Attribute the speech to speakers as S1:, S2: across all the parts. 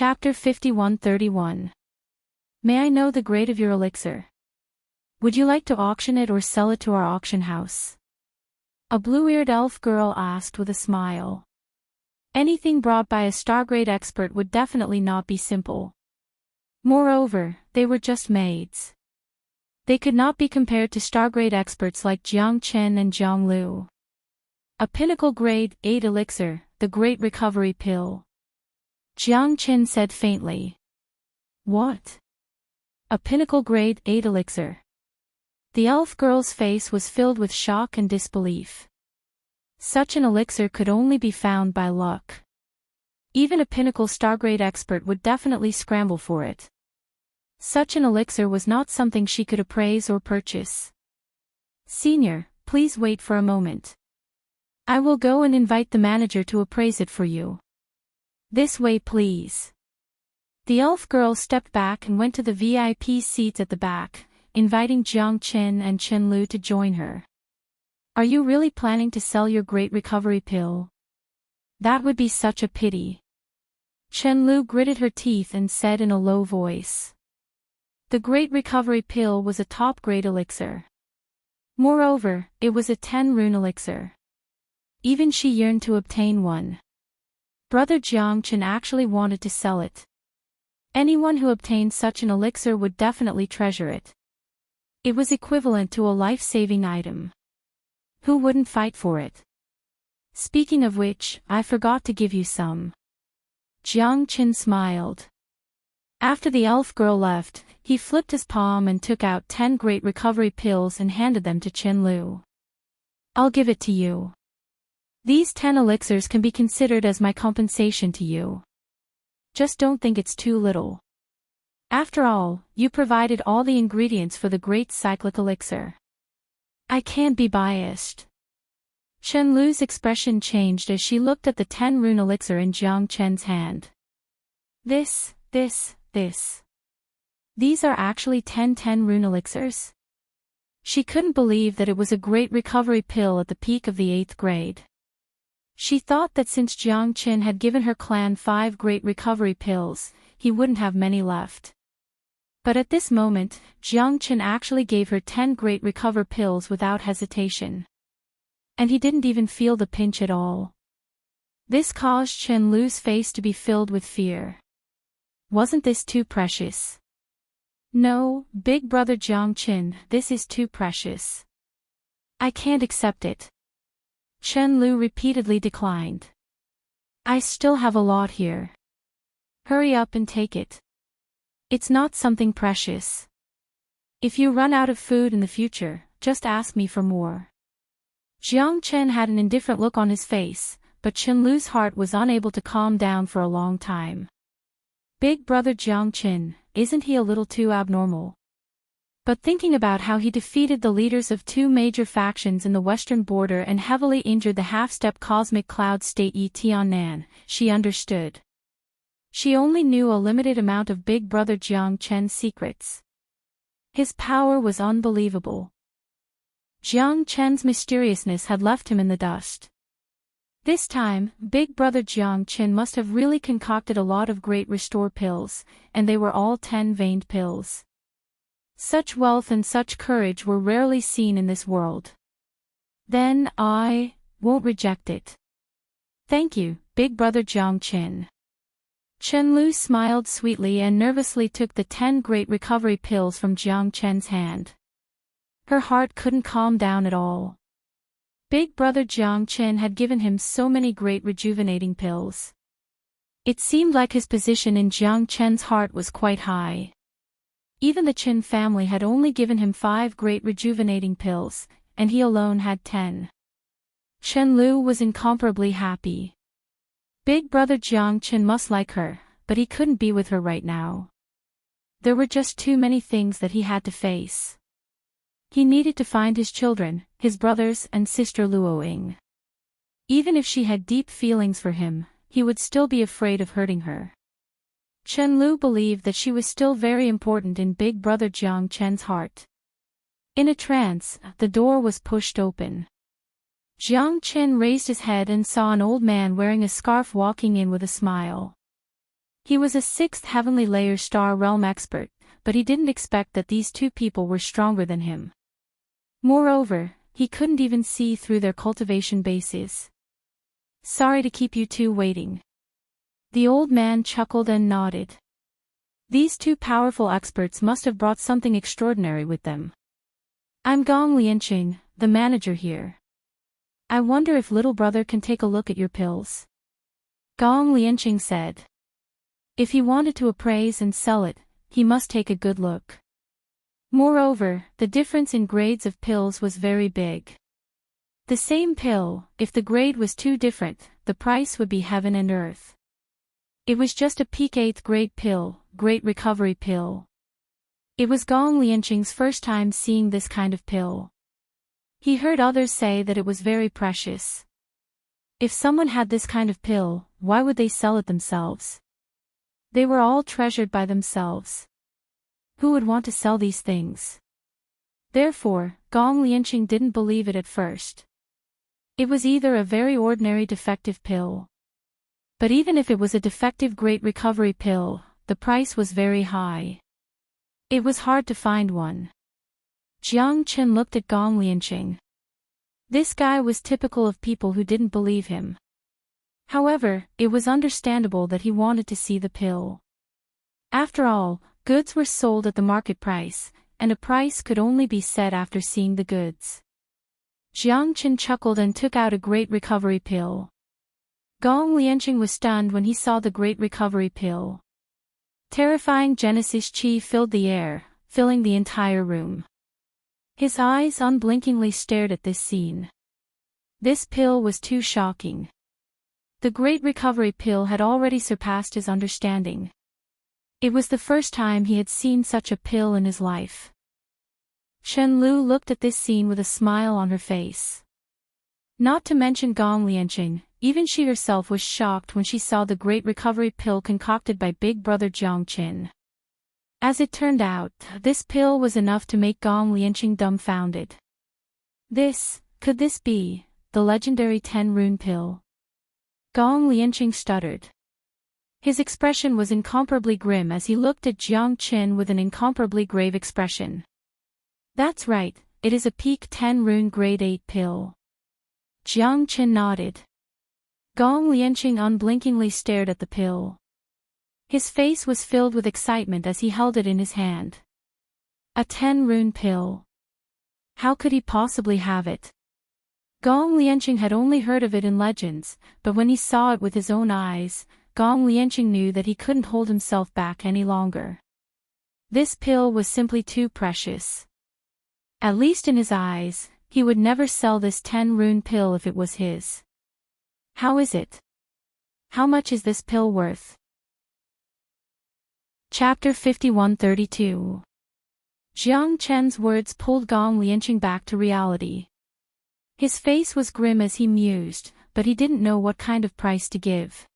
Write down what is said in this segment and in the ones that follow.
S1: Chapter 5131. May I know the grade of your elixir? Would you like to auction it or sell it to our auction house? A blue-eared elf girl asked with a smile. Anything brought by a star-grade expert would definitely not be simple. Moreover, they were just maids. They could not be compared to star-grade experts like Jiang Chen and Jiang Lu. A pinnacle grade 8 elixir, the Great Recovery Pill. Jiang Chen said faintly. What? A pinnacle grade 8 elixir. The elf girl's face was filled with shock and disbelief. Such an elixir could only be found by luck. Even a pinnacle star-grade expert would definitely scramble for it. Such an elixir was not something she could appraise or purchase. Senior, please wait for a moment. I will go and invite the manager to appraise it for you. This way, please. The elf girl stepped back and went to the VIP seats at the back, inviting Jiang Chen and Chen Lu to join her. Are you really planning to sell your Great Recovery Pill? That would be such a pity. Chen Lu gritted her teeth and said in a low voice. The Great Recovery Pill was a top-grade elixir. Moreover, it was a 10-rune elixir. Even she yearned to obtain one. Brother Jiang Chen actually wanted to sell it. Anyone who obtained such an elixir would definitely treasure it. It was equivalent to a life-saving item. Who wouldn't fight for it? Speaking of which, I forgot to give you some. Jiang Chen smiled. After the elf girl left, he flipped his palm and took out 10 Great Recovery Pills and handed them to Chen Lu. I'll give it to you. These 10 elixirs can be considered as my compensation to you. Just don't think it's too little. After all, you provided all the ingredients for the great cyclic elixir. I can't be biased. Chen Lu's expression changed as she looked at the 10-rune elixir in Jiang Chen's hand. This. These are actually 10 10-rune elixirs? She couldn't believe that it was a Great Recovery Pill at the peak of the 8th grade. She thought that since Jiang Chen had given her clan 5 Great Recovery Pills, he wouldn't have many left. But at this moment, Jiang Chen actually gave her 10 Great Recover Pills without hesitation. And he didn't even feel the pinch at all. This caused Chen Lu's face to be filled with fear. Wasn't this too precious? No, big brother Jiang Chen, this is too precious. I can't accept it. Chen Lu repeatedly declined. I still have a lot here. Hurry up and take it. It's not something precious. If you run out of food in the future, just ask me for more. Jiang Chen had an indifferent look on his face, but Chen Lu's heart was unable to calm down for a long time. Big brother Jiang Chen, isn't he a little too abnormal? But thinking about how he defeated the leaders of 2 major factions in the western border and heavily injured the half-step cosmic cloud state Yi Tiannan, she understood. She only knew a limited amount of big brother Jiang Chen's secrets. His power was unbelievable. Jiang Chen's mysteriousness had left him in the dust. This time, big brother Jiang Chen must have really concocted a lot of great restore pills, and they were all 10-veined pills. Such wealth and such courage were rarely seen in this world. Then I won't reject it. Thank you, big brother Jiang Chen. Chen Lu smiled sweetly and nervously took the 10 Great Recovery Pills from Jiang Chen's hand. Her heart couldn't calm down at all. Big brother Jiang Chen had given him so many great rejuvenating pills. It seemed like his position in Jiang Chen's heart was quite high. Even the Chen family had only given him 5 great rejuvenating pills, and he alone had 10. Chen Lu was incomparably happy. Big brother Jiang Chen must like her, but he couldn't be with her right now. There were just too many things that he had to face. He needed to find his children, his brothers and sister Luoying. Even if she had deep feelings for him, he would still be afraid of hurting her. Chen Lu believed that she was still very important in big brother Jiang Chen's heart. In a trance, the door was pushed open. Jiang Chen raised his head and saw an old man wearing a scarf walking in with a smile. He was a 6th heavenly layer star realm expert, but he didn't expect that these two people were stronger than him. Moreover, he couldn't even see through their cultivation bases. "Sorry to keep you two waiting." The old man chuckled and nodded. These two powerful experts must have brought something extraordinary with them. "I'm Gong Lianqing, the manager here. I wonder if little brother can take a look at your pills." Gong Lianqing said. If he wanted to appraise and sell it, he must take a good look. Moreover, the difference in grades of pills was very big. The same pill, if the grade was too different, the price would be heaven and earth. It was just a peak 8th grade pill, great recovery pill. It was Gong Lianqing's first time seeing this kind of pill. He heard others say that it was very precious. If someone had this kind of pill, why would they sell it themselves? They were all treasured by themselves. Who would want to sell these things? Therefore, Gong Lianqing didn't believe it at first. It was either a very ordinary defective pill. But even if it was a defective great recovery pill, the price was very high. It was hard to find one. Jiang Qin looked at Gong Lianqing. This guy was typical of people who didn't believe him. However, it was understandable that he wanted to see the pill. After all, goods were sold at the market price, and a price could only be set after seeing the goods. Jiang Qin chuckled and took out a great recovery pill. Gong Lianqing was stunned when he saw the great recovery pill. Terrifying Genesis Qi filled the air, filling the entire room. His eyes unblinkingly stared at this scene. This pill was too shocking. The great recovery pill had already surpassed his understanding. It was the first time he had seen such a pill in his life. Chen Lu looked at this scene with a smile on her face. Not to mention Gong Lianqing, even she herself was shocked when she saw the great recovery pill concocted by Big Brother Jiang Qin. As it turned out, this pill was enough to make Gong Lianqing dumbfounded. Could this be the legendary 10-rune pill? Gong Lianqing stuttered. His expression was incomparably grim as he looked at Jiang Qin with an incomparably grave expression. "That's right, it is a peak 10-rune grade 8 pill." Jiang Qin nodded. Gong Lianqing unblinkingly stared at the pill. His face was filled with excitement as he held it in his hand. A 10-rune pill. How could he possibly have it? Gong Lianqing had only heard of it in legends, but when he saw it with his own eyes, Gong Lianqing knew that he couldn't hold himself back any longer. This pill was simply too precious. At least in his eyes, he would never sell this 10-rune pill if it was his. How is it? How much is this pill worth? Chapter 5132. Jiang Qin's words pulled Gong Lianqing back to reality. His face was grim as he mused, but he didn't know what kind of price to give.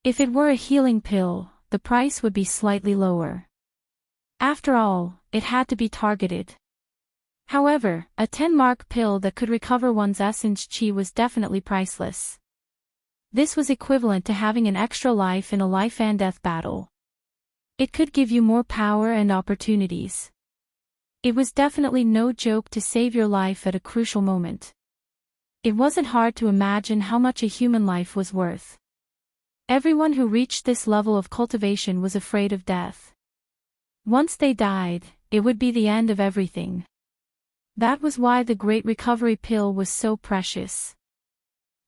S1: If it were a healing pill, the price would be slightly lower. After all, it had to be targeted. However, a 10-mark pill that could recover one's essence qi was definitely priceless. This was equivalent to having an extra life in a life and death battle. It could give you more power and opportunities. It was definitely no joke to save your life at a crucial moment. It wasn't hard to imagine how much a human life was worth. Everyone who reached this level of cultivation was afraid of death. Once they died, it would be the end of everything. That was why the Great Recovery Pill was so precious.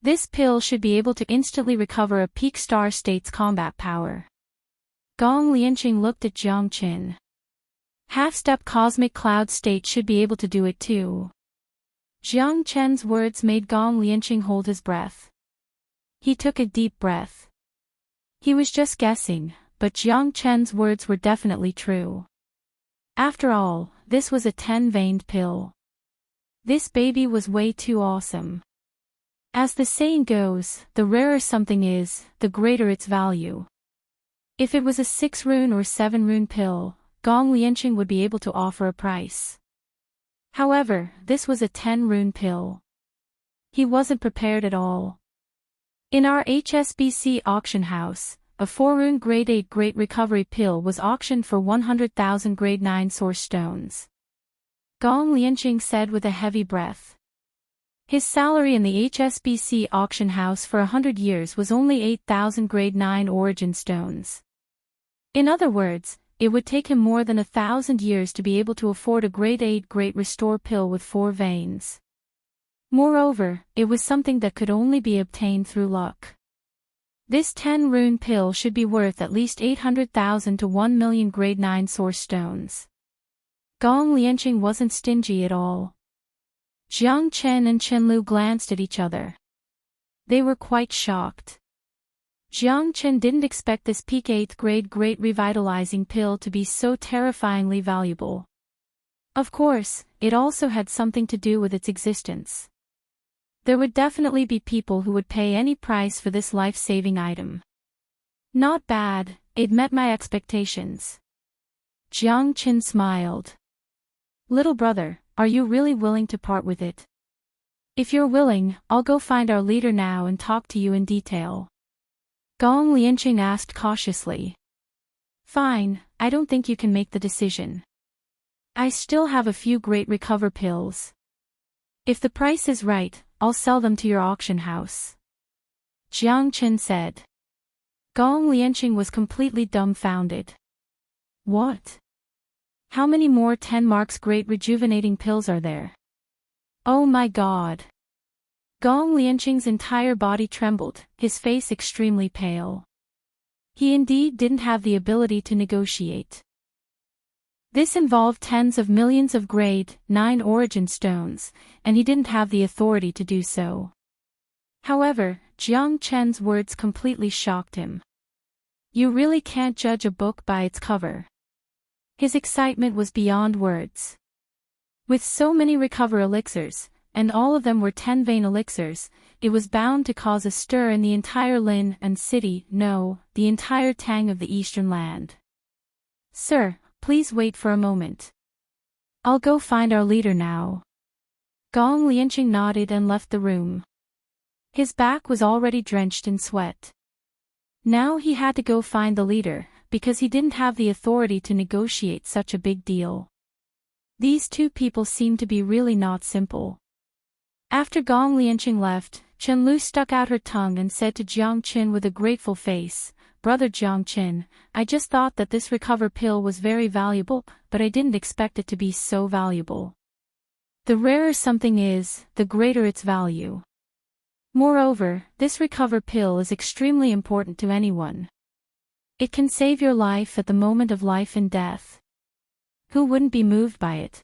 S1: This pill should be able to instantly recover a peak star state's combat power. Gong Lianqing looked at Jiang Qin. Half-step cosmic cloud state should be able to do it too. Jiang Qin's words made Gong Lianqing hold his breath. He took a deep breath. He was just guessing, but Jiang Qin's words were definitely true. After all, this was a 10-veined pill. This baby was way too awesome. As the saying goes, the rarer something is, the greater its value. If it was a 6-rune or 7-rune pill, Gong Lianqing would be able to offer a price. However, this was a 10-rune pill. He wasn't prepared at all. In our HSBC auction house, a 4-rune grade 8 great recovery pill was auctioned for 100,000 grade 9 source stones. Gong Lianqing said with a heavy breath. His salary in the HSBC auction house for 100 years was only 8,000 grade 9 origin stones. In other words, it would take him more than 1,000 years to be able to afford a grade 8 great restore pill with 4 veins. Moreover, it was something that could only be obtained through luck. This 10-rune pill should be worth at least 800,000 to 1 million grade 9 source stones. Gong Lianqing wasn't stingy at all. Jiang Chen and Chen Lu glanced at each other. They were quite shocked. Jiang Chen didn't expect this peak 8th grade great revitalizing pill to be so terrifyingly valuable. Of course, it also had something to do with its existence. There would definitely be people who would pay any price for this life-saving item. Not bad, it met my expectations. Jiang Chen smiled. Little brother, are you really willing to part with it? If you're willing, I'll go find our leader now and talk to you in detail. Gong Lianqing asked cautiously. Fine, I don't think you can make the decision. I still have a few great recover pills. If the price is right, I'll sell them to your auction house. Jiang Chen said. Gong Lianqing was completely dumbfounded. What? How many more 10 marks great rejuvenating pills are there? Oh my god. Gong Lianqing's entire body trembled, his face extremely pale. He indeed didn't have the ability to negotiate. This involved tens of millions of grade 9 origin stones, and he didn't have the authority to do so. However, Jiang Chen's words completely shocked him. You really can't judge a book by its cover. His excitement was beyond words. With so many recover elixirs, and all of them were 10-vein elixirs, it was bound to cause a stir in the entire Lin and city, no, the entire Tang of the eastern land. Sir, please wait for a moment. I'll go find our leader now. Gong Lianqing nodded and left the room. His back was already drenched in sweat. Now he had to go find the leader, because he didn't have the authority to negotiate such a big deal. These two people seemed to be really not simple. After Gong Lianqing left, Chen Lu stuck out her tongue and said to Jiang Chen with a grateful face, Brother Jiang Chen, I just thought that this recover pill was very valuable, but I didn't expect it to be so valuable. The rarer something is, the greater its value. Moreover, this recover pill is extremely important to anyone. It can save your life at the moment of life and death. Who wouldn't be moved by it?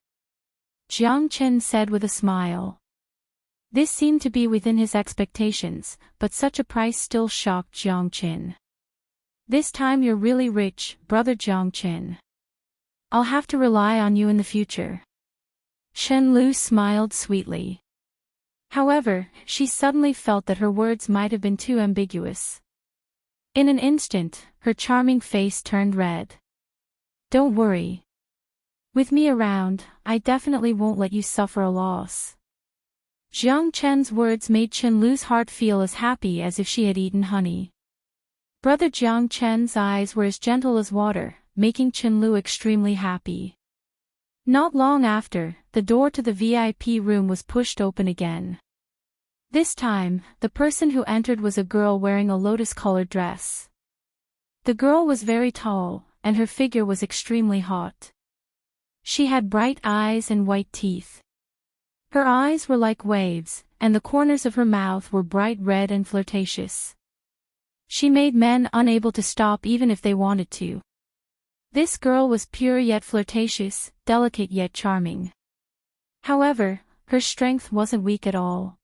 S1: Jiang Chen said with a smile. This seemed to be within his expectations, but such a price still shocked Jiang Chen. This time you're really rich, Brother Jiang Chen. I'll have to rely on you in the future. Chen Lu smiled sweetly. However, she suddenly felt that her words might have been too ambiguous. In an instant, her charming face turned red. Don't worry. With me around, I definitely won't let you suffer a loss. Jiang Chen's words made Chen Lu's heart feel as happy as if she had eaten honey. Brother Jiang Chen's eyes were as gentle as water, making Chen Lu extremely happy. Not long after, the door to the VIP room was pushed open again. This time, the person who entered was a girl wearing a lotus-colored dress. The girl was very tall, and her figure was extremely hot. She had bright eyes and white teeth. Her eyes were like waves, and the corners of her mouth were bright red and flirtatious. She made men unable to stop even if they wanted to. This girl was pure yet flirtatious, delicate yet charming. However, her strength wasn't weak at all.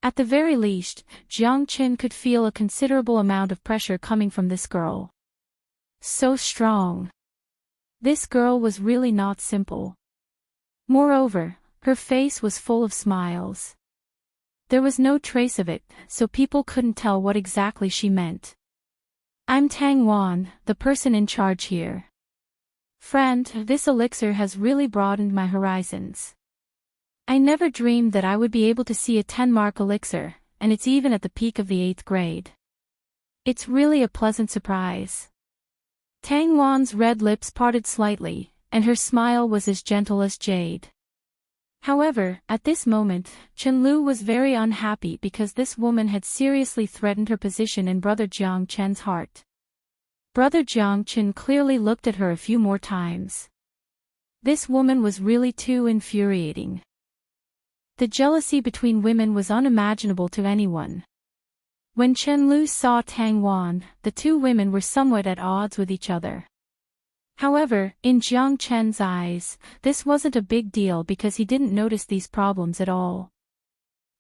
S1: At the very least, Jiang Chen could feel a considerable amount of pressure coming from this girl. So strong. This girl was really not simple. Moreover, her face was full of smiles. There was no trace of it, so people couldn't tell what exactly she meant. I'm Tang Wan, the person in charge here. Friend, this elixir has really broadened my horizons. I never dreamed that I would be able to see a 10-mark elixir, and it's even at the peak of the 8th grade. It's really a pleasant surprise. Tang Wan's red lips parted slightly, and her smile was as gentle as jade. However, at this moment, Chenlu was very unhappy because this woman had seriously threatened her position in Brother Jiang Chen's heart. Brother Jiang Chen clearly looked at her a few more times. This woman was really too infuriating. The jealousy between women was unimaginable to anyone. When Chenlu saw Tang Wan, the two women were somewhat at odds with each other. However, in Jiang Chen's eyes, this wasn't a big deal because he didn't notice these problems at all.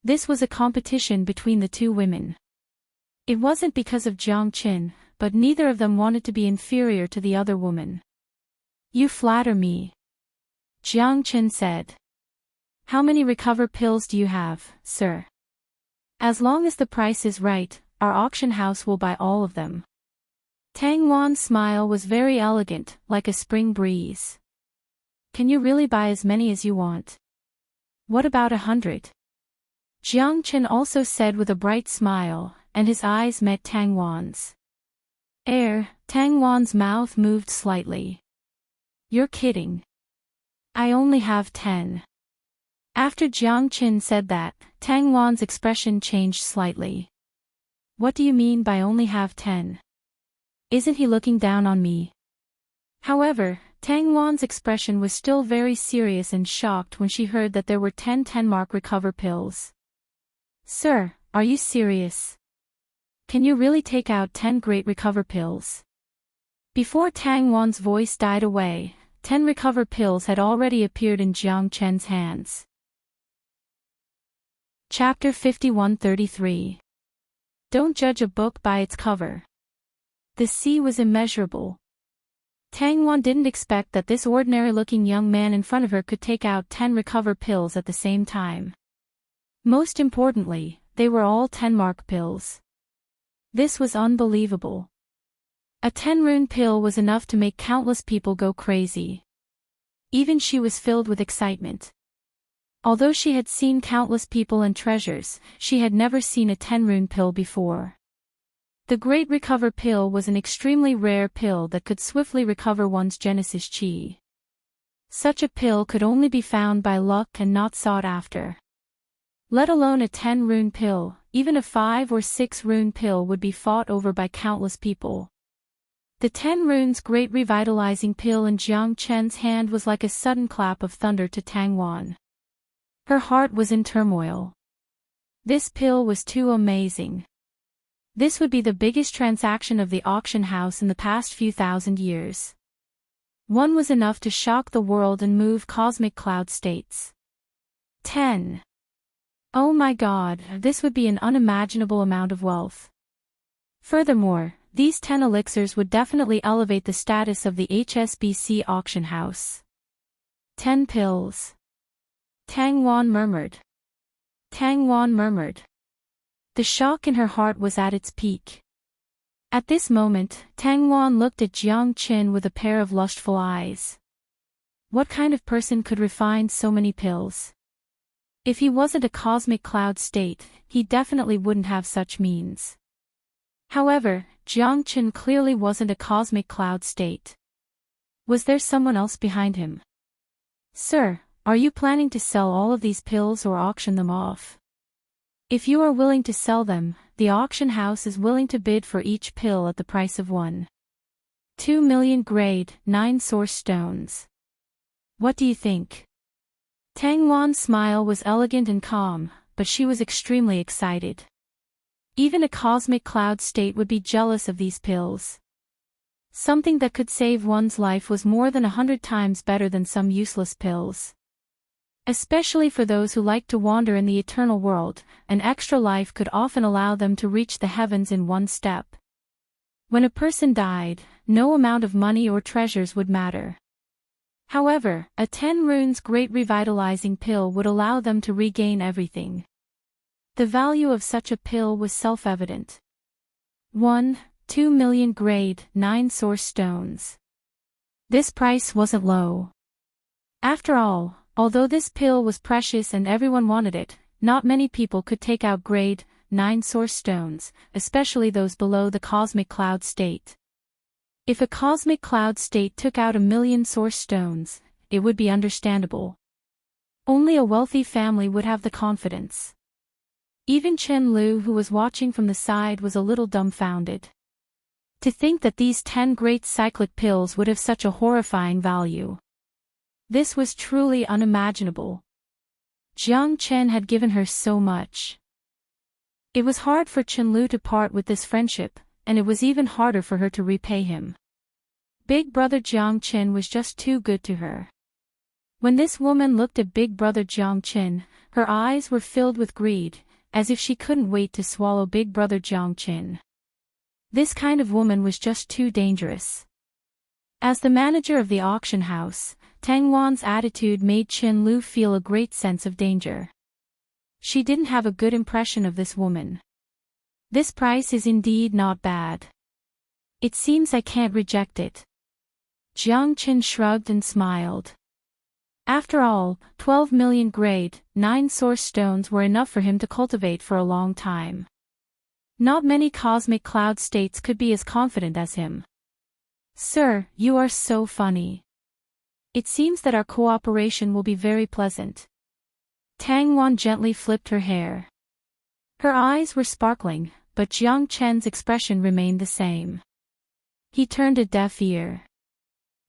S1: This was a competition between the two women. It wasn't because of Jiang Chen, but neither of them wanted to be inferior to the other woman. "You flatter me," Jiang Chen said. "How many recover pills do you have, sir? As long as the price is right, our auction house will buy all of them." Tang Wan's smile was very elegant, like a spring breeze. "Can you really buy as many as you want? What about 100? Jiang Chen also said with a bright smile, and his eyes met Tang Wan's. Tang Wan's mouth moved slightly. "You're kidding. I only have 10. After Jiang Chen said that, Tang Wan's expression changed slightly. "What do you mean by only have 10? Isn't he looking down on me?" However, Tang Wan's expression was still very serious and shocked when she heard that there were 10 10-mark recover pills. "Sir, are you serious? Can you really take out 10 great recover pills?" Before Tang Wan's voice died away, 10 recover pills had already appeared in Jiang Chen's hands. Chapter 5133. Don't judge a book by its cover. The sea was immeasurable. Tang Wan didn't expect that this ordinary-looking young man in front of her could take out 10 recover pills at the same time. Most importantly, they were all 10-mark pills. This was unbelievable. A 10-rune pill was enough to make countless people go crazy. Even she was filled with excitement. Although she had seen countless people and treasures, she had never seen a 10-rune pill before. The Great Recover pill was an extremely rare pill that could swiftly recover one's Genesis chi. Such a pill could only be found by luck and not sought after. Let alone a 10-rune pill, even a 5 or 6-rune pill would be fought over by countless people. The 10 runes Great Revitalizing pill in Jiang Chen's hand was like a sudden clap of thunder to Tang Wan. Her heart was in turmoil. This pill was too amazing. This would be the biggest transaction of the auction house in the past few thousand years. One was enough to shock the world and move cosmic cloud states. 10. Oh my God, this would be an unimaginable amount of wealth. Furthermore, these 10 elixirs would definitely elevate the status of the HSBC auction house. 10 pills. Tang Wan murmured. Tang Wan murmured. The shock in her heart was at its peak. At this moment, Tang Wan looked at Jiang Chen with a pair of lustful eyes. What kind of person could refine so many pills? If he wasn't a cosmic cloud state, he definitely wouldn't have such means. However, Jiang Chen clearly wasn't a cosmic cloud state. Was there someone else behind him? "Sir, are you planning to sell all of these pills or auction them off? If you are willing to sell them, the auction house is willing to bid for each pill at the price of 1.2 million grade 9 source stones. What do you think?" Tang Wan's smile was elegant and calm, but she was extremely excited. Even a cosmic cloud state would be jealous of these pills. Something that could save one's life was more than 100 times better than some useless pills. Especially for those who like to wander in the eternal world, an extra life could often allow them to reach the heavens in one step. When a person died, no amount of money or treasures would matter. However, a 10 runes Great Revitalizing pill would allow them to regain everything. The value of such a pill was self-evident. 1.2 million grade 9 source stones. This price wasn't low. After all, although this pill was precious and everyone wanted it, not many people could take out grade 9 source stones, especially those below the cosmic cloud state. If a cosmic cloud state took out 1,000,000 source stones, it would be understandable. Only a wealthy family would have the confidence. Even Chen Lu, who was watching from the side, was a little dumbfounded. To think that these 10 great cyclic pills would have such a horrifying value. This was truly unimaginable. Jiang Chen had given her so much. It was hard for Chen Lu to part with this friendship, and it was even harder for her to repay him. Big brother Jiang Chen was just too good to her. When this woman looked at big brother Jiang Chen, her eyes were filled with greed, as if she couldn't wait to swallow big brother Jiang Chen. This kind of woman was just too dangerous. As the manager of the auction house, Tang Wan's attitude made Chen Lu feel a great sense of danger. She didn't have a good impression of this woman. This price is indeed not bad. It seems I can't reject it. Jiang Chen shrugged and smiled. After all, 12 million grade, 9 source stones were enough for him to cultivate for a long time. Not many cosmic cloud states could be as confident as him. Sir, you are so funny. It seems that our cooperation will be very pleasant. Tang Wan gently flipped her hair. Her eyes were sparkling, but Jiang Chen's expression remained the same. He turned a deaf ear.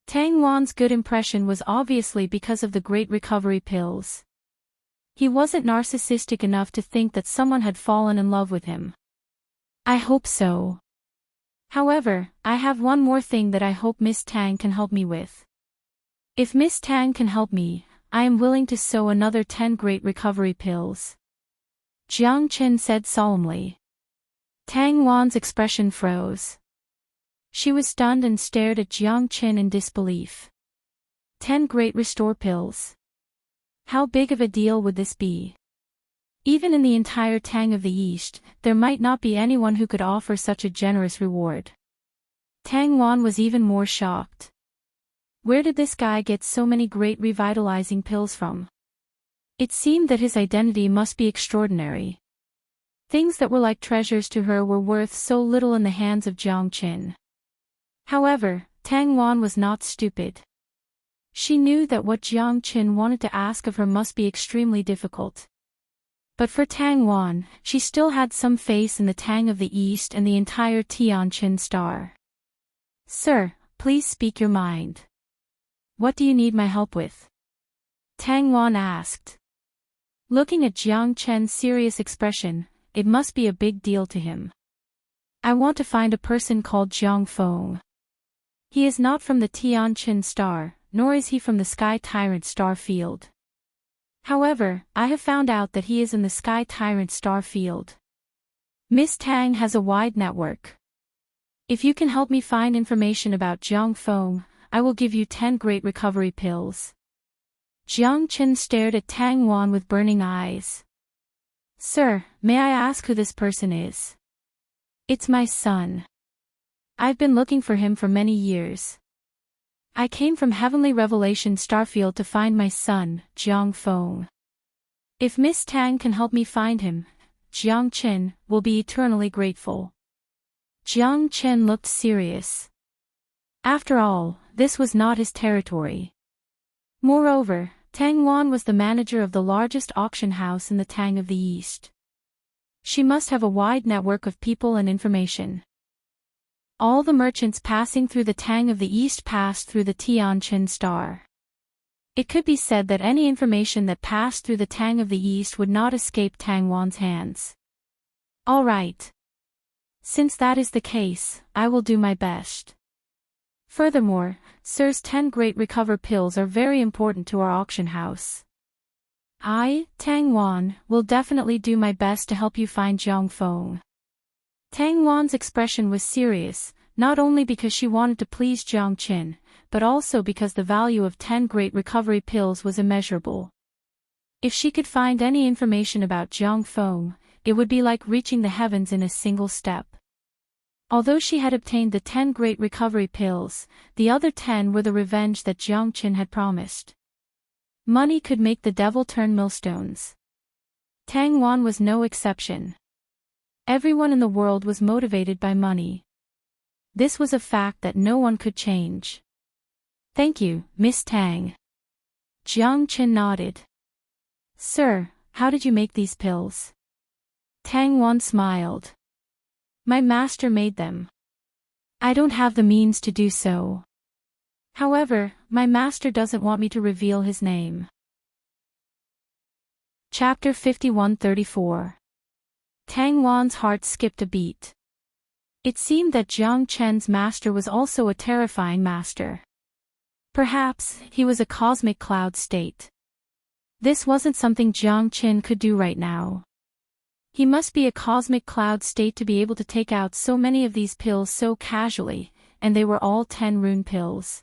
S1: Tang Wan's good impression was obviously because of the great recovery pills. He wasn't narcissistic enough to think that someone had fallen in love with him. I hope so. However, I have one more thing that I hope Miss Tang can help me with. If Miss Tang can help me, I am willing to sow another 10 great recovery pills. Jiang Chen said solemnly. Tang Wan's expression froze. She was stunned and stared at Jiang Chen in disbelief. 10 great restore pills. How big of a deal would this be? Even in the entire Tang of the East, there might not be anyone who could offer such a generous reward. Tang Wan was even more shocked. Where did this guy get so many great revitalizing pills from? It seemed that his identity must be extraordinary. Things that were like treasures to her were worth so little in the hands of Jiang Chen. However, Tang Wan was not stupid. She knew that what Jiang Chen wanted to ask of her must be extremely difficult. But for Tang Wan, she still had some faith in the Tang of the East and the entire Tianqin star. Sir, please speak your mind. What do you need my help with? Tang Wan asked. Looking at Jiang Chen's serious expression, it must be a big deal to him. I want to find a person called Jiang Feng. He is not from the Tianqin star, nor is he from the Sky Tyrant star field. However, I have found out that he is in the Sky Tyrant star field. Miss Tang has a wide network. If you can help me find information about Jiang Feng, I will give you 10 great recovery pills. Jiang Chen stared at Tang Wan with burning eyes. Sir, may I ask who this person is? It's my son. I've been looking for him for many years. I came from Heavenly Revelation Starfield to find my son, Jiang Feng. If Miss Tang can help me find him, Jiang Chen will be eternally grateful. Jiang Chen looked serious. After all, this was not his territory. Moreover, Tang Wan was the manager of the largest auction house in the Tang of the East. She must have a wide network of people and information. All the merchants passing through the Tang of the East passed through the Tianqin star. It could be said that any information that passed through the Tang of the East would not escape Tang Wan's hands. All right. Since that is the case, I will do my best. Furthermore, Sir's 10 great recover pills are very important to our auction house. I, Tang Wan, will definitely do my best to help you find Jiang Feng. Tang Wan's expression was serious, not only because she wanted to please Jiang Chen, but also because the value of 10 great recovery pills was immeasurable. If she could find any information about Jiang Feng, it would be like reaching the heavens in a single step. Although she had obtained the 10 great recovery pills, the other 10 were the revenge that Jiang Chen had promised. Money could make the devil turn millstones. Tang Wan was no exception. Everyone in the world was motivated by money. This was a fact that no one could change. Thank you, Miss Tang. Jiang Qin nodded. Sir, how did you make these pills? Tang Wan smiled. My master made them. I don't have the means to do so. However, my master doesn't want me to reveal his name. Chapter 5134. Tang Wan's heart skipped a beat. It seemed that Jiang Chen's master was also a terrifying master. Perhaps he was a cosmic cloud state. This wasn't something Jiang Chen could do right now. He must be a cosmic cloud state to be able to take out so many of these pills so casually, and they were all 10 rune pills.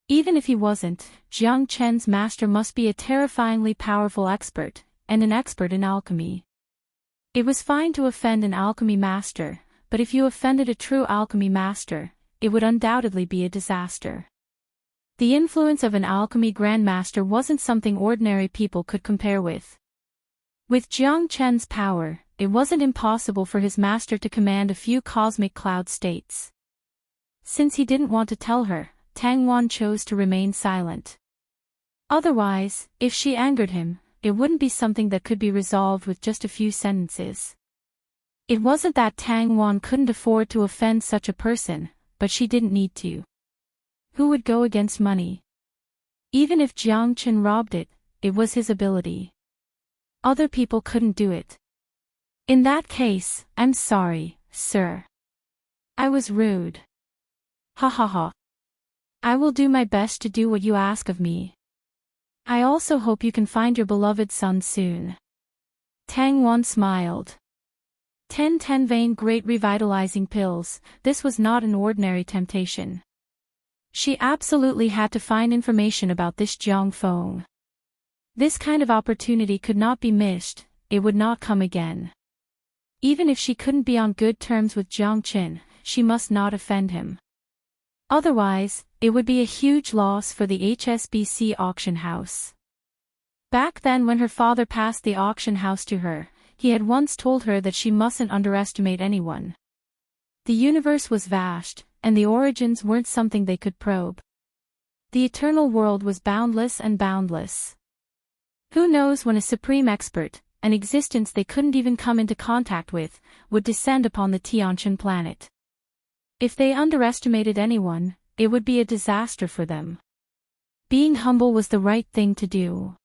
S1: Even if he wasn't, Jiang Chen's master must be a terrifyingly powerful expert, and an expert in alchemy. It was fine to offend an alchemy master, but if you offended a true alchemy master, it would undoubtedly be a disaster. The influence of an alchemy grandmaster wasn't something ordinary people could compare with. With Jiang Chen's power, it wasn't impossible for his master to command a few cosmic cloud states. Since he didn't want to tell her, Tang Wan chose to remain silent. Otherwise, if she angered him, it wouldn't be something that could be resolved with just a few sentences. It wasn't that Tang Wan couldn't afford to offend such a person, but she didn't need to. Who would go against money? Even if Jiang Chen robbed it, it was his ability. Other people couldn't do it. In that case, I'm sorry, sir. I was rude. Ha ha ha. I will do my best to do what you ask of me. I also hope you can find your beloved son soon. Tang Wan smiled. 10 vein great revitalizing pills, this was not an ordinary temptation. She absolutely had to find information about this Jiang Feng. This kind of opportunity could not be missed, it would not come again. Even if she couldn't be on good terms with Jiang Qin, she must not offend him. Otherwise, it would be a huge loss for the HSBC auction house. Back then when her father passed the auction house to her, he had once told her that she mustn't underestimate anyone. The universe was vast, and the origins weren't something they could probe. The eternal world was boundless and boundless. Who knows when a supreme expert, an existence they couldn't even come into contact with, would descend upon the Tianqian planet. If they underestimated anyone, it would be a disaster for them. Being humble was the right thing to do.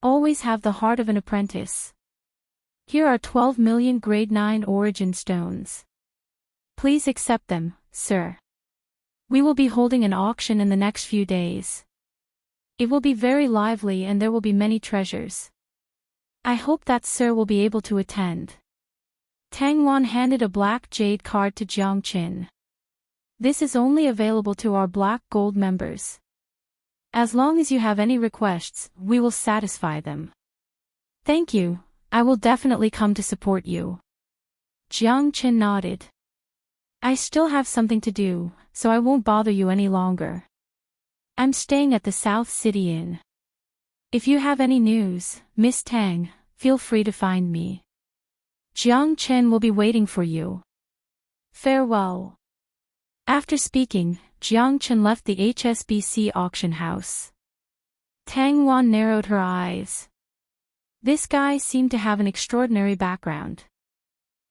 S1: Always have the heart of an apprentice. Here are 12 million grade 9 origin stones. Please accept them, sir. We will be holding an auction in the next few days. It will be very lively and there will be many treasures. I hope that sir will be able to attend. Tang Wan handed a black jade card to Jiang Qin. This is only available to our black gold members. As long as you have any requests, we will satisfy them. Thank you, I will definitely come to support you. Jiang Qin nodded. I still have something to do, so I won't bother you any longer. I'm staying at the South City Inn. If you have any news, Miss Tang, feel free to find me. Jiang Chen will be waiting for you. Farewell. After speaking, Jiang Chen left the HSBC auction house. Tang Wan narrowed her eyes. This guy seemed to have an extraordinary background.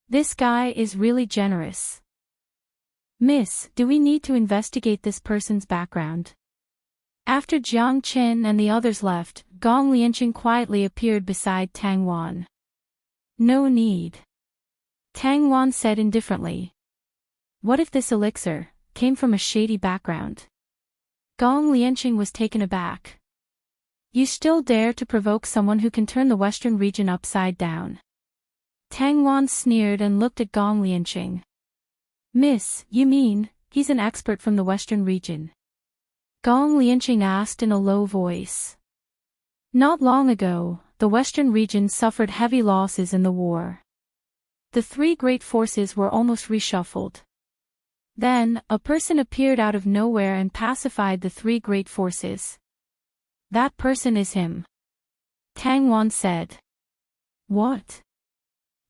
S1: This guy is really generous. Miss, do we need to investigate this person's background? After Jiang Chen and the others left, Gong Lianqing quietly appeared beside Tang Wan. No need. Tang Wan said indifferently. What if this elixir came from a shady background? Gong Lianqing was taken aback. You still dare to provoke someone who can turn the western region upside down? Tang Wan sneered and looked at Gong Lianqing. Miss, you mean, he's an expert from the western region? Gong Lianqing asked in a low voice. Not long ago, the western region suffered heavy losses in the war. The three great forces were almost reshuffled. Then, a person appeared out of nowhere and pacified the three great forces. That person is him. Tang Wan said. What?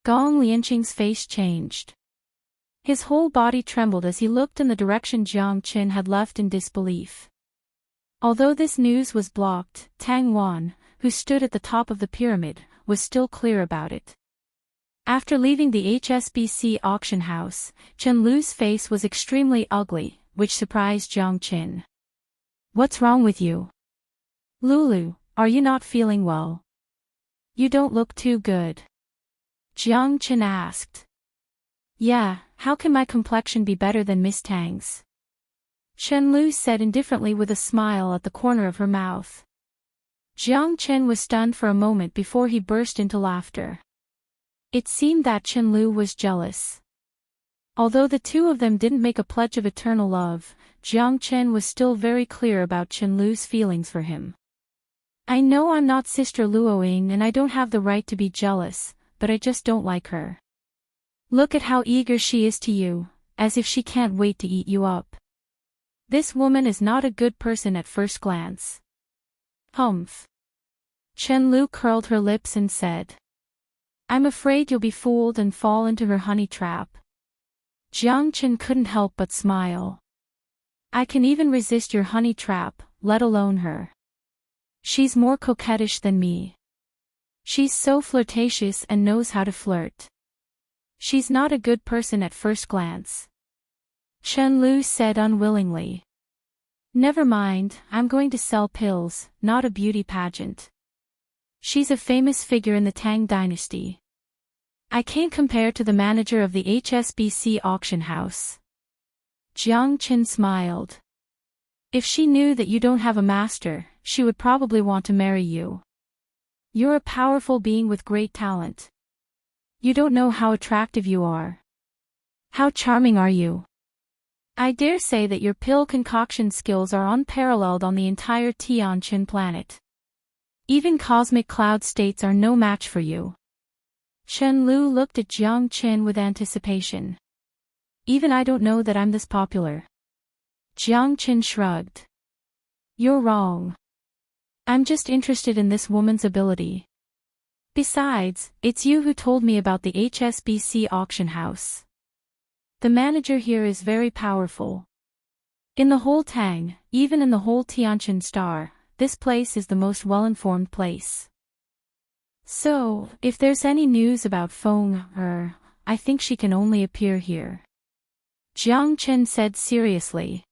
S1: Gong Lianqing's face changed. His whole body trembled as he looked in the direction Jiang Qin had left in disbelief. Although this news was blocked, Tang Wan, who stood at the top of the pyramid, was still clear about it. After leaving the HSBC auction house, Chen Lu's face was extremely ugly, which surprised Jiang Qin. "What's wrong with you? Lulu, are you not feeling well? You don't look too good," Jiang Qin asked. "Yeah, how can my complexion be better than Miss Tang's?" Chen Lu said indifferently with a smile at the corner of her mouth. Jiang Qin was stunned for a moment before he burst into laughter. It seemed that Chen Lu was jealous. Although the two of them didn't make a pledge of eternal love, Jiang Qin was still very clear about Chen Lu's feelings for him. "I know I'm not Sister Luoying and I don't have the right to be jealous, but I just don't like her. Look at how eager she is to you, as if she can't wait to eat you up. This woman is not a good person at first glance." "Humph." Chen Lu curled her lips and said. "I'm afraid you'll be fooled and fall into her honey trap." Jiang Qin couldn't help but smile. "I can even resist your honey trap, let alone her. She's more coquettish than me. She's so flirtatious and knows how to flirt. She's not a good person at first glance," Chen Lu said unwillingly. "Never mind, I'm going to sell pills, not a beauty pageant. She's a famous figure in the Tang dynasty. I can't compare to the manager of the HSBC auction house." Jiang Qin smiled. "If she knew that you don't have a master, she would probably want to marry you. You're a powerful being with great talent. You don't know how attractive you are. How charming are you? I dare say that your pill concoction skills are unparalleled on the entire Tianqin planet. Even cosmic cloud states are no match for you." Chen Lu looked at Jiang Qin with anticipation. "Even I don't know that I'm this popular." Jiang Qin shrugged. "You're wrong. I'm just interested in this woman's ability. Besides, it's you who told me about the HSBC auction house. The manager here is very powerful. In the whole Tang, even in the whole Tianqin Star, this place is the most well-informed place. So, if there's any news about Feng, I think she can only appear here," Jiang Qin said seriously.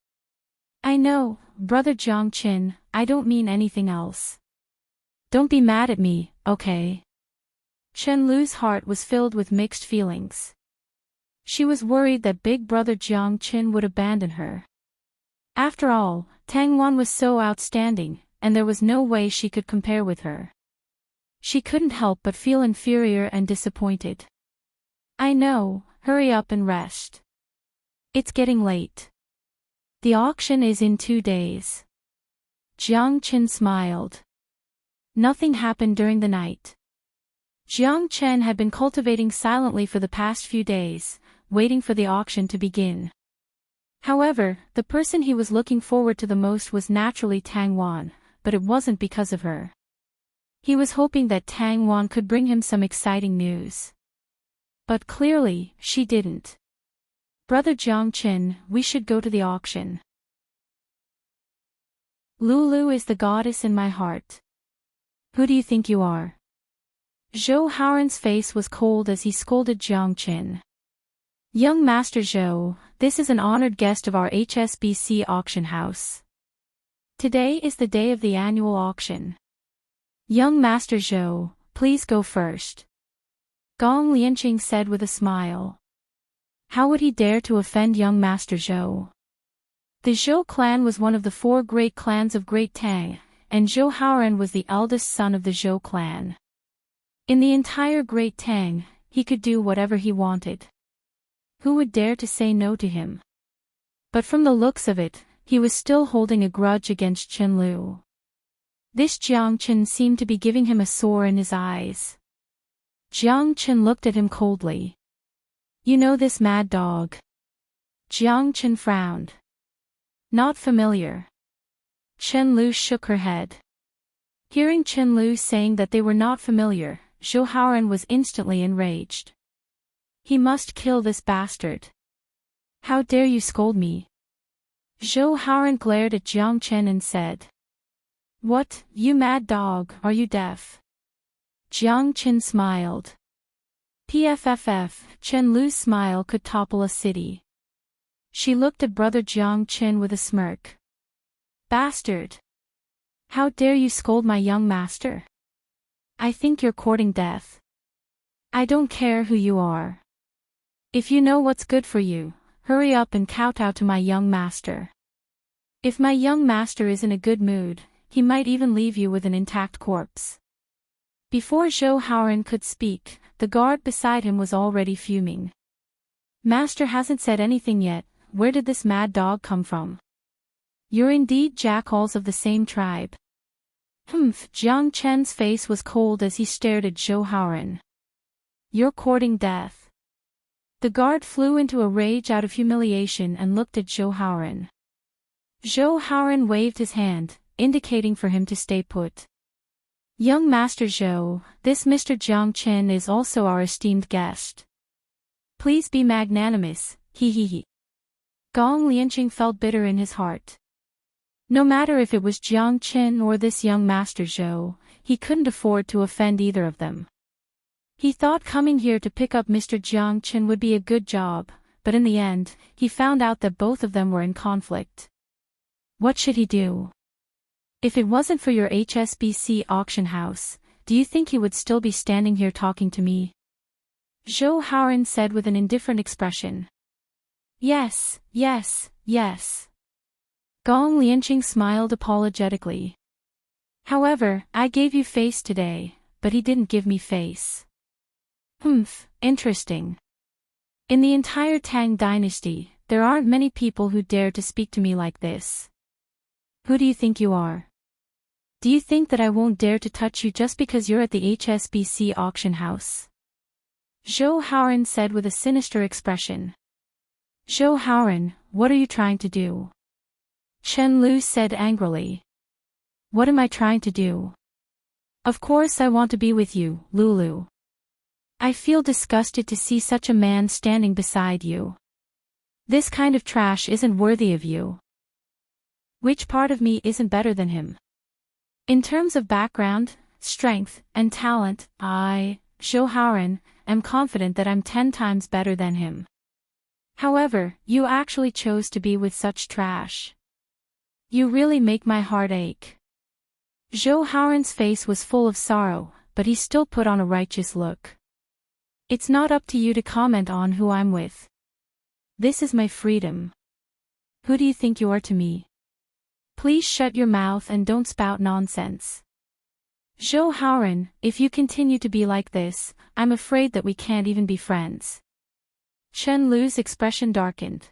S1: "I know, brother Jiang Qin, I don't mean anything else. Don't be mad at me, okay?" Chen Lu's heart was filled with mixed feelings. She was worried that big brother Jiang Qin would abandon her. After all, Tang Wan was so outstanding, and there was no way she could compare with her. She couldn't help but feel inferior and disappointed. "I know, hurry up and rest. It's getting late. The auction is in 2 days." Jiang Qin smiled. Nothing happened during the night. Jiang Chen had been cultivating silently for the past few days, waiting for the auction to begin. However, the person he was looking forward to the most was naturally Tang Wan, but it wasn't because of her. He was hoping that Tang Wan could bring him some exciting news. But clearly, she didn't. "Brother Jiang Qin, we should go to the auction. Lulu is the goddess in my heart. Who do you think you are?" Zhou Haoran's face was cold as he scolded Jiang Qin. "Young Master Zhou, this is an honored guest of our HSBC auction house. Today is the day of the annual auction. Young Master Zhou, please go first," Gong Lianqing said with a smile. How would he dare to offend young Master Zhou? The Zhou clan was one of the 4 great clans of Great Tang, and Zhou Haoran was the eldest son of the Zhou clan. In the entire Great Tang, he could do whatever he wanted. Who would dare to say no to him? But from the looks of it, he was still holding a grudge against Chen Lu. This Jiang Qin seemed to be giving him a sore in his eyes. Jiang Qin looked at him coldly. "You know this mad dog?" Jiang Qin frowned. "Not familiar." Chen Lu shook her head. Hearing Chen Lu saying that they were not familiar, Zhou Haoran was instantly enraged. He must kill this bastard. How dare you scold me? Zhou Haoran glared at Jiang Chen and said. What, you mad dog, are you deaf? Jiang Chen smiled. PFFF, Chen Lu's smile could topple a city. She looked at brother Jiang Chen with a smirk. Bastard! How dare you scold my young master? I think you're courting death. I don't care who you are. If you know what's good for you, hurry up and kowtow to my young master. If my young master is in a good mood, he might even leave you with an intact corpse. Before Zhou Haoran could speak, the guard beside him was already fuming. Master hasn't said anything yet, where did this mad dog come from? You're indeed jackals of the same tribe. Humph, Jiang Chen's face was cold as he stared at Zhou Haoran. You're courting death. The guard flew into a rage out of humiliation and looked at Zhou Haoran. Zhou Haoran waved his hand, indicating for him to stay put. Young Master Zhou, this Mr. Jiang Chen is also our esteemed guest. Please be magnanimous, he. Gong Lianqing felt bitter in his heart. No matter if it was Jiang Chen or this young Master Zhou, he couldn't afford to offend either of them. He thought coming here to pick up Mr. Jiang Chen would be a good job, but in the end, he found out that both of them were in conflict. What should he do? If it wasn't for your HSBC auction house, do you think he would still be standing here talking to me? Zhou Haoran said with an indifferent expression. Yes. Gong Lianqing smiled apologetically. However, I gave you face today, but he didn't give me face. Humph, interesting. In the entire Tang dynasty, there aren't many people who dare to speak to me like this. Who do you think you are? Do you think that I won't dare to touch you just because you're at the HSBC auction house? Zhou Haoran said with a sinister expression. Zhou Haoran, what are you trying to do? Chen Lu said angrily. What am I trying to do? Of course I want to be with you, Lulu. I feel disgusted to see such a man standing beside you. This kind of trash isn't worthy of you. Which part of me isn't better than him? In terms of background, strength, and talent, I, Zhou Haoran, am confident that I'm 10 times better than him. However, you actually chose to be with such trash. You really make my heart ache. Zhou Haoran's face was full of sorrow, but he still put on a righteous look. It's not up to you to comment on who I'm with. This is my freedom. Who do you think you are to me? Please shut your mouth and don't spout nonsense. Zhou Haoran, if you continue to be like this, I'm afraid that we can't even be friends. Chen Lu's expression darkened.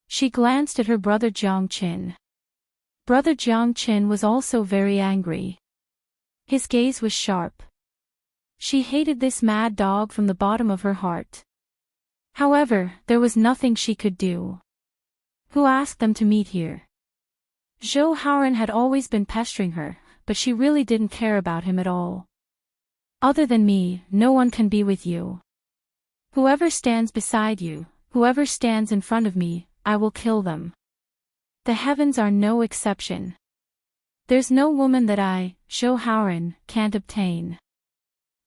S1: She glanced at her brother Jiang Chen. Brother Jiang Chen was also very angry. His gaze was sharp. She hated this mad dog from the bottom of her heart. However, there was nothing she could do. Who asked them to meet here? Zhou Haoran had always been pestering her, but she really didn't care about him at all. Other than me, no one can be with you. Whoever stands beside you, whoever stands in front of me, I will kill them. The heavens are no exception. There's no woman that I, Zhou Haoran, can't obtain.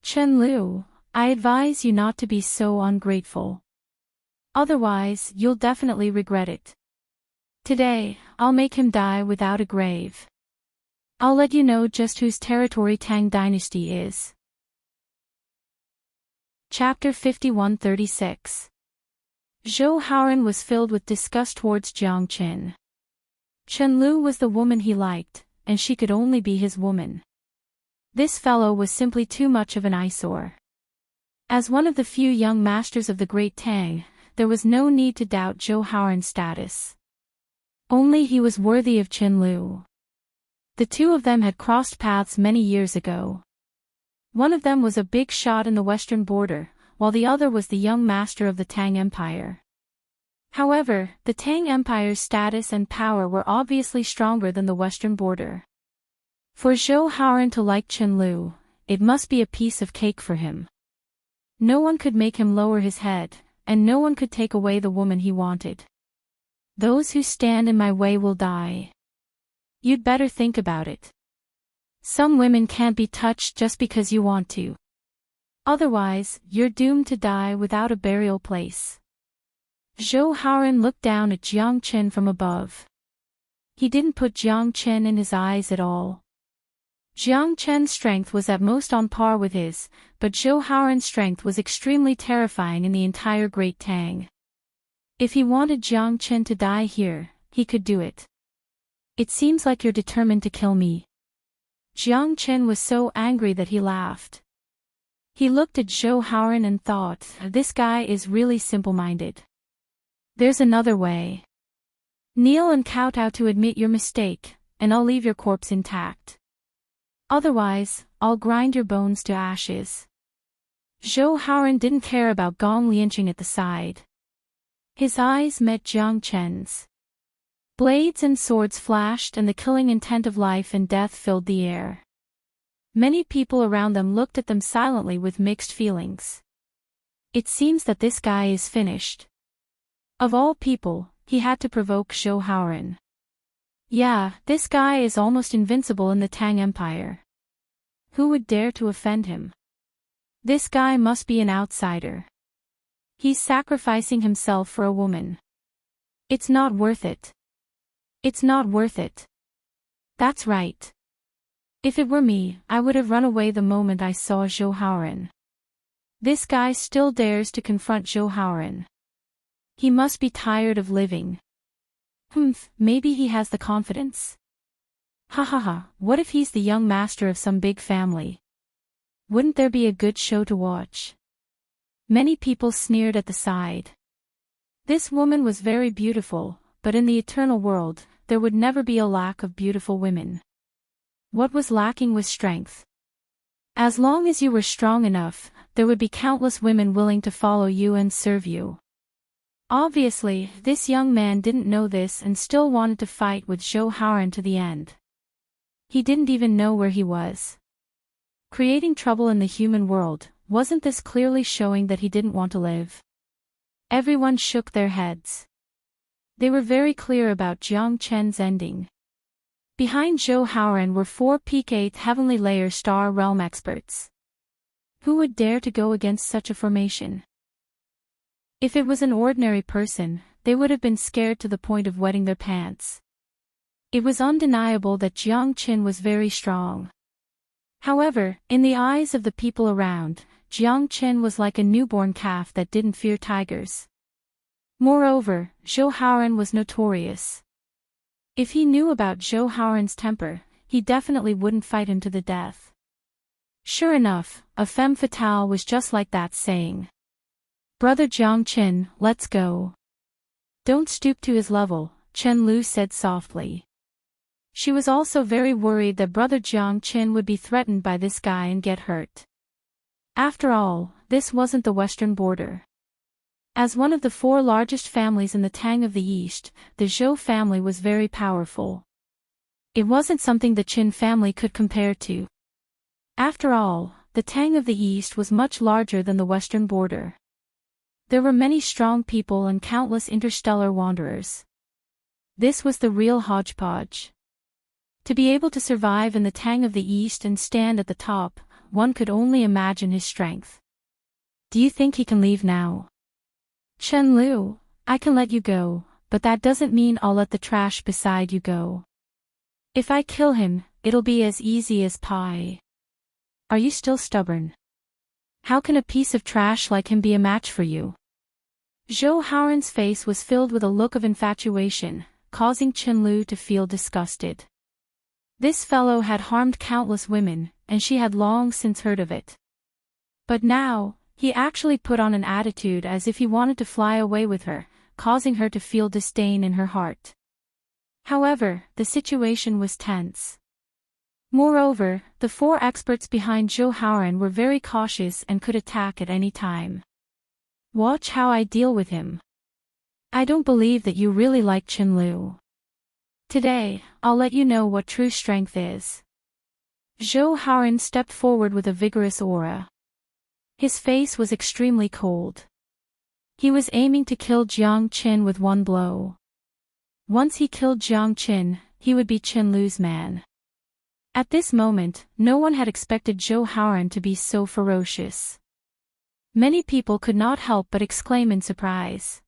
S1: Chen Lu, I advise you not to be so ungrateful. Otherwise, you'll definitely regret it. Today, I'll make him die without a grave. I'll let you know just whose territory Tang Dynasty is. Chapter 5136. Zhou Haoran was filled with disgust towards Jiang Chen. Chen Lu was the woman he liked, and she could only be his woman. This fellow was simply too much of an eyesore. As one of the few young masters of the Great Tang, there was no need to doubt Zhou Haoran's status. Only he was worthy of Chen Lu. The two of them had crossed paths many years ago. One of them was a big shot in the western border, while the other was the young master of the Tang Empire. However, the Tang Empire's status and power were obviously stronger than the western border. For Zhou Haoran to like Chen Lu, it must be a piece of cake for him. No one could make him lower his head, and no one could take away the woman he wanted. Those who stand in my way will die. You'd better think about it. Some women can't be touched just because you want to. Otherwise, you're doomed to die without a burial place. Zhou Haoran looked down at Jiang Chen from above. He didn't put Jiang Chen in his eyes at all. Jiang Chen's strength was at most on par with his, but Zhou Haoran's strength was extremely terrifying in the entire Great Tang. If he wanted Jiang Chen to die here, he could do it. It seems like you're determined to kill me. Jiang Chen was so angry that he laughed. He looked at Zhou Haoran and thought, this guy is really simple-minded. There's another way. Kneel and kowtow to admit your mistake, and I'll leave your corpse intact. Otherwise, I'll grind your bones to ashes. Zhou Haoran didn't care about Gong Lianqing at the side. His eyes met Jiang Chen's. Blades and swords flashed and the killing intent of life and death filled the air. Many people around them looked at them silently with mixed feelings. It seems that this guy is finished. Of all people, he had to provoke Zhou Haoran. Yeah, this guy is almost invincible in the Tang Empire. Who would dare to offend him? This guy must be an outsider. He's sacrificing himself for a woman. It's not worth it. It's not worth it. That's right. If it were me, I would have run away the moment I saw Zhou Haoran. This guy still dares to confront Zhou Haoran. He must be tired of living. Maybe he has the confidence. Ha ha ha, what if he's the young master of some big family? Wouldn't there be a good show to watch? Many people sneered at the side. This woman was very beautiful, but in the eternal world, there would never be a lack of beautiful women. What was lacking was strength. As long as you were strong enough, there would be countless women willing to follow you and serve you. Obviously, this young man didn't know this and still wanted to fight with Zhou Haoran to the end. He didn't even know where he was. Creating trouble in the human world, wasn't this clearly showing that he didn't want to live? Everyone shook their heads. They were very clear about Jiang Chen's ending. Behind Zhou Haoran were 4 Peak 8th Heavenly Layer Star Realm experts. Who would dare to go against such a formation? If it was an ordinary person, they would have been scared to the point of wetting their pants. It was undeniable that Jiang Chen was very strong. However, in the eyes of the people around, Jiang Chen was like a newborn calf that didn't fear tigers. Moreover, Zhou Haoran was notorious. If he knew about Zhou Haoran's temper, he definitely wouldn't fight him to the death. Sure enough, a femme fatale was just like that saying. Brother Jiang Chen, let's go. Don't stoop to his level, Chen Lu said softly. She was also very worried that Brother Jiang Chen would be threatened by this guy and get hurt. After all, this wasn't the western border. As one of the 4 largest families in the Tang of the East, the Zhou family was very powerful. It wasn't something the Qin family could compare to. After all, the Tang of the East was much larger than the western border. There were many strong people and countless interstellar wanderers. This was the real hodgepodge. To be able to survive in the Tang of the East and stand at the top, one could only imagine his strength. Do you think he can leave now? Chen Lu, I can let you go, but that doesn't mean I'll let the trash beside you go. If I kill him, it'll be as easy as pie. Are you still stubborn? How can a piece of trash like him be a match for you? Zhou Haoran's face was filled with a look of infatuation, causing Chen Lu to feel disgusted. This fellow had harmed countless women, and she had long since heard of it. But now, he actually put on an attitude as if he wanted to fly away with her, causing her to feel disdain in her heart. However, the situation was tense. Moreover, the 4 experts behind Zhou Haoran were very cautious and could attack at any time. Watch how I deal with him. I don't believe that you really like Chen Lu. Today, I'll let you know what true strength is. Zhou Haoran stepped forward with a vigorous aura. His face was extremely cold. He was aiming to kill Jiang Qin with one blow. Once he killed Jiang Qin, he would be Qin Lu's man. At this moment, no one had expected Zhou Haoran to be so ferocious. Many people could not help but exclaim in surprise.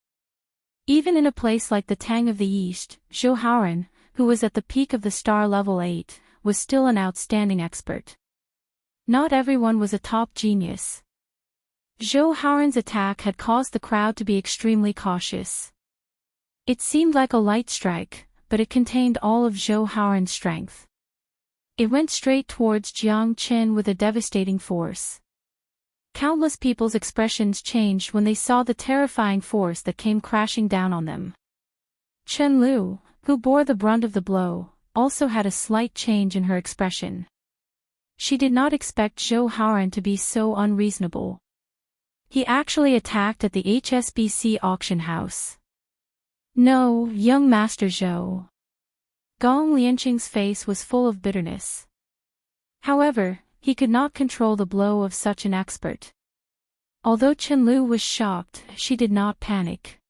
S1: Even in a place like the Tang of the East, Zhou Haoran, who was at the peak of the star level 8, was still an outstanding expert. Not everyone was a top genius. Zhou Haoran's attack had caused the crowd to be extremely cautious. It seemed like a light strike, but it contained all of Zhou Haoran's strength. It went straight towards Jiang Qin with a devastating force. Countless people's expressions changed when they saw the terrifying force that came crashing down on them. Qin Lu, who bore the brunt of the blow, also had a slight change in her expression. She did not expect Zhou Haoran to be so unreasonable. He actually attacked at the HSBC auction house. No, young Master Zhou. Gong Lianqing's face was full of bitterness. However, he could not control the blow of such an expert. Although Qin Lu was shocked, she did not panic.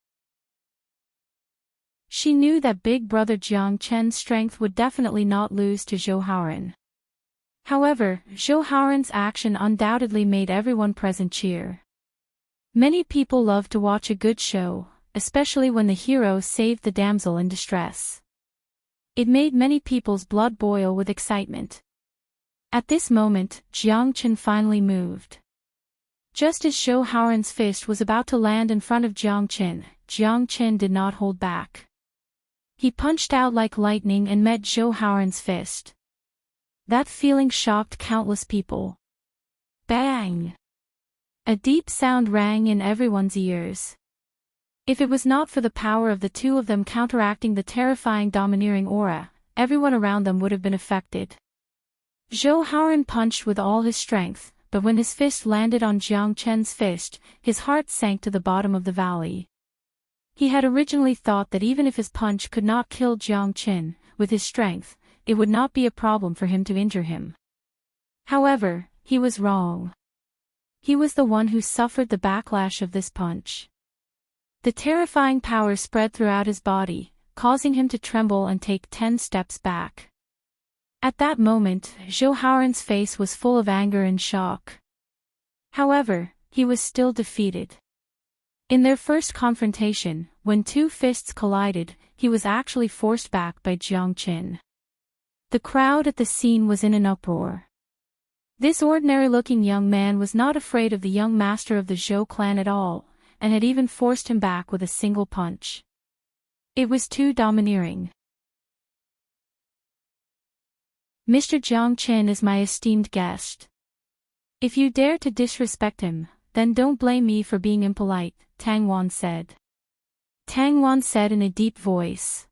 S1: She knew that big brother Jiang Chen's strength would definitely not lose to Zhou Haoran. However, Zhou Haoran's action undoubtedly made everyone present cheer. Many people love to watch a good show, especially when the hero saved the damsel in distress. It made many people's blood boil with excitement. At this moment, Jiang Qin finally moved. Just as Zhou Haoran's fist was about to land in front of Jiang Qin did not hold back. He punched out like lightning and met Zhou Haoran's fist. That feeling shocked countless people. Bang! A deep sound rang in everyone's ears. If it was not for the power of the two of them counteracting the terrifying domineering aura, everyone around them would have been affected. Zhou Haoran punched with all his strength, but when his fist landed on Jiang Qin's fist, his heart sank to the bottom of the valley. He had originally thought that even if his punch could not kill Jiang Qin, with his strength, it would not be a problem for him to injure him. However, he was wrong. He was the one who suffered the backlash of this punch. The terrifying power spread throughout his body, causing him to tremble and take 10 steps back. At that moment, Zhou Haoran's face was full of anger and shock. However, he was still defeated. In their first confrontation, when two fists collided, he was actually forced back by Jiang Qin. The crowd at the scene was in an uproar. This ordinary-looking young man was not afraid of the young master of the Zhou clan at all, and had even forced him back with a single punch. It was too domineering. Mr. Jiang Qin is my esteemed guest. If you dare to disrespect him, then don't blame me for being impolite, Tang Wan said. Tang Wan said in a deep voice.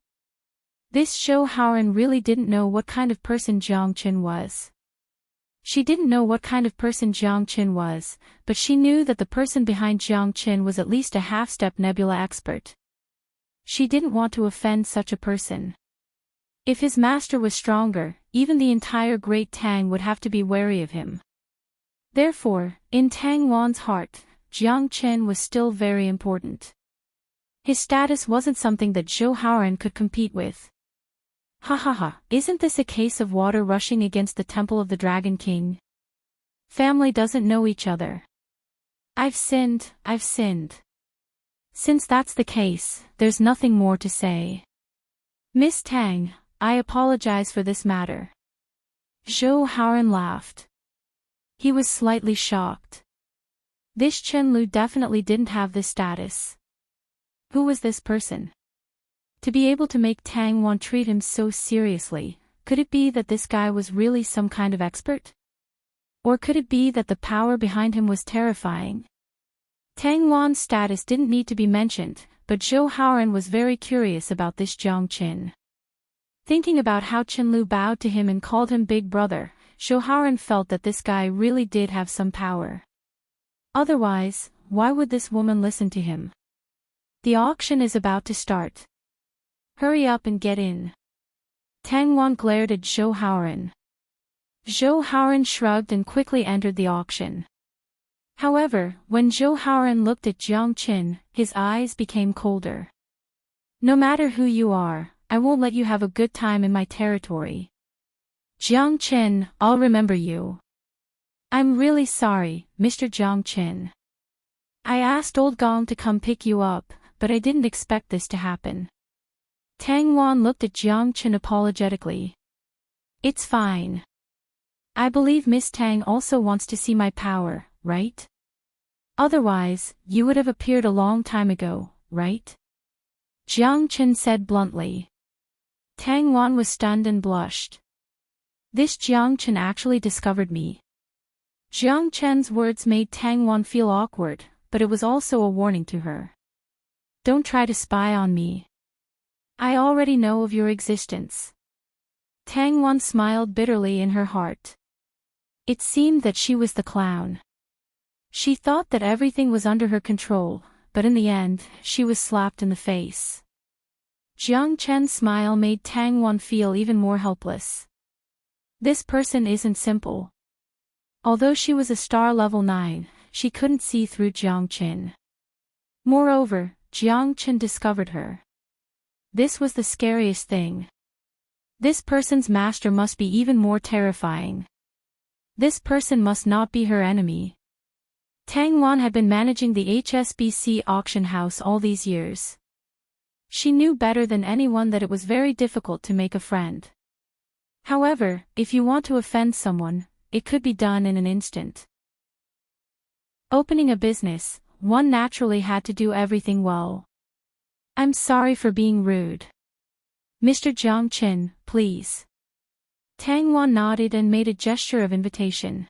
S1: This Zhou Haoran really didn't know what kind of person Jiang Qin was. She didn't know what kind of person Jiang Qin was, but she knew that the person behind Jiang Qin was at least a half-step nebula expert. She didn't want to offend such a person. If his master was stronger, even the entire Great Tang would have to be wary of him. Therefore, in Tang Wan's heart, Jiang Qin was still very important. His status wasn't something that Zhou Haoran could compete with. Ha ha ha, isn't this a case of water rushing against the temple of the Dragon King? Family doesn't know each other. I've sinned. Since that's the case, there's nothing more to say. Miss Tang, I apologize for this matter. Zhou Haoran laughed. He was slightly shocked. This Qin Lu definitely didn't have this status. Who was this person? To be able to make Tang Wan treat him so seriously, could it be that this guy was really some kind of expert? Or could it be that the power behind him was terrifying? Tang Wan's status didn't need to be mentioned, but Zhou Haoran was very curious about this Jiang Qin. Thinking about how Qin Lu bowed to him and called him big brother, Zhou Haoran felt that this guy really did have some power. Otherwise, why would this woman listen to him? The auction is about to start. Hurry up and get in. Tang Wan glared at Zhou Haoran. Zhou Haoran shrugged and quickly entered the auction. However, when Zhou Haoran looked at Jiang Qin, his eyes became colder. No matter who you are, I won't let you have a good time in my territory. Jiang Qin, I'll remember you. I'm really sorry, Mr. Jiang Qin. I asked old Gong to come pick you up, but I didn't expect this to happen. Tang Wan looked at Jiang Qin apologetically. It's fine. I believe Miss Tang also wants to see my power, right? Otherwise, you would have appeared a long time ago, right? Jiang Qin said bluntly. Tang Wan was stunned and blushed. This Jiang Qin actually discovered me. Jiang Qin's words made Tang Wan feel awkward, but it was also a warning to her. Don't try to spy on me. I already know of your existence. Tang Wan smiled bitterly in her heart. It seemed that she was the clown. She thought that everything was under her control, but in the end, she was slapped in the face. Jiang Chen's smile made Tang Wan feel even more helpless. This person isn't simple. Although she was a star level 9, she couldn't see through Jiang Qin. Moreover, Jiang Qin discovered her. This was the scariest thing. This person's master must be even more terrifying. This person must not be her enemy. Tang Wan had been managing the HSBC auction house all these years. She knew better than anyone that it was very difficult to make a friend. However, if you want to offend someone, it could be done in an instant. Opening a business, one naturally had to do everything well. I'm sorry for being rude. Mr. Jiang Qin, please. Tang Wan nodded and made a gesture of invitation.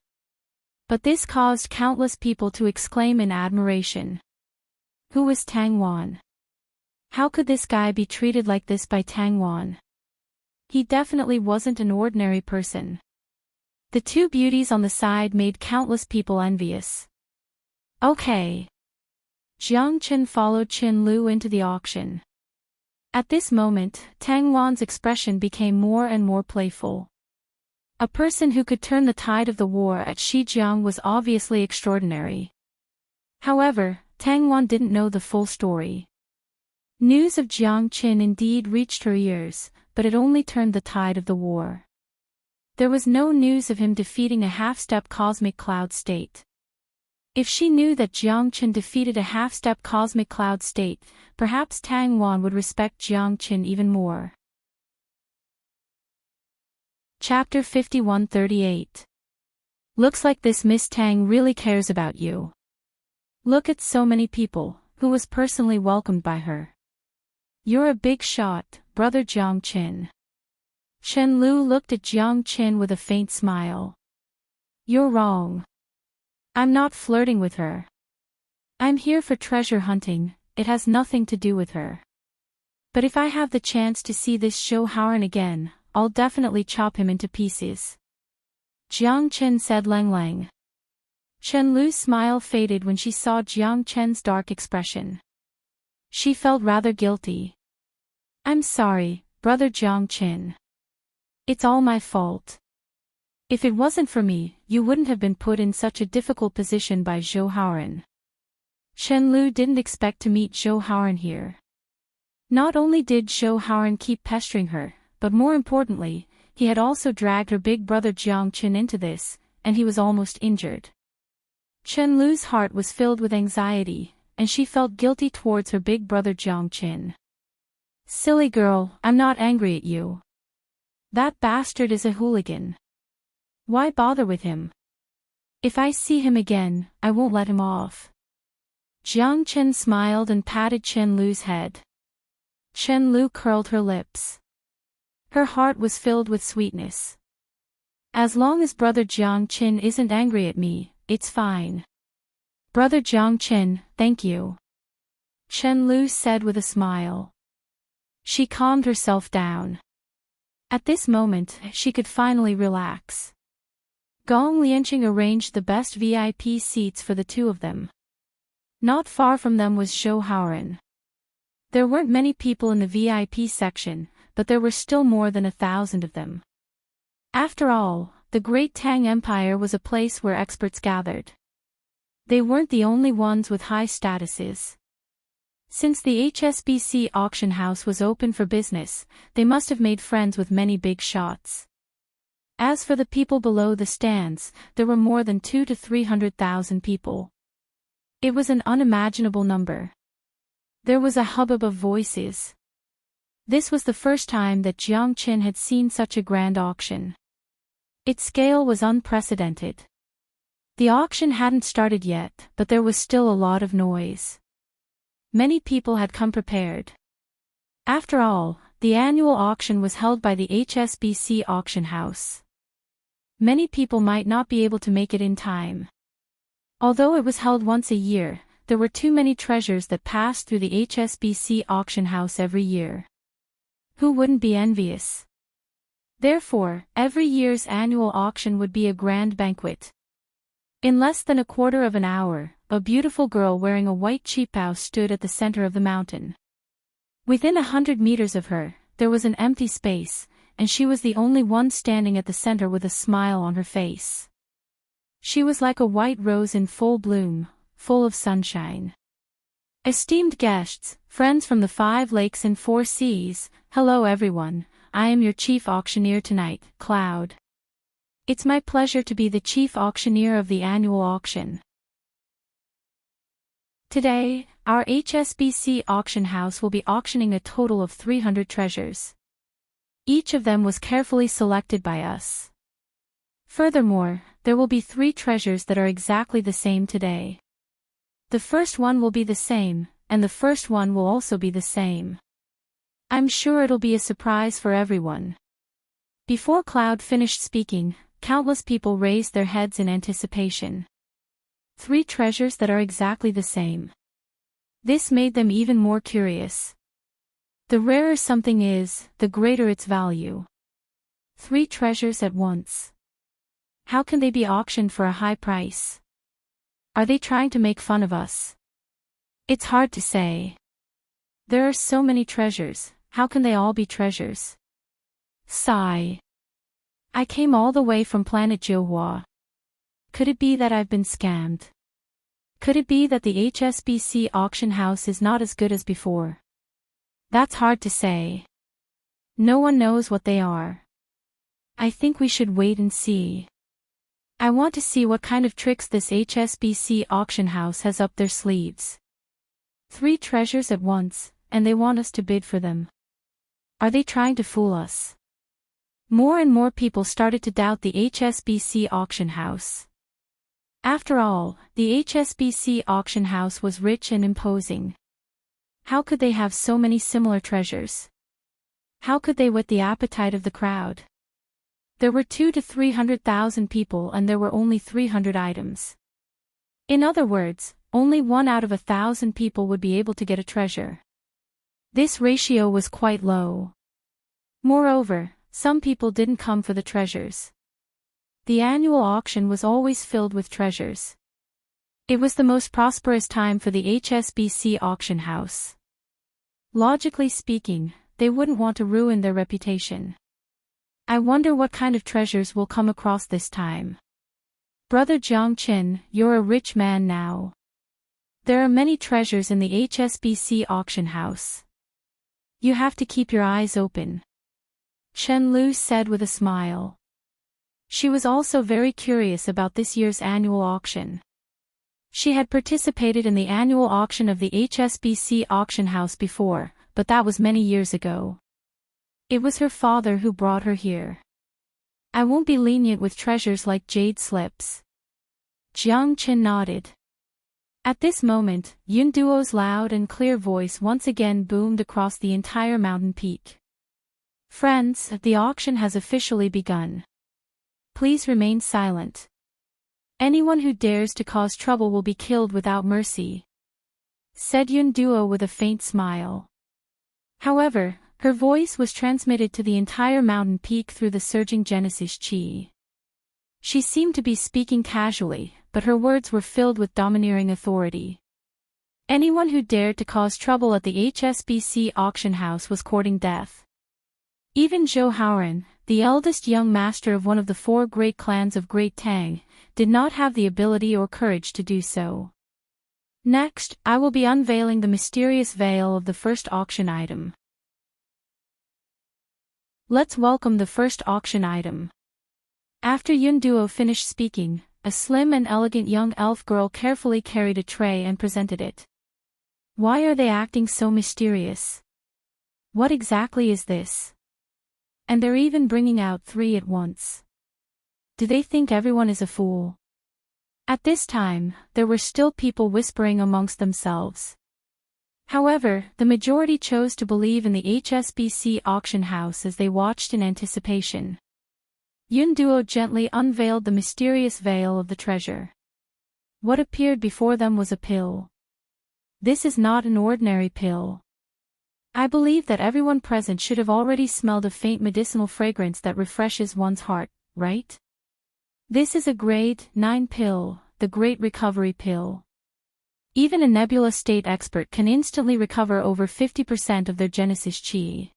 S1: But this caused countless people to exclaim in admiration. Who was Tang Wan? How could this guy be treated like this by Tang Wan? He definitely wasn't an ordinary person. The two beauties on the side made countless people envious. Okay. Jiang Qin followed Qin Lu into the auction. At this moment, Tang Wan's expression became more and more playful. A person who could turn the tide of the war at Shijiang was obviously extraordinary. However, Tang Wan didn't know the full story. News of Jiang Qin indeed reached her ears, but it only turned the tide of the war. There was no news of him defeating a half-step cosmic cloud state. If she knew that Jiang Qin defeated a half-step cosmic cloud state, perhaps Tang Wan would respect Jiang Qin even more. Chapter 5138. Looks like this Miss Tang really cares about you. Look at so many people, who was personally welcomed by her. You're a big shot, brother Jiang Qin. Chen Lu looked at Jiang Qin with a faint smile. You're wrong. I'm not flirting with her. I'm here for treasure hunting, it has nothing to do with her. But if I have the chance to see this Zhou Haoran again, I'll definitely chop him into pieces. Jiang Qin said Lang Lang. Chen Lu's smile faded when she saw Jiang Qin's dark expression. She felt rather guilty. I'm sorry, brother Jiang Qin. It's all my fault. If it wasn't for me, you wouldn't have been put in such a difficult position by Zhou Haoran. Chen Lu didn't expect to meet Zhou Haoran here. Not only did Zhou Haoran keep pestering her, but more importantly, he had also dragged her big brother Jiang Qin into this, and he was almost injured. Chen Lu's heart was filled with anxiety, and she felt guilty towards her big brother Jiang Qin. Silly girl, I'm not angry at you. That bastard is a hooligan. Why bother with him? If I see him again, I won't let him off. Jiang Qin smiled and patted Chen Lu's head. Chen Lu curled her lips. Her heart was filled with sweetness. As long as brother Jiang Qin isn't angry at me, it's fine. Brother Jiang Qin, thank you. Chen Lu said with a smile. She calmed herself down. At this moment, she could finally relax. Gong Lianqing arranged the best VIP seats for the two of them. Not far from them was Zhou Haoran. There weren't many people in the VIP section, but there were still more than 1,000 of them. After all, the Great Tang Empire was a place where experts gathered. They weren't the only ones with high statuses. Since the HSBC auction house was open for business, they must have made friends with many big shots. As for the people below the stands, there were more than 200,000 to 300,000 people. It was an unimaginable number. There was a hubbub of voices. This was the first time that Jiang Qin had seen such a grand auction. Its scale was unprecedented. The auction hadn't started yet, but there was still a lot of noise. Many people had come prepared. After all, the annual auction was held by the HSBC auction house. Many people might not be able to make it in time. Although it was held once a year, there were too many treasures that passed through the HSBC auction house every year. Who wouldn't be envious? Therefore, every year's annual auction would be a grand banquet. In less than a quarter of an hour, a beautiful girl wearing a white qipao stood at the center of the mountain. Within 100 meters of her, there was an empty space, and she was the only one standing at the center with a smile on her face. She was like a white rose in full bloom, full of sunshine. Esteemed guests, friends from the 5 lakes and 4 seas, hello everyone, I am your chief auctioneer tonight, Cloud. It's my pleasure to be the chief auctioneer of the annual auction. Today, our HSBC auction house will be auctioning a total of 300 treasures. Each of them was carefully selected by us. Furthermore, there will be 3 treasures that are exactly the same today. The first one will be the same, and the first one will also be the same. I'm sure it'll be a surprise for everyone. Before Cloud finished speaking, countless people raised their heads in anticipation. 3 treasures that are exactly the same. This made them even more curious. The rarer something is, the greater its value. 3 treasures at once. How can they be auctioned for a high price? Are they trying to make fun of us? It's hard to say. There are so many treasures, how can they all be treasures? Sigh. I came all the way from planet Johua. Could it be that I've been scammed? Could it be that the HSBC auction house is not as good as before? That's hard to say. No one knows what they are. I think we should wait and see. I want to see what kind of tricks this HSBC auction house has up their sleeves. 3 treasures at once, and they want us to bid for them. Are they trying to fool us? More and more people started to doubt the HSBC auction house. After all, the HSBC auction house was rich and imposing. How could they have so many similar treasures? How could they whet the appetite of the crowd? There were 200,000 to 300,000 people and there were only 300 items. In other words, only 1 out of 1,000 people would be able to get a treasure. This ratio was quite low. Moreover, some people didn't come for the treasures. The annual auction was always filled with treasures. It was the most prosperous time for the HSBC auction house. Logically speaking, they wouldn't want to ruin their reputation. I wonder what kind of treasures we'll come across this time. Brother Jiang Qin, you're a rich man now. There are many treasures in the HSBC auction house. You have to keep your eyes open. Chen Lu said with a smile. She was also very curious about this year's annual auction. She had participated in the annual auction of the HSBC auction house before, but that was many years ago. It was her father who brought her here. I won't be lenient with treasures like jade slips. Jiang Qin nodded. At this moment, Yun Duo's loud and clear voice once again boomed across the entire mountain peak. Friends, the auction has officially begun. Please remain silent. Anyone who dares to cause trouble will be killed without mercy, said Yun Duo with a faint smile. However, her voice was transmitted to the entire mountain peak through the surging Genesis Chi. She seemed to be speaking casually, but her words were filled with domineering authority. Anyone who dared to cause trouble at the HSBC auction house was courting death. Even Zhou Haoran, the eldest young master of one of the 4 great clans of Great Tang, did not have the ability or courage to do so. Next, I will be unveiling the mysterious veil of the first auction item. Let's welcome the first auction item. After Yunduo finished speaking, a slim and elegant young elf girl carefully carried a tray and presented it. Why are they acting so mysterious? What exactly is this? And they're even bringing out 3 at once. Do they think everyone is a fool? At this time, there were still people whispering amongst themselves. However, the majority chose to believe in the HSBC auction house as they watched in anticipation. Yunduo gently unveiled the mysterious veil of the treasure. What appeared before them was a pill. This is not an ordinary pill. I believe that everyone present should have already smelled a faint medicinal fragrance that refreshes one's heart, right? This is a grade 9 pill, the Great Recovery Pill. Even a nebula state expert can instantly recover over 50% of their Genesis chi.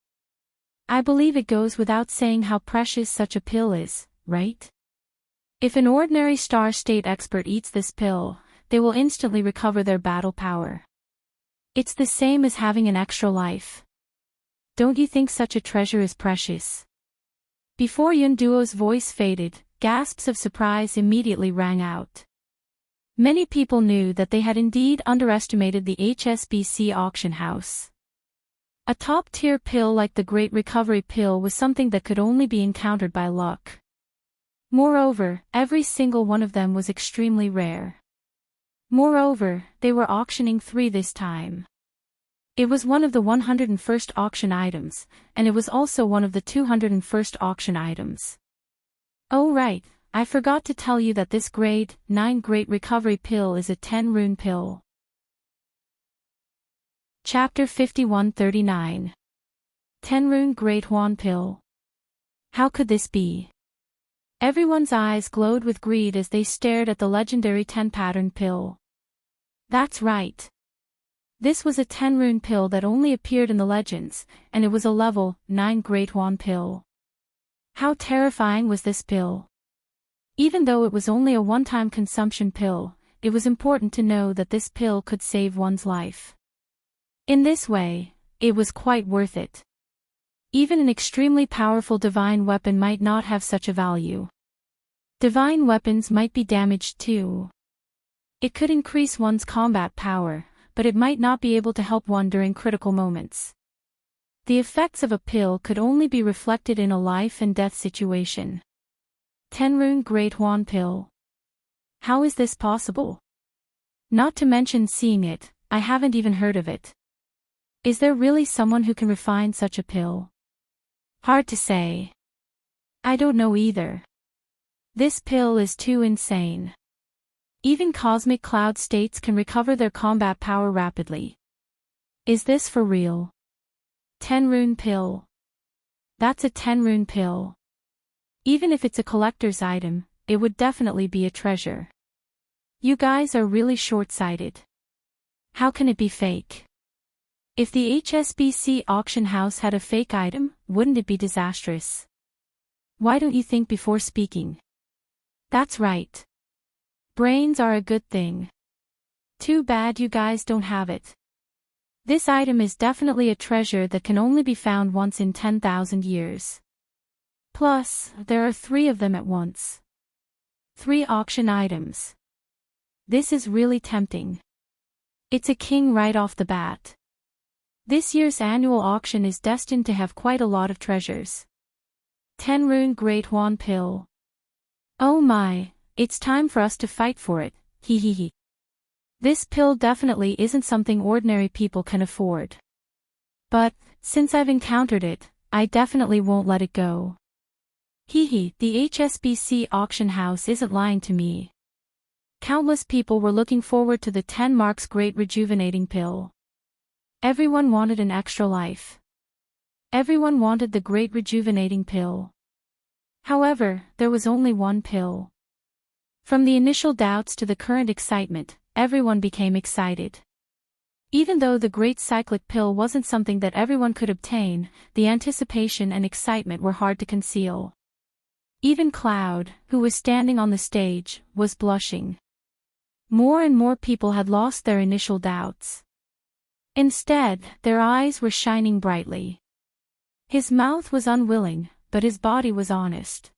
S1: I believe it goes without saying how precious such a pill is, right? If an ordinary star state expert eats this pill, they will instantly recover their battle power. It's the same as having an extra life. Don't you think such a treasure is precious? Before Yunduo's voice faded, gasps of surprise immediately rang out. Many people knew that they had indeed underestimated the HSBC auction house. A top-tier pill like the Great Recovery Pill was something that could only be encountered by luck. Moreover, every single one of them was extremely rare. Moreover, they were auctioning 3 this time. It was one of the 101st auction items, and it was also one of the 201st auction items. Oh right, I forgot to tell you that this grade 9 Great Recovery Pill is a 10-rune pill. Chapter 5139. 10-rune Great Huan Pill. How could this be? Everyone's eyes glowed with greed as they stared at the legendary 10-pattern pill. That's right. This was a 10-rune pill that only appeared in the legends, and it was a level 9 Great Huan Pill. How terrifying was this pill? Even though it was only a one-time consumption pill, it was important to know that this pill could save one's life. In this way, it was quite worth it. Even an extremely powerful divine weapon might not have such a value. Divine weapons might be damaged too. It could increase one's combat power, but it might not be able to help one during critical moments. The effects of a pill could only be reflected in a life and death situation. 10-rune Great Huan Pill. How is this possible? Not to mention seeing it, I haven't even heard of it. Is there really someone who can refine such a pill? Hard to say. I don't know either. This pill is too insane. Even cosmic cloud states can recover their combat power rapidly. Is this for real? 10-rune pill. That's a 10-rune pill. Even if it's a collector's item, it would definitely be a treasure. You guys are really short-sighted. How can it be fake? If the HSBC auction house had a fake item, wouldn't it be disastrous? Why don't you think before speaking? That's right. Brains are a good thing. Too bad you guys don't have it. This item is definitely a treasure that can only be found once in 10,000 years. Plus, there are 3 of them at once. 3 auction items. This is really tempting. It's a king right off the bat. This year's annual auction is destined to have quite a lot of treasures. 10-rune Great Huan Pill. Oh my, it's time for us to fight for it, hee. This pill definitely isn't something ordinary people can afford. But, since I've encountered it, I definitely won't let it go. The HSBC auction house isn't lying to me. Countless people were looking forward to the 10 marks Great Rejuvenating Pill. Everyone wanted an extra life. Everyone wanted the Great Rejuvenating Pill. However, there was only one pill. From the initial doubts to the current excitement, everyone became excited. Even though the Great Cyclic Pill wasn't something that everyone could obtain, the anticipation and excitement were hard to conceal. Even Cloud, who was standing on the stage, was blushing. More and more people had lost their initial doubts. Instead, their eyes were shining brightly. His mouth was unwilling, but his body was honest.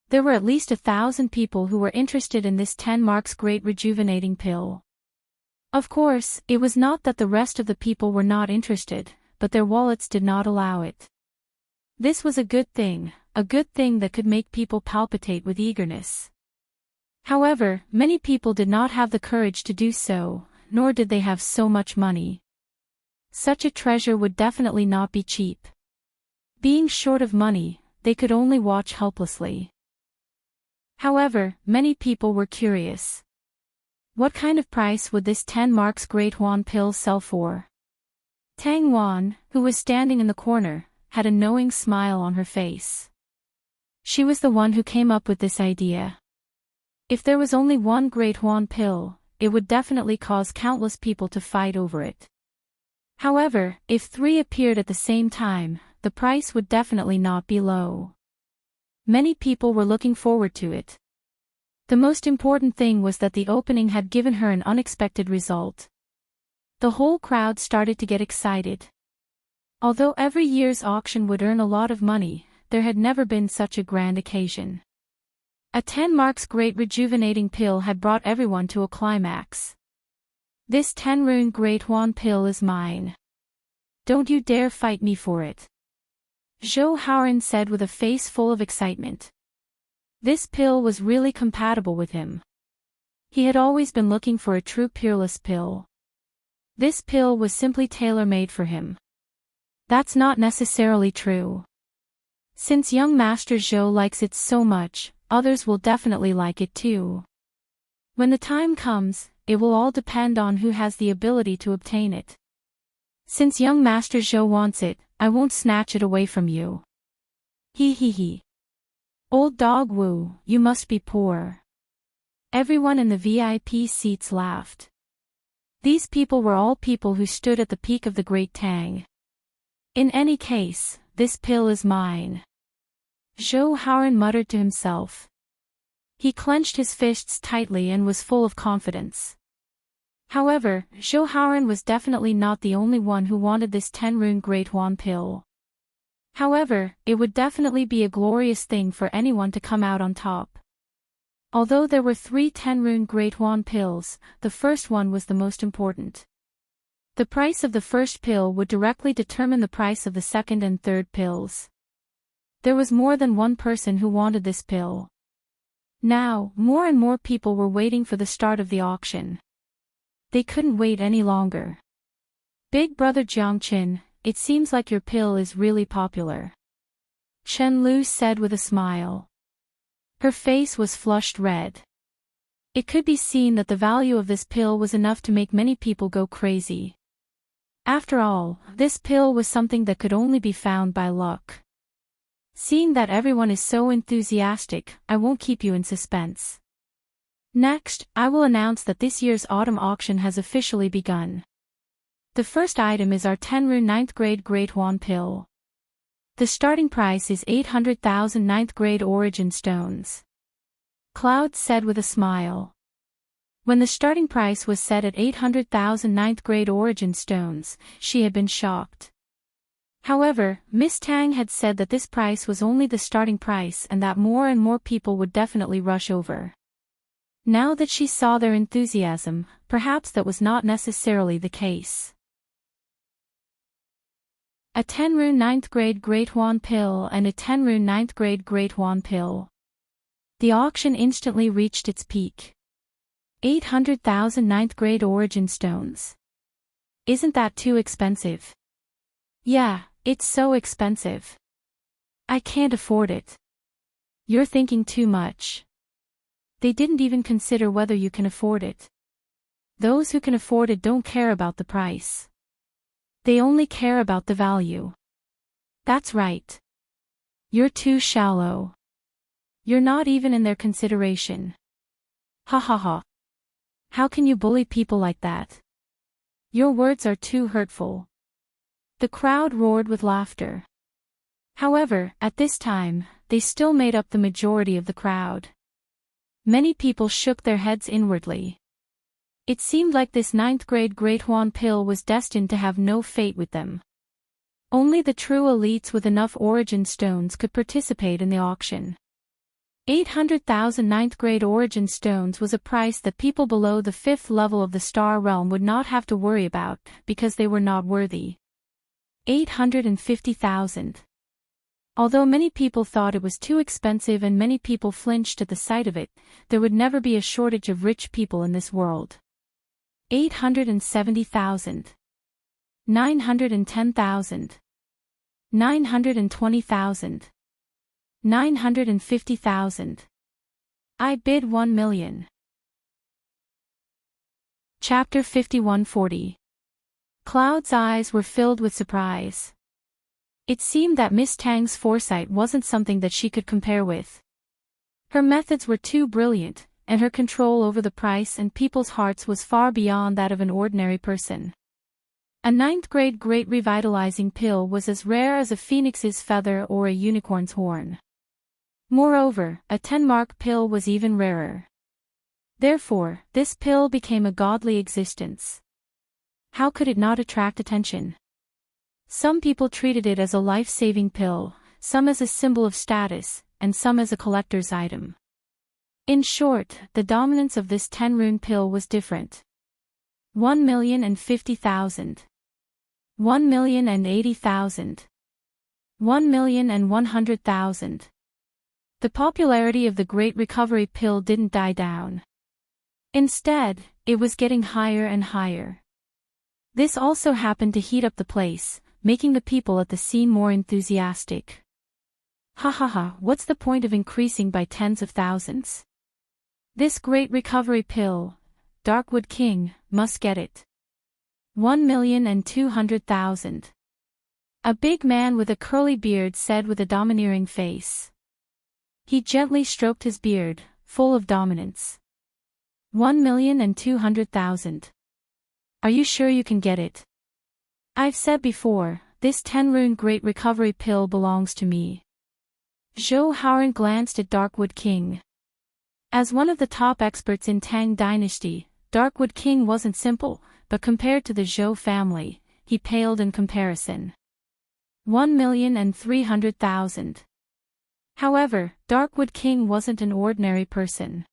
S1: There were at least 1,000 people who were interested in this 10 marks great rejuvenating pill. Of course, it was not that the rest of the people were not interested, but their wallets did not allow it. This was a good thing that could make people palpitate with eagerness. However, many people did not have the courage to do so, nor did they have so much money. Such a treasure would definitely not be cheap. Being short of money, they could only watch helplessly. However, many people were curious. What kind of price would this 10 marks great Huan pill sell for? Tang Wan, who was standing in the corner, had a knowing smile on her face. She was the one who came up with this idea. If there was only one great Huan pill, it would definitely cause countless people to fight over it. However, if 3 appeared at the same time, the price would definitely not be low. Many people were looking forward to it. The most important thing was that the opening had given her an unexpected result. The whole crowd started to get excited. Although every year's auction would earn a lot of money, there had never been such a grand occasion. A 10 marks great rejuvenating pill had brought everyone to a climax. This 10 rune great Huan pill is mine. Don't you dare fight me for it. Zhou Haoran said with a face full of excitement. This pill was really compatible with him. He had always been looking for a true peerless pill. This pill was simply tailor-made for him. That's not necessarily true. Since young Master Zhou likes it so much, others will definitely like it too. When the time comes, it will all depend on who has the ability to obtain it. Since young Master Zhou wants it, I won't snatch it away from you. He he he. Old dog Wu, you must be poor. Everyone in the VIP seats laughed. These people were all people who stood at the peak of the Great Tang. In any case, this pill is mine. Zhou Haoran muttered to himself. He clenched his fists tightly and was full of confidence. However, Zhou Haoran was definitely not the only one who wanted this 10 rune great Huan pill. However, it would definitely be a glorious thing for anyone to come out on top. Although there were 3 10 rune great Huan pills, the first one was the most important. The price of the first pill would directly determine the price of the second and third pills. There was more than one person who wanted this pill. Now, more and more people were waiting for the start of the auction. They couldn't wait any longer. Big brother Jiangqin, it seems like your pill is really popular. Chen Lu said with a smile. Her face was flushed red. It could be seen that the value of this pill was enough to make many people go crazy. After all, this pill was something that could only be found by luck. Seeing that everyone is so enthusiastic, I won't keep you in suspense. Next, I will announce that this year's autumn auction has officially begun. The first item is our 10 rune 9th grade Great Huan pill. The starting price is 800,000 9th grade origin stones. Cloud said with a smile. When the starting price was set at 800,000 9th grade origin stones, she had been shocked. However, Miss Tang had said that this price was only the starting price and that more and more people would definitely rush over. Now that she saw their enthusiasm, perhaps that was not necessarily the case. A 10 rune 9th grade Great Huan pill and a 10 rune 9th grade Great Huan pill. The auction instantly reached its peak. 800,000 9th grade origin stones. Isn't that too expensive? Yeah, it's so expensive. I can't afford it. You're thinking too much. They didn't even consider whether you can afford it. Those who can afford it don't care about the price. They only care about the value. That's right. You're too shallow. You're not even in their consideration. Ha ha ha. How can you bully people like that? Your words are too hurtful. The crowd roared with laughter. However, at this time, they still made up the majority of the crowd. Many people shook their heads inwardly. It seemed like this ninth-grade Great Huan pill was destined to have no fate with them. Only the true elites with enough origin stones could participate in the auction. 800,000 ninth-grade origin stones was a price that people below the 5th level of the star realm would not have to worry about, because they were not worthy. 850,000. Although many people thought it was too expensive and many people flinched at the sight of it, there would never be a shortage of rich people in this world. 870,000. 910,000. 920,000. 950,000. I bid 1 million. Chapter 5140. Cloud's eyes were filled with surprise. It seemed that Miss Tang's foresight wasn't something that she could compare with. Her methods were too brilliant, and her control over the price and people's hearts was far beyond that of an ordinary person. A ninth-grade great revitalizing pill was as rare as a phoenix's feather or a unicorn's horn. Moreover, a 10-mark pill was even rarer. Therefore, this pill became a godly existence. How could it not attract attention? Some people treated it as a life-saving pill, some as a symbol of status, and some as a collector's item. In short, the dominance of this 10-rune pill was different. 1,050,000. 1,080,000. 1,100,000. The popularity of the Great Recovery pill didn't die down. Instead, it was getting higher and higher. This also happened to heat up the place, making the people at the scene more enthusiastic. What's the point of increasing by tens of thousands? This Great Recovery pill, Darkwood King, must get it. 1,200,000. A big man with a curly beard said with a domineering face. He gently stroked his beard, full of dominance. 1,200,000. Are you sure you can get it? I've said before, this 10-rune Great Recovery pill belongs to me. Zhou Haoran glanced at Darkwood King. As one of the top experts in Tang Dynasty, Darkwood King wasn't simple, but compared to the Zhou family, he paled in comparison. 1,300,000. However, Darkwood King wasn't an ordinary person.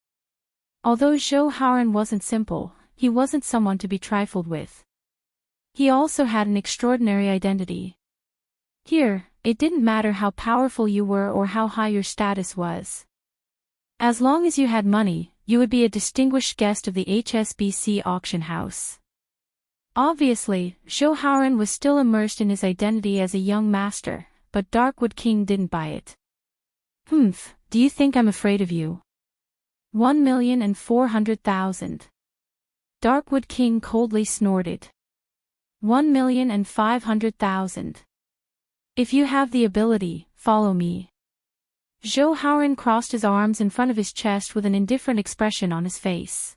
S1: Although Zhou Haoran wasn't simple, he wasn't someone to be trifled with. He also had an extraordinary identity. Here, it didn't matter how powerful you were or how high your status was. As long as you had money, you would be a distinguished guest of the HSBC auction house. Obviously, Zhou Haoran was still immersed in his identity as a young master, but Darkwood King didn't buy it. Do you think I'm afraid of you? 1,400,000. Darkwood King coldly snorted. 1,500,000. If you have the ability, follow me. Zhou Haoran crossed his arms in front of his chest with an indifferent expression on his face.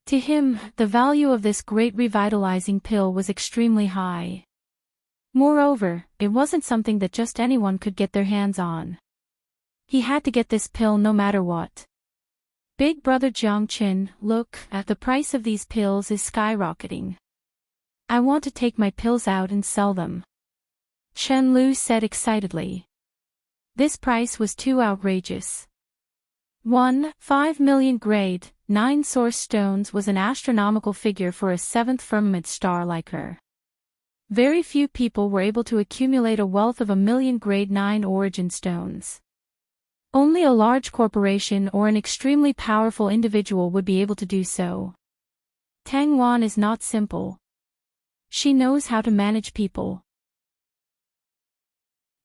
S1: To him, the value of this great revitalizing pill was extremely high. Moreover, it wasn't something that just anyone could get their hands on. He had to get this pill no matter what. Big brother Jiangqin, look, the price of these pills is skyrocketing. I want to take my pills out and sell them. Chen Lu said excitedly. This price was too outrageous. 5 million grade, 9 source stones was an astronomical figure for a 7th firmament star like her. Very few people were able to accumulate a wealth of 1 million grade 9 origin stones. Only a large corporation or an extremely powerful individual would be able to do so. Tang Wan is not simple. She knows how to manage people.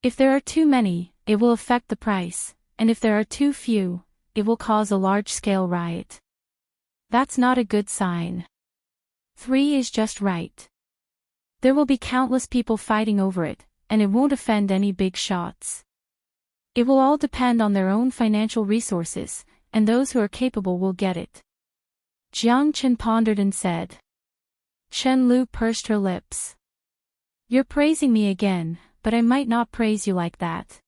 S1: If there are too many, it will affect the price, and if there are too few, it will cause a large-scale riot. That's not a good sign. 3 is just right. There will be countless people fighting over it, and it won't offend any big shots. It will all depend on their own financial resources, and those who are capable will get it. Jiang Chen pondered and said. Chen Lu pursed her lips. You're praising me again, but I might not praise you like that.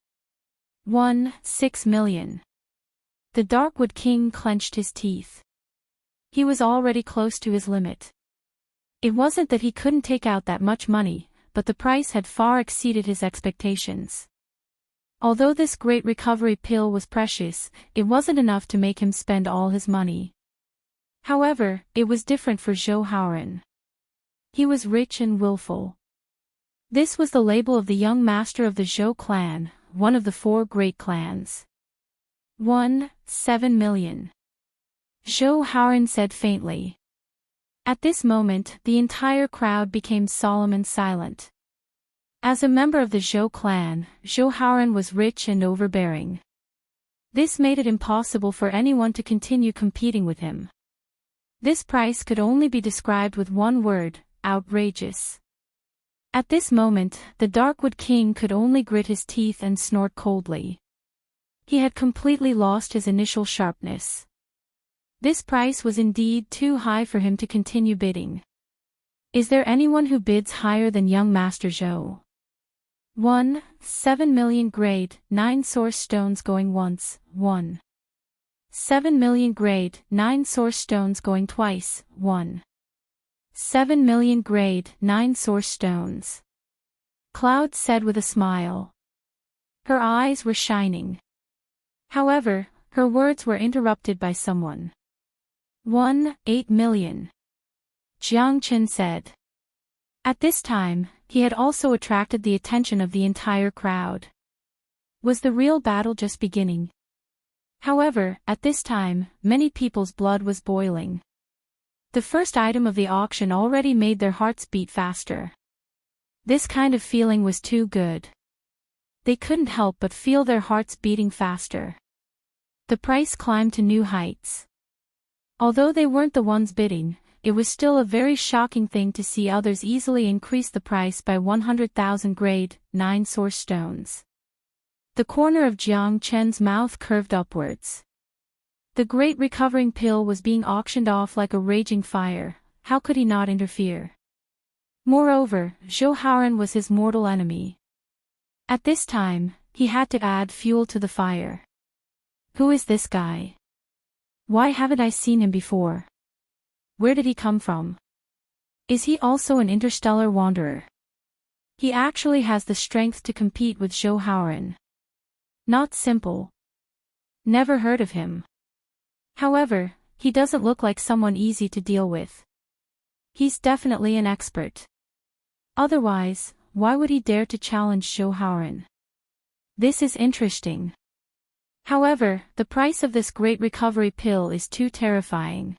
S1: 6 million. The Darkwood King clenched his teeth. He was already close to his limit. It wasn't that he couldn't take out that much money, but the price had far exceeded his expectations. Although this great recovery pill was precious, it wasn't enough to make him spend all his money. However, it was different for Zhou Haoran. He was rich and willful. This was the label of the young master of the Zhou clan, one of the 4 great clans. 7 million. Zhou Haoran said faintly. At this moment, the entire crowd became solemn and silent. As a member of the Zhou clan, Zhou Haoran was rich and overbearing. This made it impossible for anyone to continue competing with him. This price could only be described with one word: outrageous. At this moment, the Darkwood King could only grit his teeth and snort coldly. He had completely lost his initial sharpness. This price was indeed too high for him to continue bidding. Is there anyone who bids higher than young Master Zhou? 7 million grade, 9 source stones going once, 7 million grade, 9 source stones going twice, 7 million grade, 9 source stones. Cloud said with a smile. Her eyes were shining. However, her words were interrupted by someone. 8 million. Jiang Qin said. At this time, he had also attracted the attention of the entire crowd. Was the real battle just beginning? However, at this time, many people's blood was boiling. The first item of the auction already made their hearts beat faster. This kind of feeling was too good. They couldn't help but feel their hearts beating faster. The price climbed to new heights. Although they weren't the ones bidding, it was still a very shocking thing to see others easily increase the price by 100,000 grade, 9 source stones. The corner of Jiang Chen's mouth curved upwards. The great recovering pill was being auctioned off like a raging fire. How could he not interfere? Moreover, Zhou Haoran was his mortal enemy. At this time, he had to add fuel to the fire. Who is this guy? Why haven't I seen him before? Where did he come from? Is he also an interstellar wanderer? He actually has the strength to compete with Zhou Haoran. Not simple. Never heard of him. However, he doesn't look like someone easy to deal with. He's definitely an expert. Otherwise, why would he dare to challenge Zhou Haoran? This is interesting. However, the price of this great recovery pill is too terrifying.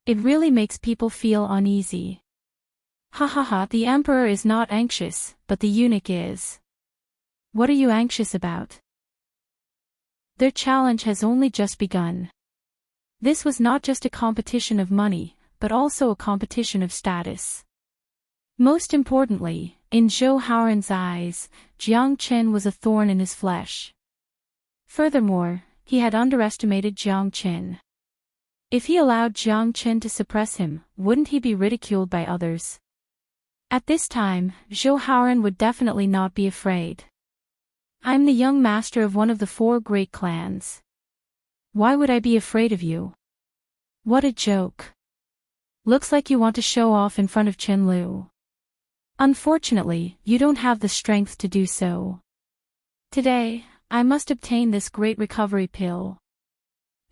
S1: It really makes people feel uneasy. Ha ha ha, the emperor is not anxious, but the eunuch is. What are you anxious about? Their challenge has only just begun. This was not just a competition of money, but also a competition of status. Most importantly, in Zhou Haoran's eyes, Jiang Chen was a thorn in his flesh. Furthermore, he had underestimated Jiang Chen. If he allowed Jiang Chen to suppress him, wouldn't he be ridiculed by others? At this time, Zhou Haoran would definitely not be afraid. I'm the young master of one of the 4 great clans. Why would I be afraid of you? What a joke. Looks like you want to show off in front of Chen Lu. Unfortunately, you don't have the strength to do so. Today, I must obtain this great recovery pill.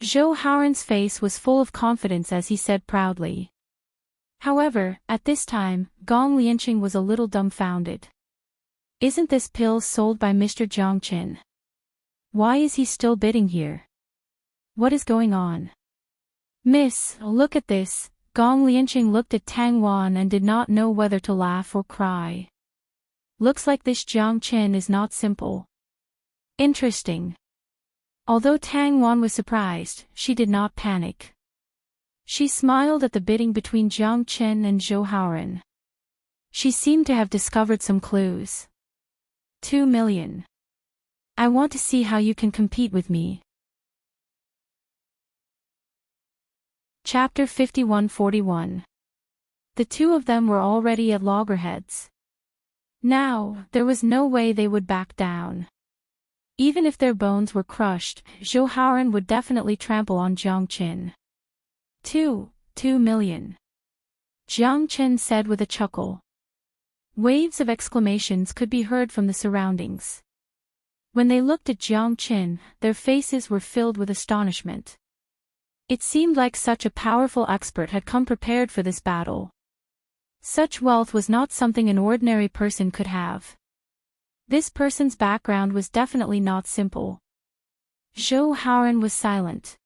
S1: Zhou Haoran's face was full of confidence as he said proudly. However, at this time, Gong Lianqing was a little dumbfounded. Isn't this pill sold by Mr. Jiang Chen? Why is he still bidding here? What is going on? Miss, look at this. Gong Lianqing looked at Tang Wan and did not know whether to laugh or cry. Looks like this Jiang Chen is not simple. Interesting. Although Tang Wan was surprised, she did not panic. She smiled at the bidding between Jiang Chen and Zhou Haoran. She seemed to have discovered some clues. 2 million. I want to see how you can compete with me. Chapter 51-41. The two of them were already at loggerheads. Now, there was no way they would back down. Even if their bones were crushed, Zhou Haoran would definitely trample on Jiang Qin. 2 million. Jiang Qin said with a chuckle. Waves of exclamations could be heard from the surroundings. When they looked at Jiang Qin, their faces were filled with astonishment. It seemed like such a powerful expert had come prepared for this battle. Such wealth was not something an ordinary person could have. This person's background was definitely not simple. Zhou Haoran was silent.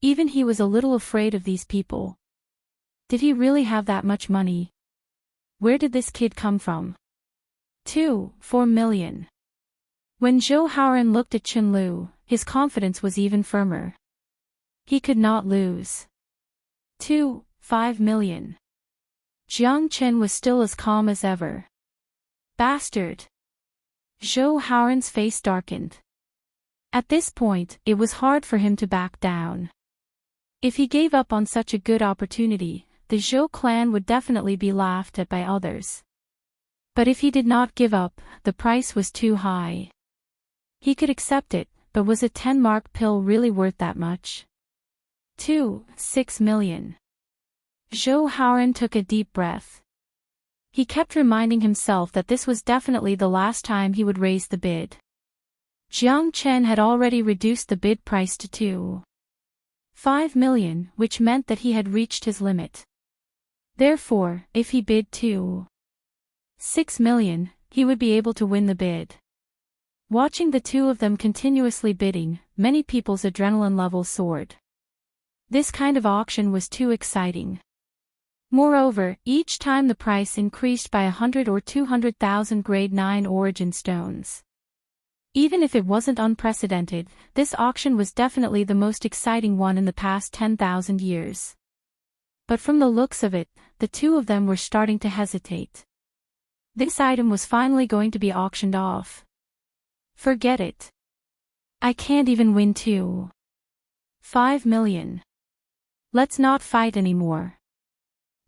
S1: Even he was a little afraid of these people. Did he really have that much money? Where did this kid come from? 4 million. When Zhou Haoran looked at Chen Lu, his confidence was even firmer. He could not lose. 5 million. Jiang Qin was still as calm as ever. Bastard. Zhou Haoran's face darkened. At this point, it was hard for him to back down. If he gave up on such a good opportunity, the Zhou clan would definitely be laughed at by others. But if he did not give up, the price was too high. He could accept it, but was a 10-mark pill really worth that much? 6 million. Zhou Haoran took a deep breath. He kept reminding himself that this was definitely the last time he would raise the bid. Jiang Chen had already reduced the bid price to 5 million, which meant that he had reached his limit. Therefore, if he bid 6 million, he would be able to win the bid. Watching the two of them continuously bidding, many people's adrenaline levels soared. This kind of auction was too exciting. Moreover, each time the price increased by 100 or 200,000 grade 9 origin stones. Even if it wasn't unprecedented, this auction was definitely the most exciting one in the past 10,000 years. But from the looks of it, the two of them were starting to hesitate. This item was finally going to be auctioned off. Forget it. I can't even win 5 million. Let's not fight anymore.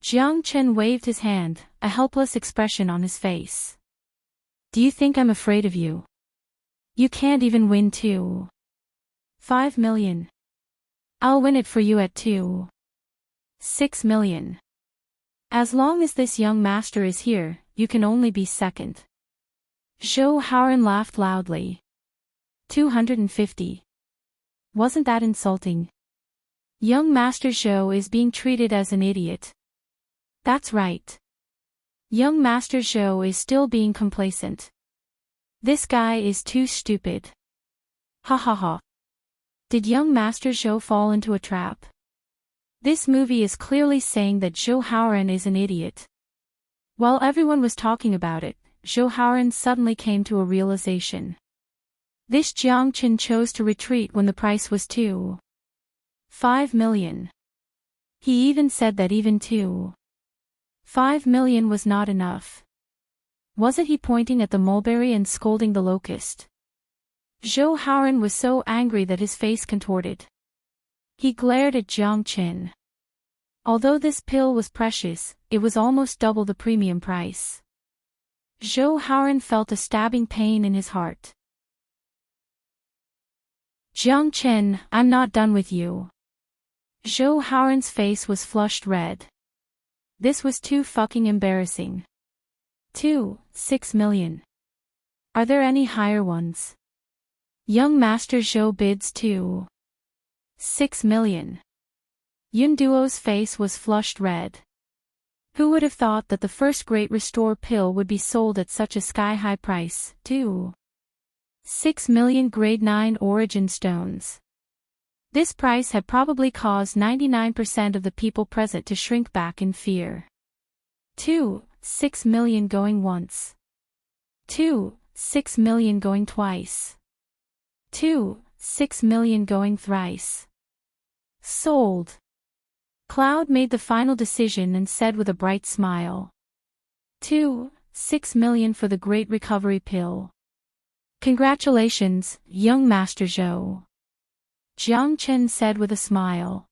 S1: Jiang Chen waved his hand, a helpless expression on his face. Do you think I'm afraid of you? You can't even win 5 million. I'll win it for you at 6 million. As long as this young master is here, you can only be second. Zhou Haoran laughed loudly. 250. Wasn't that insulting? Young Master Zhou is being treated as an idiot. That's right. Young Master Zhou is still being complacent. This guy is too stupid. Ha ha ha. Did young Master Zhou fall into a trap? This movie is clearly saying that Zhou Haoran is an idiot. While everyone was talking about it, Zhou Haoran suddenly came to a realization. This Jiang Qin chose to retreat when the price was 5 million. He even said that even 5 million was not enough. Wasn't he pointing at the mulberry and scolding the locust? Zhou Haoran was so angry that his face contorted. He glared at Jiang Qin. Although this pill was precious, it was almost double the premium price. Zhou Haoran felt a stabbing pain in his heart. Jiang Qin, I'm not done with you. Zhou Haoran's face was flushed red. This was too fucking embarrassing. 6 million. Are there any higher ones? Young Master Zhou bids 6 million. Yun Duo's face was flushed red. Who would have thought that the first great restore pill would be sold at such a sky-high price? 6 million grade 9 origin stones. This price had probably caused 99% of the people present to shrink back in fear. 6 million going once. 6 million going twice. 6 million going thrice. Sold. Cloud made the final decision and said with a bright smile. 6 million for the great recovery pill. Congratulations, young Master Zhou. Jiang Chen said with a smile.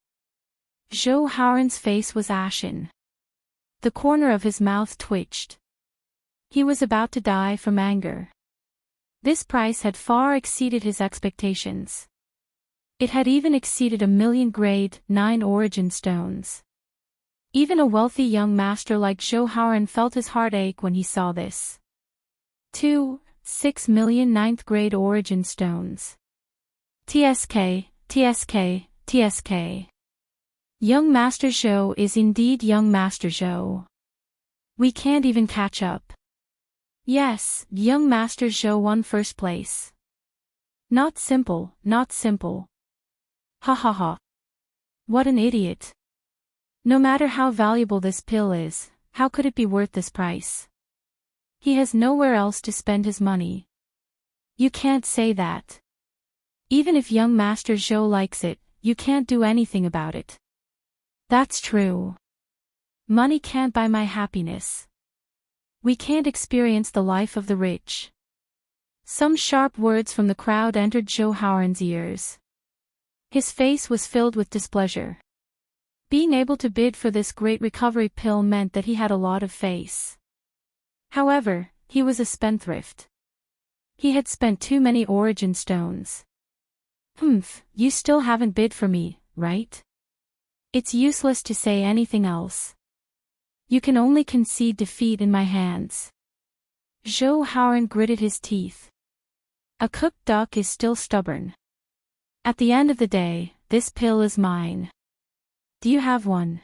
S1: Zhou Haoran's face was ashen. The corner of his mouth twitched. He was about to die from anger. This price had far exceeded his expectations. It had even exceeded 1,000,000 grade 9 origin stones. Even a wealthy young master like Zhou Haoran felt his heart ache when he saw this. 6 million 9th grade origin stones. TSK, TSK, TSK. Young Master Zhou is indeed young Master Zhou. We can't even catch up. Yes, young Master Zhou won first place. Not simple, not simple. Ha ha ha. What an idiot. No matter how valuable this pill is, how could it be worth this price? He has nowhere else to spend his money. You can't say that. Even if young Master Zhou likes it, you can't do anything about it. That's true. Money can't buy my happiness. We can't experience the life of the rich. Some sharp words from the crowd entered Zhou Haoran's ears. His face was filled with displeasure. Being able to bid for this great recovery pill meant that he had a lot of face. However, he was a spendthrift. He had spent too many origin stones. You still haven't bid for me, right? It's useless to say anything else. You can only concede defeat in my hands. Zhou Haoran gritted his teeth. A cooked duck is still stubborn. At the end of the day, this pill is mine. Do you have one?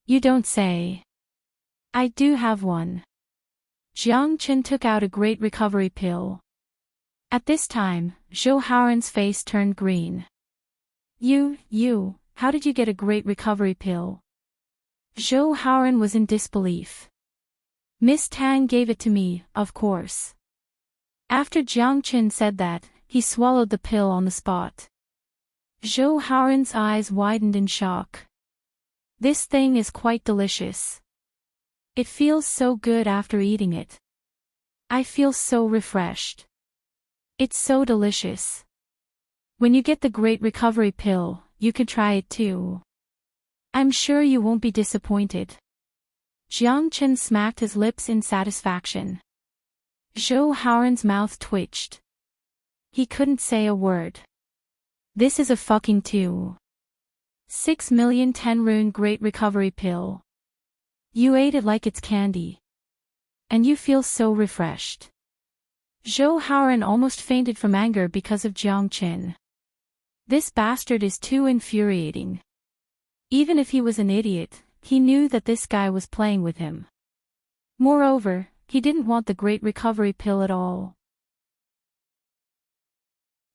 S1: You don't say. I do have one. Jiang Qin took out a great recovery pill. At this time, Zhou Haoran's face turned green. How did you get a great recovery pill? Zhou Haoran was in disbelief. Miss Tang gave it to me, of course. After Jiang Qin said that, he swallowed the pill on the spot. Zhou Haoran's eyes widened in shock. This thing is quite delicious. It feels so good after eating it. I feel so refreshed. It's so delicious. When you get the great recovery pill, you can try it too. I'm sure you won't be disappointed. Jiang Qin smacked his lips in satisfaction. Zhou Haoran's mouth twitched. He couldn't say a word. This is a fucking 6 million 10 rune great recovery pill. You ate it like it's candy. And you feel so refreshed. Zhou Haoran almost fainted from anger because of Jiang Qin. This bastard is too infuriating. Even if he was an idiot, he knew that this guy was playing with him. Moreover, he didn't want the great recovery pill at all.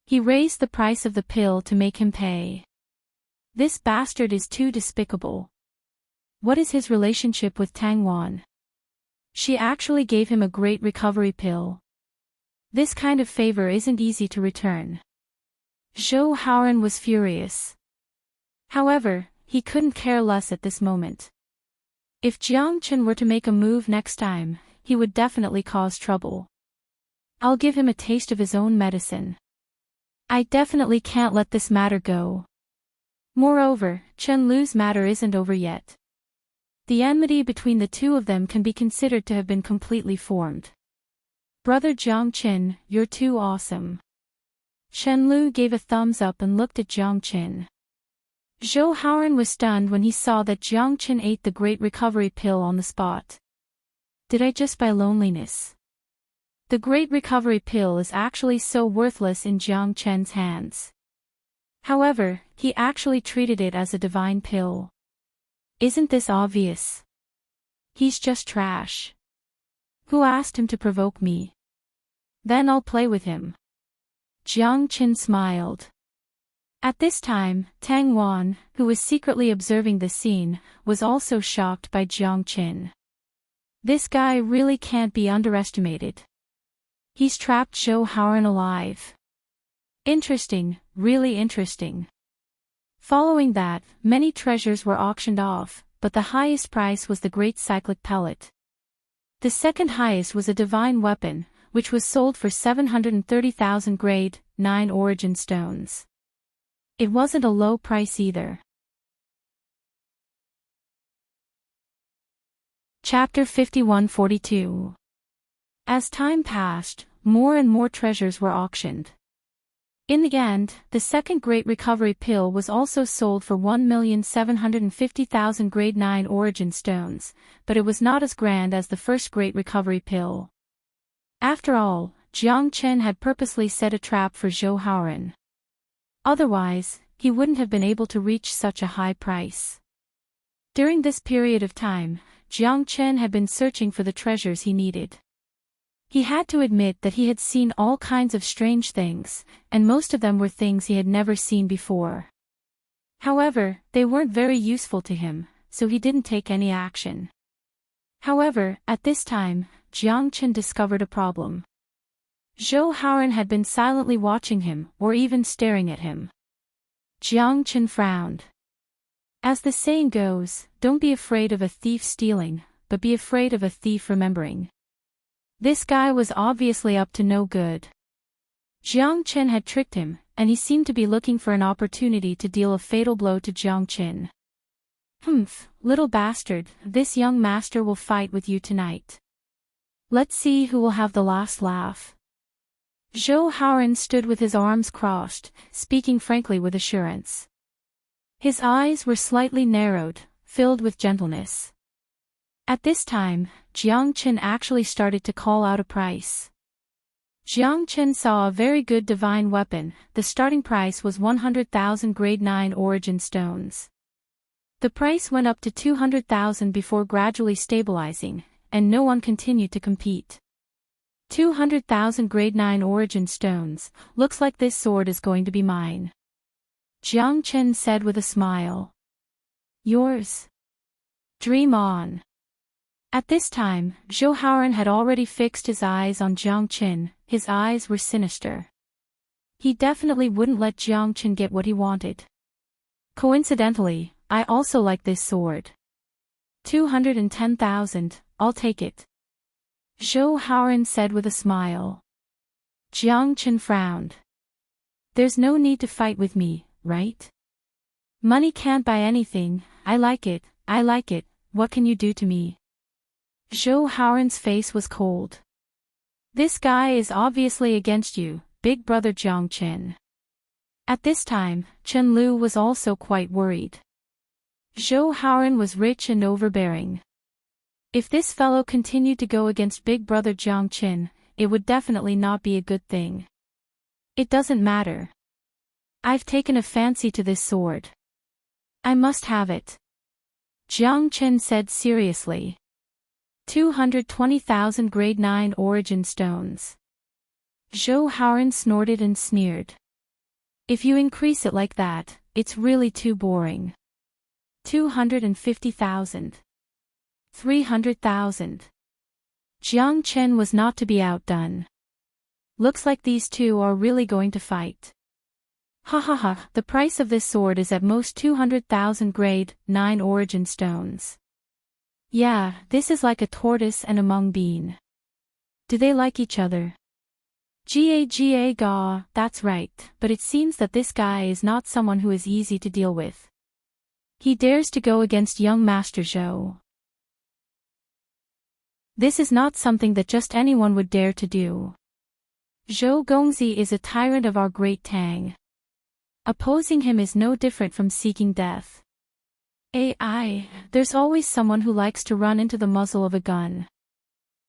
S1: He raised the price of the pill to make him pay. This bastard is too despicable. What is his relationship with Tang Wan? She actually gave him a great recovery pill. This kind of favor isn't easy to return. Zhou Haoran was furious. However, he couldn't care less at this moment. If Jiang Qin were to make a move next time, he would definitely cause trouble. I'll give him a taste of his own medicine. I definitely can't let this matter go. Moreover, Chen Lu's matter isn't over yet. The enmity between the two of them can be considered to have been completely formed. Brother Jiang Qin, you're too awesome. Chen Lu gave a thumbs up and looked at Jiang Qin. Zhou Haoran was stunned when he saw that Jiang Qin ate the great recovery pill on the spot. Did I just buy loneliness? The great recovery pill is actually so worthless in Jiang Qin's hands. However, he actually treated it as a divine pill. Isn't this obvious? He's just trash. Who asked him to provoke me? Then I'll play with him. Jiang Qin smiled. At this time, Tang Wan, who was secretly observing the scene, was also shocked by Jiang Qin. This guy really can't be underestimated. He's trapped Zhou Haoran alive. Interesting, really interesting. Following that, many treasures were auctioned off, but the highest price was the great cyclic pellet. The second highest was a divine weapon, which was sold for 730,000 grade 9 origin stones. It wasn't a low price either. Chapter 5142. As time passed, more and more treasures were auctioned. In the end, the second Great Recovery Pill was also sold for 1,750,000 Grade 9 origin stones, but it was not as grand as the first Great Recovery Pill. After all, Jiang Chen had purposely set a trap for Zhou Haoran. Otherwise, he wouldn't have been able to reach such a high price. During this period of time, Jiang Chen had been searching for the treasures he needed. He had to admit that he had seen all kinds of strange things, and most of them were things he had never seen before. However, they weren't very useful to him, so he didn't take any action. However, at this time, Jiang Chen discovered a problem. Zhou Haoran had been silently watching him, or even staring at him. Jiang Chen frowned. As the saying goes, don't be afraid of a thief stealing, but be afraid of a thief remembering. This guy was obviously up to no good. Jiang Chen had tricked him, and he seemed to be looking for an opportunity to deal a fatal blow to Jiang Chen. Humph, little bastard, this young master will fight with you tonight. Let's see who will have the last laugh. Zhou Haoran stood with his arms crossed, speaking frankly with assurance. His eyes were slightly narrowed, filled with gentleness. At this time, Jiang Chen actually started to call out a price. Jiang Chen saw a very good divine weapon. The starting price was 100,000 Grade 9 origin stones. The price went up to 200,000 before gradually stabilizing, and no one continued to compete. 200,000 Grade 9 origin stones, looks like this sword is going to be mine. Jiang Chen said with a smile. Yours. Dream on. At this time, Zhou Haoran had already fixed his eyes on Jiang Chen. His eyes were sinister. He definitely wouldn't let Jiang Chen get what he wanted. Coincidentally, I also like this sword. 210,000, I'll take it. Zhou Haoran said with a smile. Jiang Chen frowned. There's no need to fight with me, right? Money can't buy anything. I like it, what can you do to me? Zhou Haoran's face was cold. This guy is obviously against you, big brother Jiang Chen. At this time, Chen Lu was also quite worried. Zhou Haoran was rich and overbearing. If this fellow continued to go against big brother Jiang Chen, it would definitely not be a good thing. It doesn't matter. I've taken a fancy to this sword. I must have it. Jiang Chen said seriously. 220,000 Grade 9 origin stones. Zhou Haoran snorted and sneered. If you increase it like that, it's really too boring. 250,000. 300,000. Jiang Chen was not to be outdone. Looks like these two are really going to fight. Ha ha ha, the price of this sword is at most 200,000 Grade 9 origin stones. Yeah, this is like a tortoise and a mung bean. Do they like each other? Ga, that's right, but it seems that this guy is not someone who is easy to deal with. He dares to go against young Master Zhou. This is not something that just anyone would dare to do. Zhou Gongzi is a tyrant of our great Tang. Opposing him is no different from seeking death. There's always someone who likes to run into the muzzle of a gun.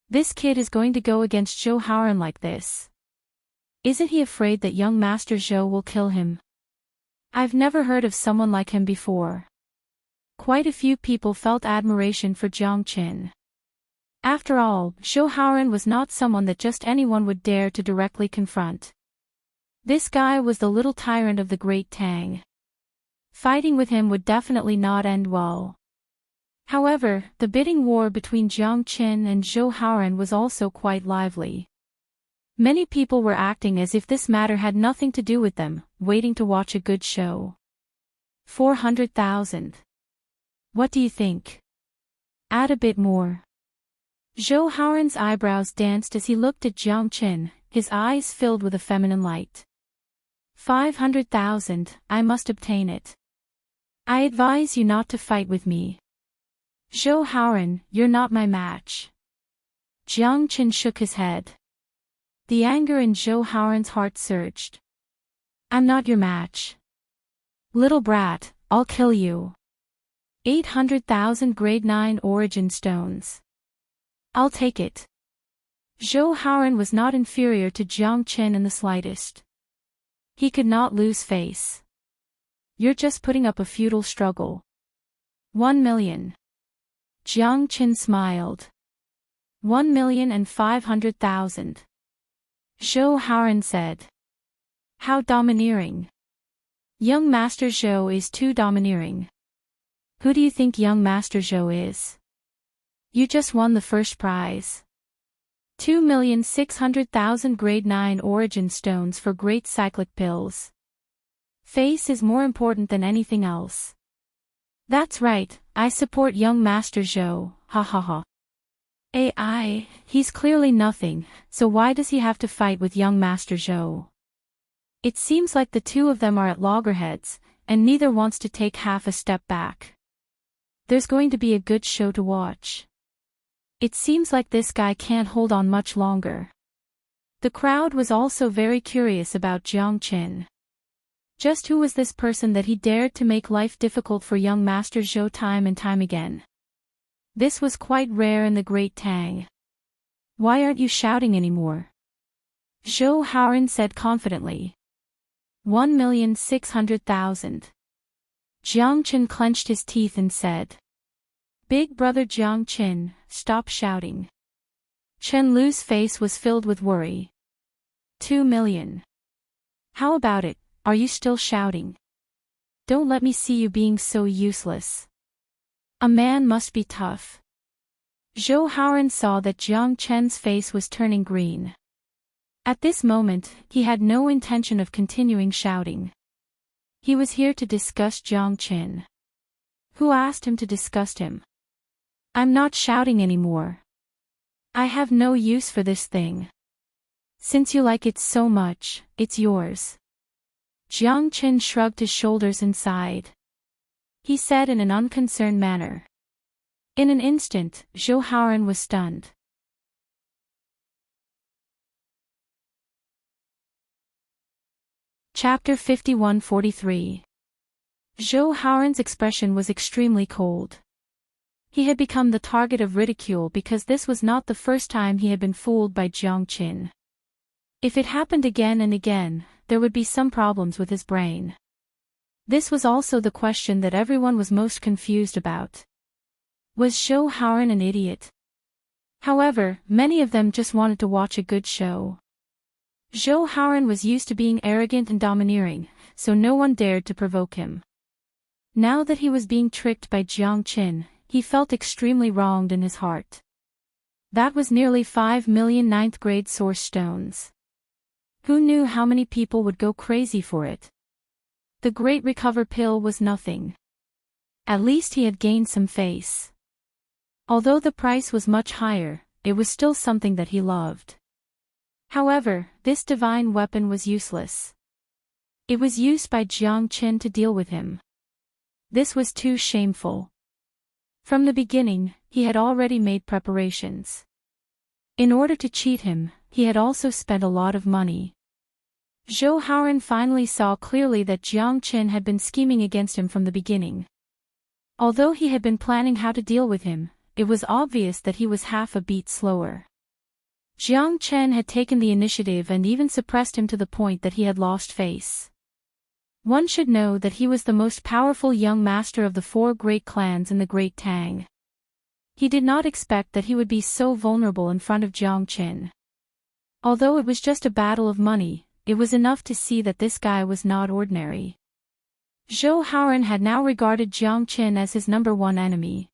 S1: This kid is going to go against Zhou Haoran like this. Isn't he afraid that young Master Zhou will kill him? I've never heard of someone like him before. Quite a few people felt admiration for Jiang Chen. After all, Zhou Haoran was not someone that just anyone would dare to directly confront. This guy was the little tyrant of the Great Tang. Fighting with him would definitely not end well. However, the bidding war between Jiang Chen and Zhou Haoran was also quite lively. Many people were acting as if this matter had nothing to do with them, waiting to watch a good show. 400,000. What do you think? Add a bit more. Zhou Haoran's eyebrows danced as he looked at Jiang Chen, his eyes filled with a feminine light. 500,000, I must obtain it. I advise you not to fight with me. Zhou Haoran, you're not my match. Jiang Chen shook his head. The anger in Zhou Haoren's heart surged. I'm not your match. Little brat, I'll kill you. 800,000 grade 9 origin stones. I'll take it. Zhou Haoren was not inferior to Jiang Qin in the slightest. He could not lose face. You're just putting up a futile struggle. 1 million. Jiang Qin smiled. 1,500,000. Zhou Haoren said. How domineering. Young Master Zhou is too domineering. Who do you think young Master Zhou is? You just won the first prize. 2,600,000 grade 9 origin stones for great cyclic pills. Face is more important than anything else. That's right, I support young Master Zhou, ha ha ha. AI, he's clearly nothing, so why does he have to fight with young Master Zhou? It seems like the two of them are at loggerheads, and neither wants to take half a step back. There's going to be a good show to watch. It seems like this guy can't hold on much longer. The crowd was also very curious about Jiang Qin. Just who was this person that he dared to make life difficult for young Master Zhou time and time again? This was quite rare in the Great Tang. Why aren't you shouting anymore? Zhou Haoren said confidently. 1,600,000. Jiang Qin clenched his teeth and said. Big brother Jiang Qin, stop shouting. Chen Lu's face was filled with worry. 2 million. How about it, are you still shouting? Don't let me see you being so useless. A man must be tough. Zhou Haoren saw that Jiang Chen's face was turning green. At this moment, he had no intention of continuing shouting. He was here to discuss Jiang Qin. Who asked him to discuss him? I'm not shouting anymore. I have no use for this thing. Since you like it so much, it's yours. Jiang Qin shrugged his shoulders and sighed. He said in an unconcerned manner. In an instant, Zhou Haoren was stunned. Chapter 51-43. Zhou Haoren's expression was extremely cold. He had become the target of ridicule because this was not the first time he had been fooled by Jiang Qin. If it happened again and again, there would be some problems with his brain. This was also the question that everyone was most confused about. Was Zhou Haoren an idiot? However, many of them just wanted to watch a good show. Zhou Haoren was used to being arrogant and domineering, so no one dared to provoke him. Now that he was being tricked by Jiang Qin, he felt extremely wronged in his heart. That was nearly 5 million 9th grade source stones. Who knew how many people would go crazy for it? The Great Recover pill was nothing. At least he had gained some face. Although the price was much higher, it was still something that he loved. However, this divine weapon was useless. It was used by Jiang Qin to deal with him. This was too shameful. From the beginning, he had already made preparations. In order to cheat him, he had also spent a lot of money. Zhou Haoren finally saw clearly that Jiang Qin had been scheming against him from the beginning. Although he had been planning how to deal with him, it was obvious that he was half a beat slower. Jiang Qin had taken the initiative and even suppressed him to the point that he had lost face. One should know that he was the most powerful young master of the 4 great clans in the Great Tang. He did not expect that he would be so vulnerable in front of Jiang Qin. Although it was just a battle of money, it was enough to see that this guy was not ordinary. Zhou Haoren had now regarded Jiang Qin as his #1 enemy.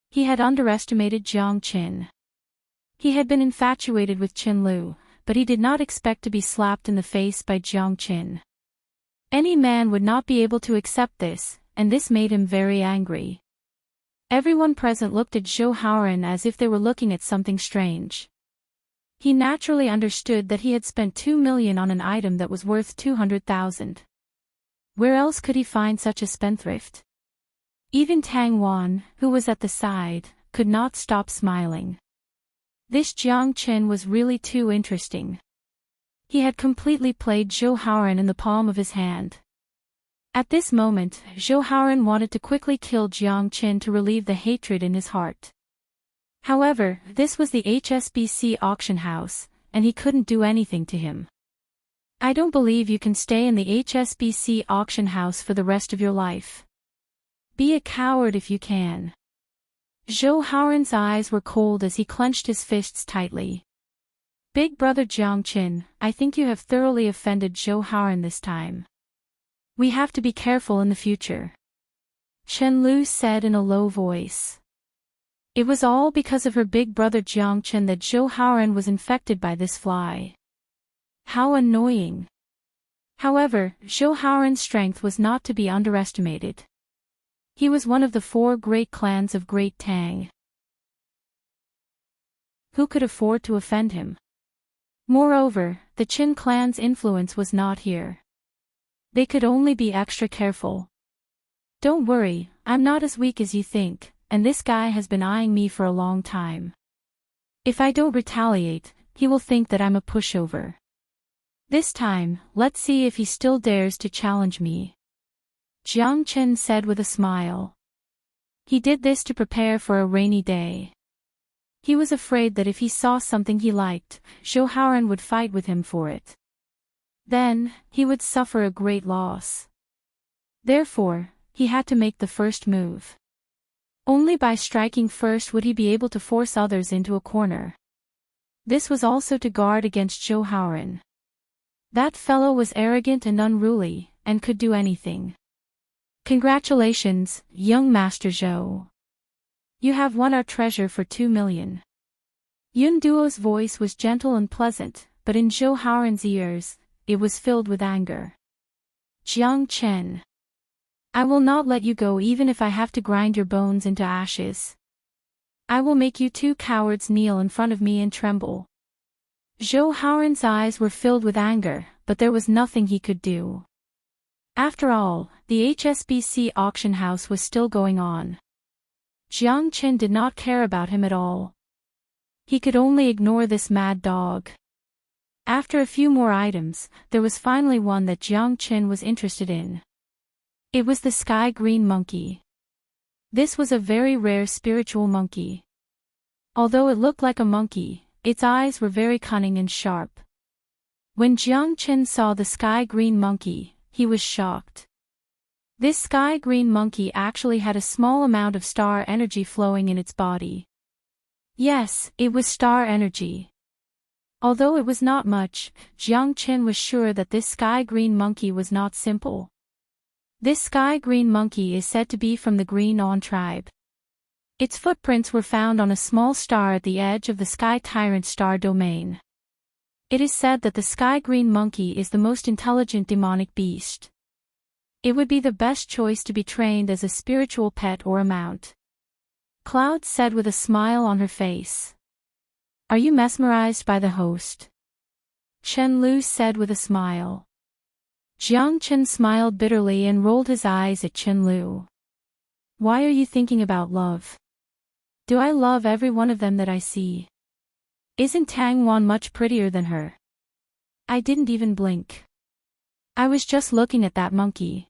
S1: He had underestimated Jiang Qin. He had been infatuated with Chen Lu, but he did not expect to be slapped in the face by Jiang Qin. Any man would not be able to accept this, and this made him very angry. Everyone present looked at Zhou Haoren as if they were looking at something strange. He naturally understood that he had spent 2 million on an item that was worth 200,000. Where else could he find such a spendthrift? Even Tang Wan, who was at the side, could not stop smiling. This Jiang Qin was really too interesting. He had completely played Zhou Haoran in the palm of his hand. At this moment, Zhou Haoran wanted to quickly kill Jiang Qin to relieve the hatred in his heart. However, this was the HSBC auction house, and he couldn't do anything to him. I don't believe you can stay in the HSBC auction house for the rest of your life. Be a coward if you can. Zhou Haoran's eyes were cold as he clenched his fists tightly. Big brother Jiang Qin, I think you have thoroughly offended Zhou Haoran this time. We have to be careful in the future. Chen Lu said in a low voice. It was all because of her big brother Jiang Qin that Zhou Haoran was infected by this fly. How annoying. However, Zhou Haoran's strength was not to be underestimated. He was one of the 4 great clans of Great Tang. Who could afford to offend him? Moreover, the Qin clan's influence was not here. They could only be extra careful. Don't worry, I'm not as weak as you think, and this guy has been eyeing me for a long time. If I don't retaliate, he will think that I'm a pushover. This time, let's see if he still dares to challenge me. Jiang Qin said with a smile. He did this to prepare for a rainy day. He was afraid that if he saw something he liked, Zhou Haoran would fight with him for it. Then, he would suffer a great loss. Therefore, he had to make the first move. Only by striking first would he be able to force others into a corner. This was also to guard against Zhou Haoran. That fellow was arrogant and unruly, and could do anything. Congratulations, young Master Zhou. You have won our treasure for 2 million. Yun Duo's voice was gentle and pleasant, but in Zhou Haoran's ears, it was filled with anger. Jiang Qin. I will not let you go even if I have to grind your bones into ashes. I will make you 2 cowards kneel in front of me and tremble. Zhou Haoran's eyes were filled with anger, but there was nothing he could do. After all, the HSBC auction house was still going on. Jiang Qin did not care about him at all. He could only ignore this mad dog. After a few more items, there was finally one that Jiang Qin was interested in. It was the sky green monkey. This was a very rare spiritual monkey. Although it looked like a monkey, its eyes were very cunning and sharp. When Jiang Qin saw the sky green monkey, he was shocked. This sky green monkey actually had a small amount of star energy flowing in its body. Yes, it was star energy. Although it was not much, Jiang Qin was sure that this sky green monkey was not simple. This sky green monkey is said to be from the Green On tribe. Its footprints were found on a small star at the edge of the Sky Tyrant star domain. It is said that the sky green monkey is the most intelligent demonic beast. It would be the best choice to be trained as a spiritual pet or a mount. Cloud said with a smile on her face. Are you mesmerized by the host? Chen Lu said with a smile. Jiang Qin smiled bitterly and rolled his eyes at Chen Lu. Why are you thinking about love? Do I love every one of them that I see? Isn't Tang Wan much prettier than her? I didn't even blink. I was just looking at that monkey.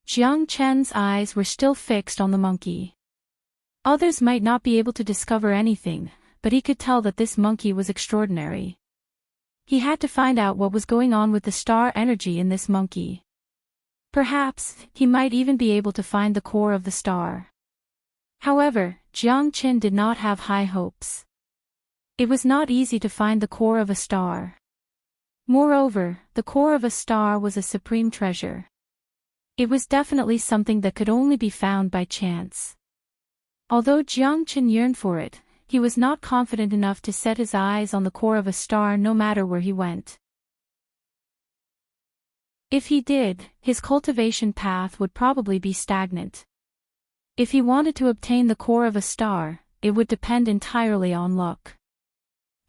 S1: Jiang Chen's eyes were still fixed on the monkey. Others might not be able to discover anything, but he could tell that this monkey was extraordinary. He had to find out what was going on with the star energy in this monkey. Perhaps, he might even be able to find the core of the star. However, Jiang Qin did not have high hopes. It was not easy to find the core of a star. Moreover, the core of a star was a supreme treasure. It was definitely something that could only be found by chance. Although Jiang Qin yearned for it, he was not confident enough to set his eyes on the core of a star no matter where he went. If he did, his cultivation path would probably be stagnant. If he wanted to obtain the core of a star, it would depend entirely on luck.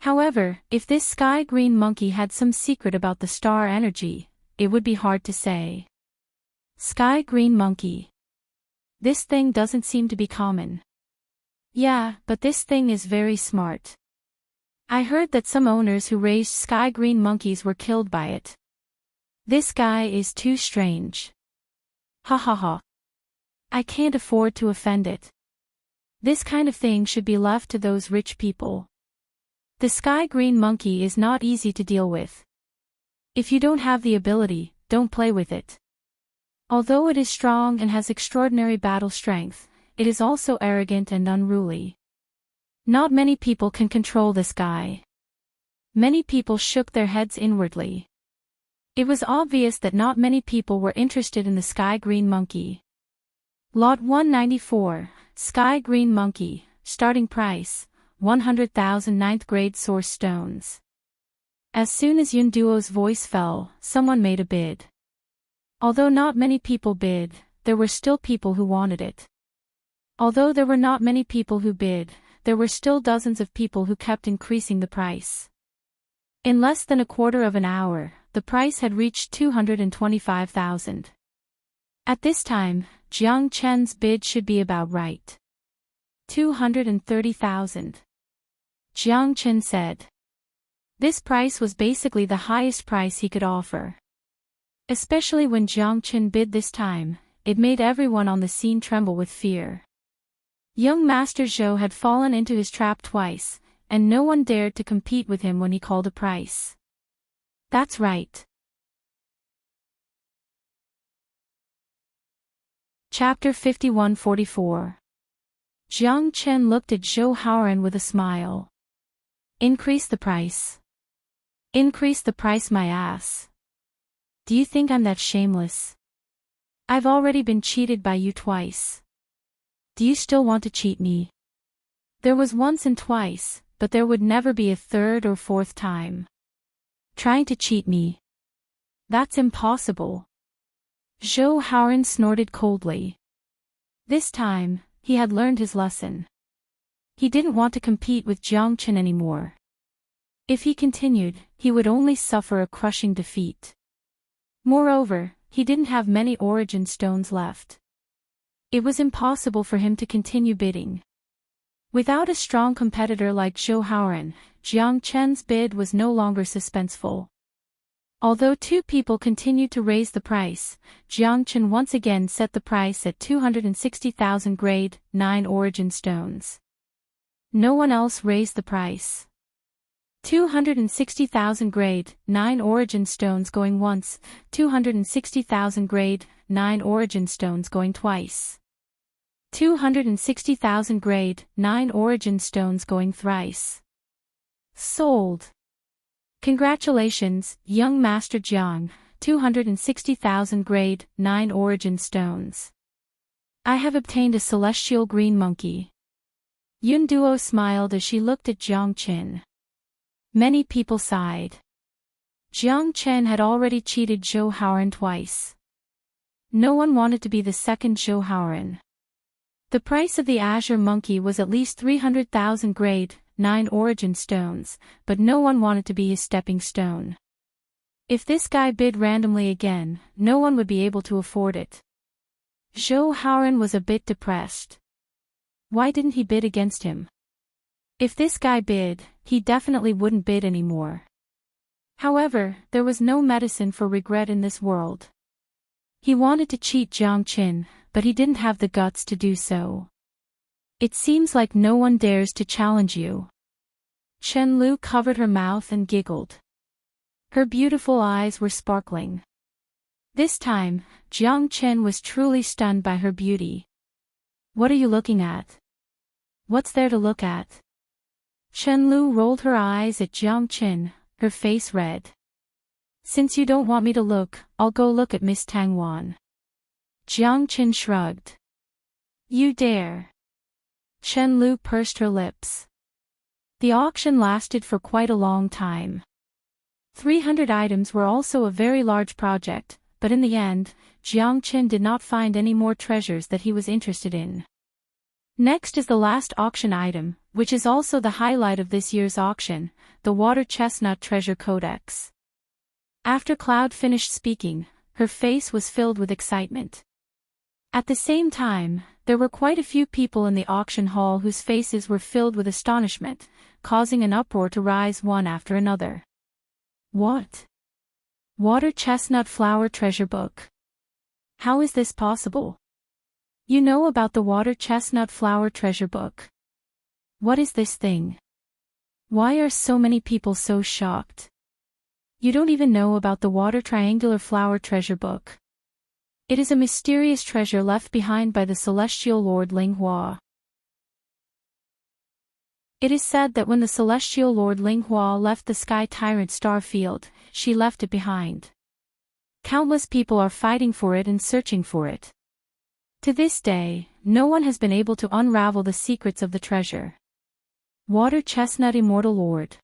S1: However, if this sky green monkey had some secret about the star energy, it would be hard to say. Sky green monkey. This thing doesn't seem to be common. Yeah, but this thing is very smart. I heard that some owners who raised sky-green monkeys were killed by it. This guy is too strange. Ha ha ha. I can't afford to offend it. This kind of thing should be left to those rich people. The sky-green monkey is not easy to deal with. If you don't have the ability, don't play with it. Although it is strong and has extraordinary battle strength, it is also arrogant and unruly. Not many people can control this guy. Many people shook their heads inwardly. It was obvious that not many people were interested in the sky-green monkey. Lot 194, Sky-green monkey, starting price, 100,000 ninth grade source stones. As soon as Yun Duo's voice fell, someone made a bid. Although not many people bid, there were still people who wanted it. Although there were not many people who bid, there were still dozens of people who kept increasing the price. In less than a quarter of an hour, the price had reached 225,000. At this time, Jiang Chen's bid should be about right. 230,000. Jiang Chen said. This price was basically the highest price he could offer. Especially when Jiang Chen bid this time, it made everyone on the scene tremble with fear. Young Master Zhou had fallen into his trap twice, and no one dared to compete with him when he called a price. That's right. Chapter 51-44. Jiang Chen looked at Zhou Haoran with a smile. Increase the price. Increase the price, my ass. Do you think I'm that shameless? I've already been cheated by you twice. Do you still want to cheat me? There was once and twice, but there would never be a third or fourth time. Trying to cheat me? That's impossible. Zhou Haoran snorted coldly. This time, he had learned his lesson. He didn't want to compete with Jiang Chen anymore. If he continued, he would only suffer a crushing defeat. Moreover, he didn't have many origin stones left. It was impossible for him to continue bidding. Without a strong competitor like Zhou Haoran, Jiang Chen's bid was no longer suspenseful. Although two people continued to raise the price, Jiang Chen once again set the price at 260,000 grade 9 origin stones. No one else raised the price. 260,000 grade 9 origin stones going once, 260,000 grade 9 origin stones going twice. 260,000 grade 9 origin stones going thrice. Sold. Congratulations, young Master Jiang, 260,000 grade 9 origin stones. I have obtained a celestial green monkey. Yun Duo smiled as she looked at Jiang Chen. Many people sighed. Jiang Chen had already cheated Zhou Haoran twice. No one wanted to be the second Zhou Haoran. The price of the azure monkey was at least 300,000 grade 9 origin stones, but no one wanted to be his stepping stone. If this guy bid randomly again, no one would be able to afford it. Zhou Haoran was a bit depressed. Why didn't he bid against him? If this guy bid, he definitely wouldn't bid anymore. However, there was no medicine for regret in this world. He wanted to cheat Jiang Chen, but he didn't have the guts to do so. It seems like no one dares to challenge you. Chen Lu covered her mouth and giggled. Her beautiful eyes were sparkling. This time, Jiang Chen was truly stunned by her beauty. What are you looking at? What's there to look at? Chen Lu rolled her eyes at Jiang Chen, her face red. Since you don't want me to look, I'll go look at Miss Tang Wan. Jiang Chen shrugged. You dare. Chen Lu pursed her lips. The auction lasted for quite a long time. 300 items were also a very large project, but in the end, Jiang Chen did not find any more treasures that he was interested in. Next is the last auction item, which is also the highlight of this year's auction, the Water Chestnut Treasure Codex. After Cloud finished speaking, her face was filled with excitement. At the same time, there were quite a few people in the auction hall whose faces were filled with astonishment, causing an uproar to rise one after another. What? Water chestnut flower treasure book? How is this possible? You know about the water chestnut flower treasure book. What is this thing? Why are so many people so shocked? You don't even know about the water triangular flower treasure book. It is a mysterious treasure left behind by the celestial Lord Ling Hua. It is said that when the celestial Lord Ling Hua left the sky tyrant star field, she left it behind. Countless people are fighting for it and searching for it. To this day, no one has been able to unravel the secrets of the treasure. Water chestnut immortal lord.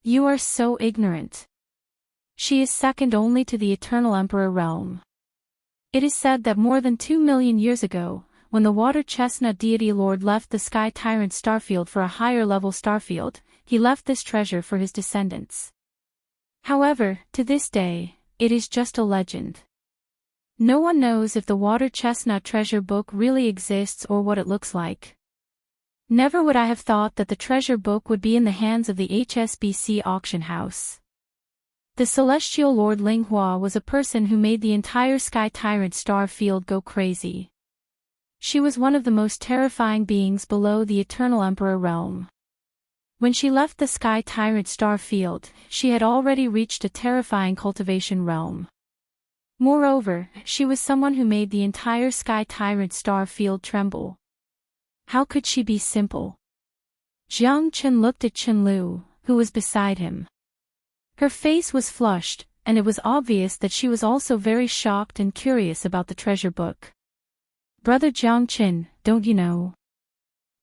S1: You are so ignorant. She is second only to the eternal emperor realm. It is said that more than 2 million years ago, when the water chestnut deity lord left the sky tyrant starfield for a higher level starfield, he left this treasure for his descendants. However, to this day, it is just a legend. No one knows if the water chestnut treasure book really exists or what it looks like. Never would I have thought that the treasure book would be in the hands of the HSBC auction house. The celestial Lord Ling Hua was a person who made the entire sky tyrant star field go crazy. She was one of the most terrifying beings below the eternal emperor realm. When she left the sky tyrant star field, she had already reached a terrifying cultivation realm. Moreover, she was someone who made the entire sky tyrant star field tremble. How could she be simple? Jiang Chen looked at Chen Lu, who was beside him. Her face was flushed, and it was obvious that she was also very shocked and curious about the treasure book. Brother Jiang Chen, don't you know?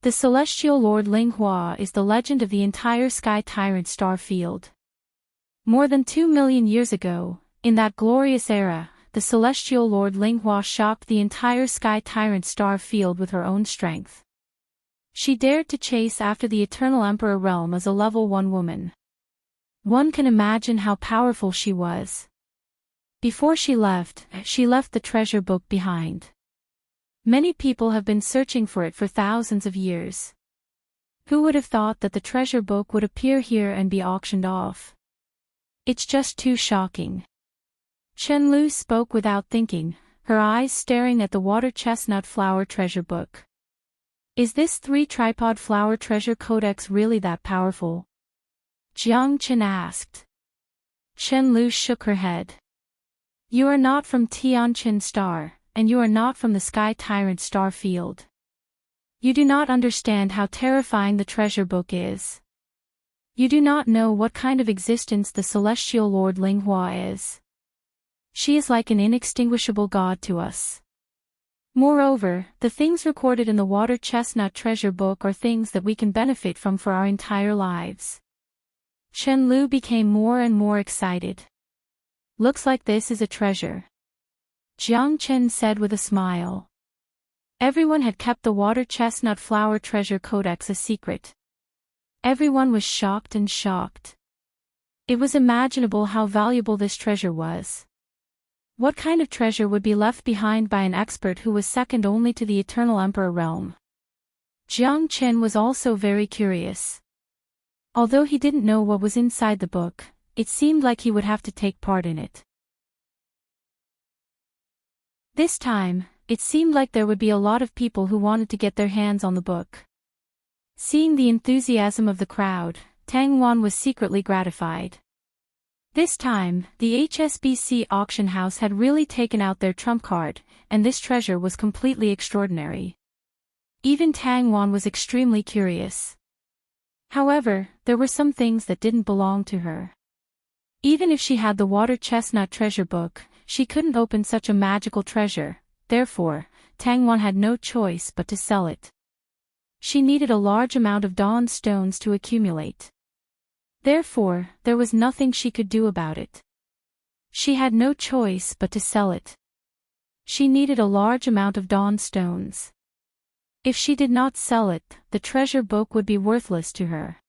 S1: The celestial Lord Ling Hua is the legend of the entire sky tyrant star field. More than 2 million years ago, in that glorious era, the celestial Lord Ling Hua shocked the entire sky tyrant star field with her own strength. She dared to chase after the eternal emperor realm as a level 1 woman. One can imagine how powerful she was. Before she left the treasure book behind. Many people have been searching for it for thousands of years. Who would have thought that the treasure book would appear here and be auctioned off? It's just too shocking. Chen Lu spoke without thinking, her eyes staring at the water chestnut flower treasure book. Is this 3-tripod flower treasure codex really that powerful? Jiang Chen asked. Chen Lu shook her head. You are not from Tianqin Star, and you are not from the Sky Tyrant Star Field. You do not understand how terrifying the treasure book is. You do not know what kind of existence the celestial Lord Ling Hua is. She is like an inextinguishable god to us. Moreover, the things recorded in the water chestnut treasure book are things that we can benefit from for our entire lives. Chen Lu became more and more excited. Looks like this is a treasure. Jiang Chen said with a smile. Everyone had kept the water chestnut flower treasure codex a secret. Everyone was shocked and shocked. It was imaginable how valuable this treasure was. What kind of treasure would be left behind by an expert who was second only to the eternal emperor realm? Jiang Chen was also very curious. Although he didn't know what was inside the book, it seemed like he would have to take part in it. This time, it seemed like there would be a lot of people who wanted to get their hands on the book. Seeing the enthusiasm of the crowd, Tang Wan was secretly gratified. This time, the HSBC auction house had really taken out their trump card, and this treasure was completely extraordinary. Even Tang Wan was extremely curious. However, there were some things that didn't belong to her. Even if she had the water chestnut treasure book, she couldn't open such a magical treasure, therefore, Tang Wan had no choice but to sell it. She needed a large amount of dawn stones to accumulate. Therefore, there was nothing she could do about it. She had no choice but to sell it. She needed a large amount of dawn stones. If she did not sell it, the treasure book would be worthless to her.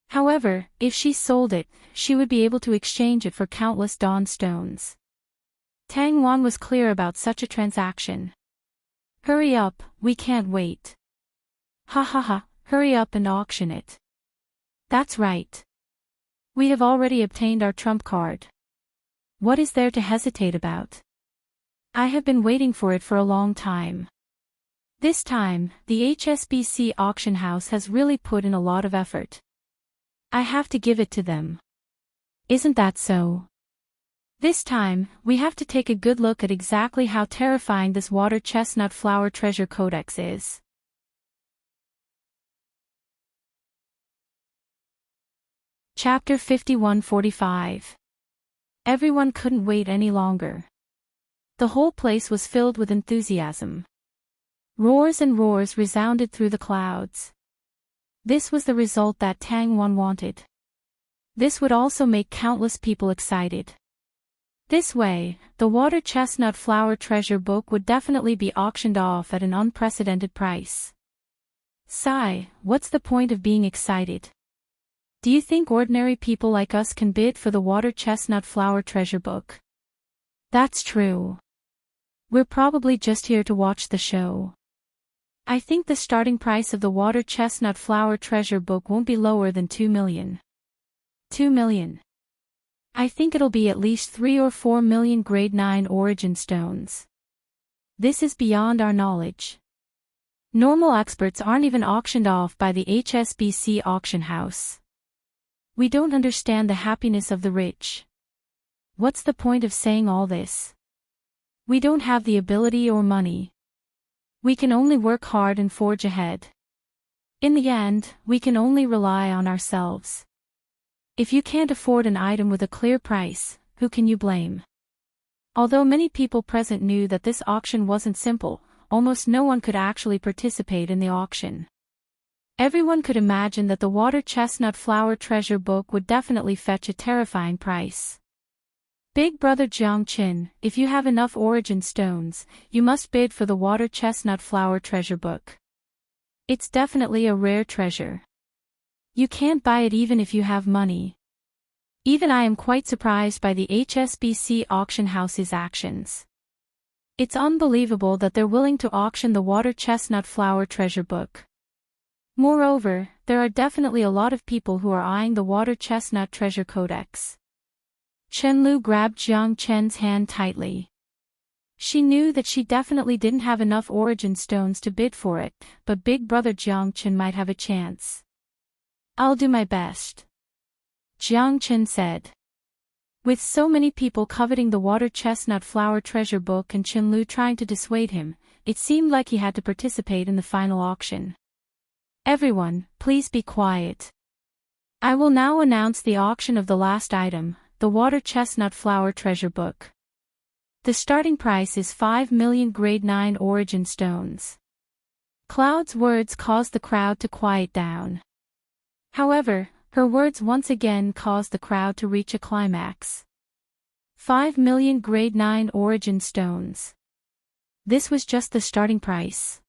S1: However, if she sold it, she would be able to exchange it for countless dawn stones. Tang Wan was clear about such a transaction. Hurry up, we can't wait. Ha ha ha, hurry up and auction it. That's right. We have already obtained our trump card. What is there to hesitate about? I have been waiting for it for a long time. This time, the HSBC auction house has really put in a lot of effort. I have to give it to them. Isn't that so? This time, we have to take a good look at exactly how terrifying this water chestnut flower treasure codex is. Chapter 51-45. Everyone couldn't wait any longer. The whole place was filled with enthusiasm. Roars and roars resounded through the clouds. This was the result that Tang Wan wanted. This would also make countless people excited. This way, the water chestnut flower treasure book would definitely be auctioned off at an unprecedented price. Sigh, what's the point of being excited? Do you think ordinary people like us can bid for the water chestnut flower treasure book? That's true. We're probably just here to watch the show. I think the starting price of the water chestnut flower treasure book won't be lower than 2 million. 2 million. I think it'll be at least 3 or 4 million grade 9 origin stones. This is beyond our knowledge. Normal experts aren't even auctioned off by the HSBC auction house. We don't understand the happiness of the rich. What's the point of saying all this? We don't have the ability or money. We can only work hard and forge ahead. In the end, we can only rely on ourselves. If you can't afford an item with a clear price, who can you blame? Although many people present knew that this auction wasn't simple, almost no one could actually participate in the auction. Everyone could imagine that the water chestnut flower treasure book would definitely fetch a terrifying price. Big brother Jiang Qin, if you have enough origin stones, you must bid for the water chestnut flower treasure book. It's definitely a rare treasure. You can't buy it even if you have money. Even I am quite surprised by the HSBC auction house's actions. It's unbelievable that they're willing to auction the water chestnut flower treasure book. Moreover, there are definitely a lot of people who are eyeing the water chestnut treasure codex. Chen Lu grabbed Jiang Chen's hand tightly. She knew that she definitely didn't have enough origin stones to bid for it, but big brother Jiang Chen might have a chance. I'll do my best, Jiang Chen said. With so many people coveting the water chestnut flower treasure book and Chen Lu trying to dissuade him, it seemed like he had to participate in the final auction. Everyone, please be quiet. I will now announce the auction of the last item, the water chestnut flower treasure book. The starting price is 5 million grade 9 origin stones. Cloud's words caused the crowd to quiet down. However, her words once again caused the crowd to reach a climax. 5 million grade 9 origin stones. This was just the starting price.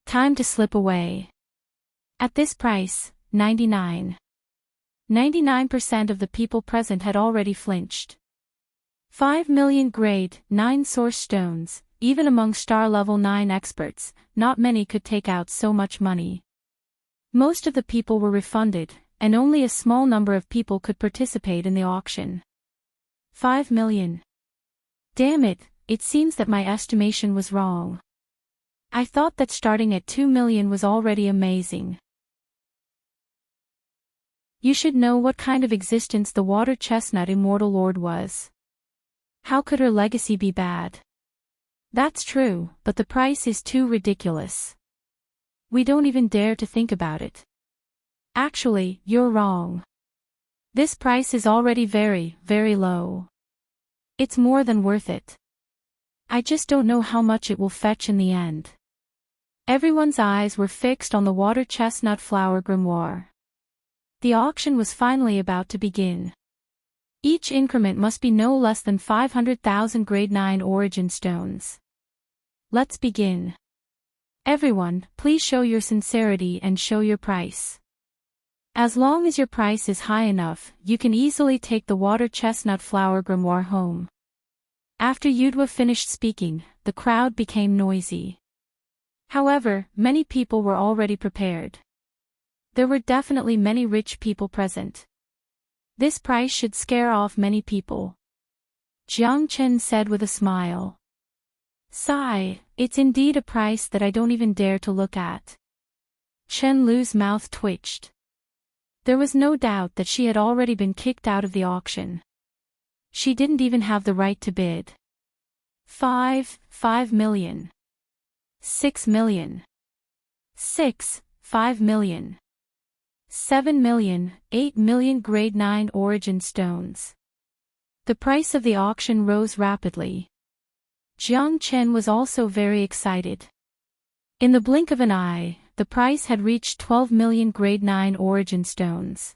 S1: Time to slip away. At this price, 99% of the people present had already flinched. 5 million grade 9 source stones, even among star level 9 experts, not many could take out so much money. Most of the people were refunded, and only a small number of people could participate in the auction. 5 million. Damn it, it seems that my estimation was wrong. I thought that starting at 2 million was already amazing. You should know what kind of existence the water chestnut immortal lord was. How could her legacy be bad? That's true, but the price is too ridiculous. We don't even dare to think about it. Actually, you're wrong. This price is already very, very low. It's more than worth it. I just don't know how much it will fetch in the end. Everyone's eyes were fixed on the water chestnut flower grimoire. The auction was finally about to begin. Each increment must be no less than 500,000 grade 9 origin stones. Let's begin. Everyone, please show your sincerity and show your price. As long as your price is high enough, you can easily take the water chestnut flower grimoire home. After Yudhwa finished speaking, the crowd became noisy. However, many people were already prepared. There were definitely many rich people present. This price should scare off many people, Jiang Chen said with a smile. Sigh, it's indeed a price that I don't even dare to look at. Chen Lu's mouth twitched. There was no doubt that she had already been kicked out of the auction. She didn't even have the right to bid. 5 million. 6 million. 5 million. 7 million, 8 million grade 9 origin stones. The price of the auction rose rapidly. Jiang Chen was also very excited. In the blink of an eye, the price had reached 12 million grade 9 origin stones.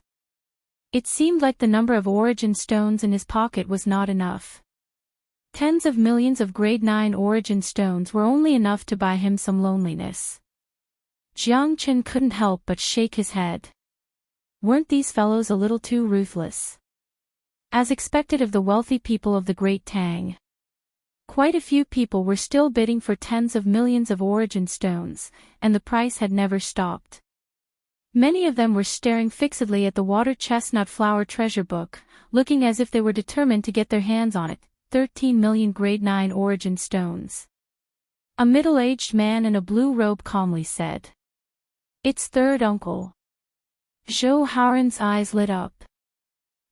S1: It seemed like the number of origin stones in his pocket was not enough. Tens of millions of grade 9 origin stones were only enough to buy him some loneliness. Jiang Chen couldn't help but shake his head. Weren't these fellows a little too ruthless? As expected of the wealthy people of the Great Tang, quite a few people were still bidding for tens of millions of origin stones, and the price had never stopped. Many of them were staring fixedly at the water chestnut flower treasure book, looking as if they were determined to get their hands on it. 13 million grade 9 origin stones. A middle-aged man in a blue robe calmly said. It's third uncle. Zhou Haoran's eyes lit up.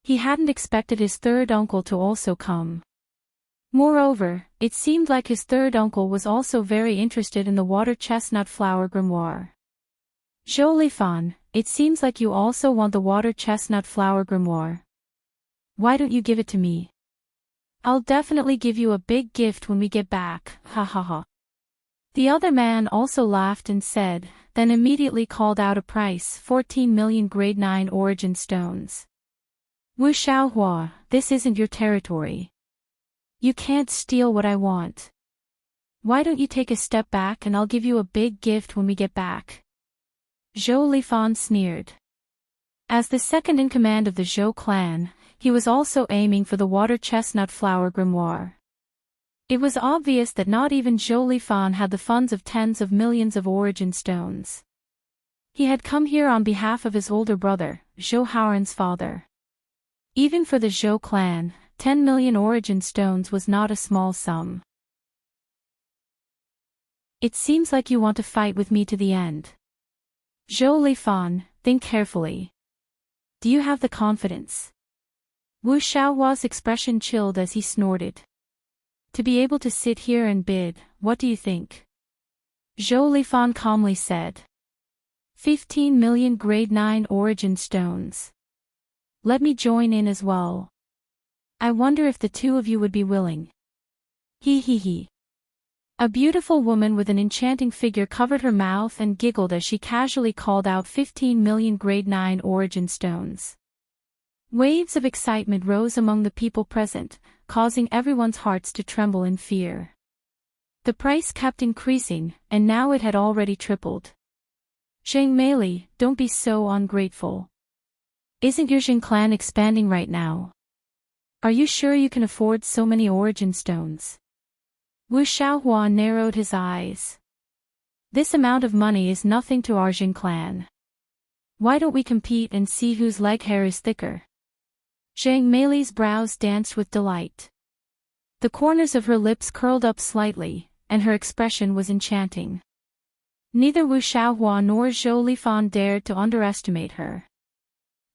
S1: He hadn't expected his third uncle to also come. Moreover, it seemed like his third uncle was also very interested in the water chestnut flower grimoire. Zhou Lifan, it seems like you also want the water chestnut flower grimoire. Why don't you give it to me? I'll definitely give you a big gift when we get back, ha ha ha. The other man also laughed and said, then immediately called out a price, 14 million grade 9 origin stones. Wu Xiaohua, this isn't your territory. You can't steal what I want. Why don't you take a step back and I'll give you a big gift when we get back? Zhou Lifan sneered. As the second in command of the Zhou clan, he was also aiming for the water chestnut flower grimoire. It was obvious that not even Zhou Lifan had the funds of tens of millions of origin stones. He had come here on behalf of his older brother, Zhou Haoran's father. Even for the Zhou clan, 10 million origin stones was not a small sum. It seems like you want to fight with me to the end. Zhou Lifan, think carefully. Do you have the confidence? Wu Xiaohua's expression chilled as he snorted. To be able to sit here and bid, what do you think? Zhou Lifan calmly said. 15 million grade 9 origin stones. Let me join in as well. I wonder if the two of you would be willing. He he he. A beautiful woman with an enchanting figure covered her mouth and giggled as she casually called out 15 million grade 9 origin stones. Waves of excitement rose among the people present, causing everyone's hearts to tremble in fear. The price kept increasing, and now it had already tripled. Zheng Meili, don't be so ungrateful. Isn't your Zheng clan expanding right now? Are you sure you can afford so many origin stones? Wu Xiaohua narrowed his eyes. This amount of money is nothing to our Zheng clan. Why don't we compete and see whose leg hair is thicker? Zheng Meili's brows danced with delight. The corners of her lips curled up slightly, and her expression was enchanting. Neither Wu Xiaohua nor Zhou Lifan dared to underestimate her.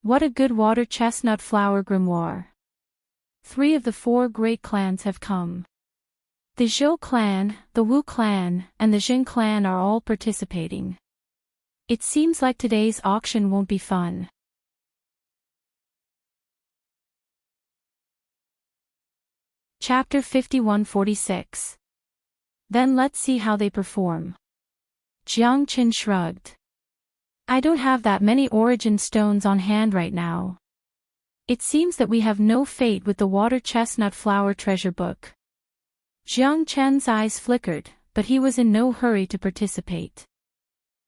S1: What a good water chestnut flower grimoire. 3 of the 4 great clans have come. The Zhou clan, the Wu clan, and the Jin clan are all participating. It seems like today's auction won't be fun. Chapter 51-46. Then let's see how they perform. Jiang Chen shrugged. I don't have that many origin stones on hand right now. It seems that we have no fate with the water chestnut flower treasure book. Jiang Chen's eyes flickered, but he was in no hurry to participate.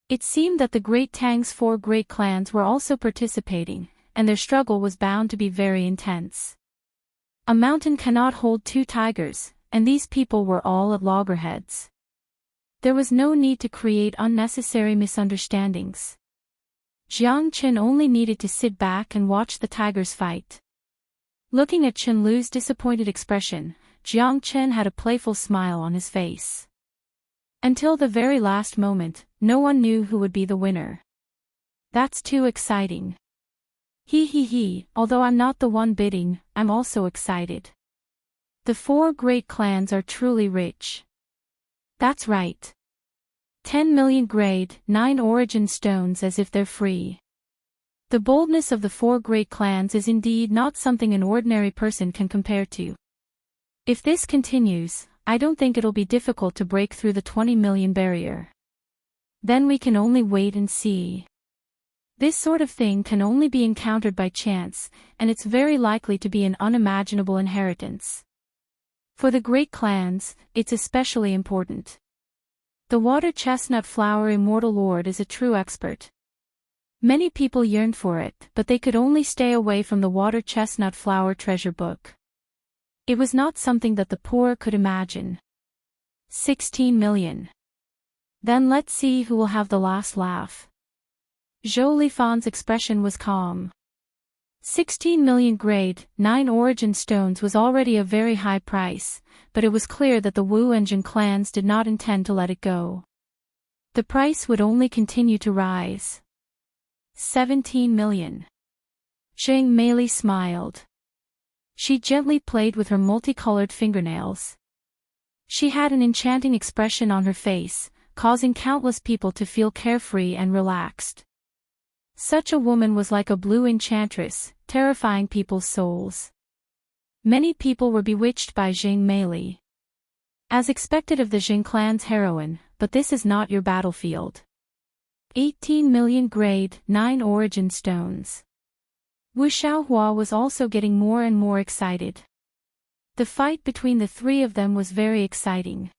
S1: It seemed that the Great Tang's 4 great clans were also participating, and their struggle was bound to be very intense. A mountain cannot hold 2 tigers, and these people were all at loggerheads. There was no need to create unnecessary misunderstandings. Jiang Chen only needed to sit back and watch the tigers fight. Looking at Chen Lu's disappointed expression, Jiang Chen had a playful smile on his face. Until the very last moment, no one knew who would be the winner. That's too exciting. He, although I'm not the one bidding, I'm also excited. The 4 great clans are truly rich. That's right. 10 million grade 9 origin stones as if they're free. The boldness of the 4 great clans is indeed not something an ordinary person can compare to. If this continues, I don't think it'll be difficult to break through the 20 million barrier. Then we can only wait and see. This sort of thing can only be encountered by chance, and it's very likely to be an unimaginable inheritance. For the great clans, it's especially important. The water chestnut flower immortal lord is a true expert. Many people yearned for it, but they could only stay away from the water chestnut flower treasure book. It was not something that the poor could imagine. 16 million. Then let's see who will have the last laugh. Zhou Lifan's expression was calm. 16 million grade 9 origin stones was already a very high price, but it was clear that the Wu and Jin clans did not intend to let it go. The price would only continue to rise. 17 million. Zhang Meili smiled. She gently played with her multicolored fingernails. She had an enchanting expression on her face, causing countless people to feel carefree and relaxed. Such a woman was like a blue enchantress, terrifying people's souls. Many people were bewitched by Zhang Meili. As expected of the Jin clan's heroine, but this is not your battlefield. 18 million grade 9 origin stones. Wu Xiaohua was also getting more and more excited. The fight between the 3 of them was very exciting.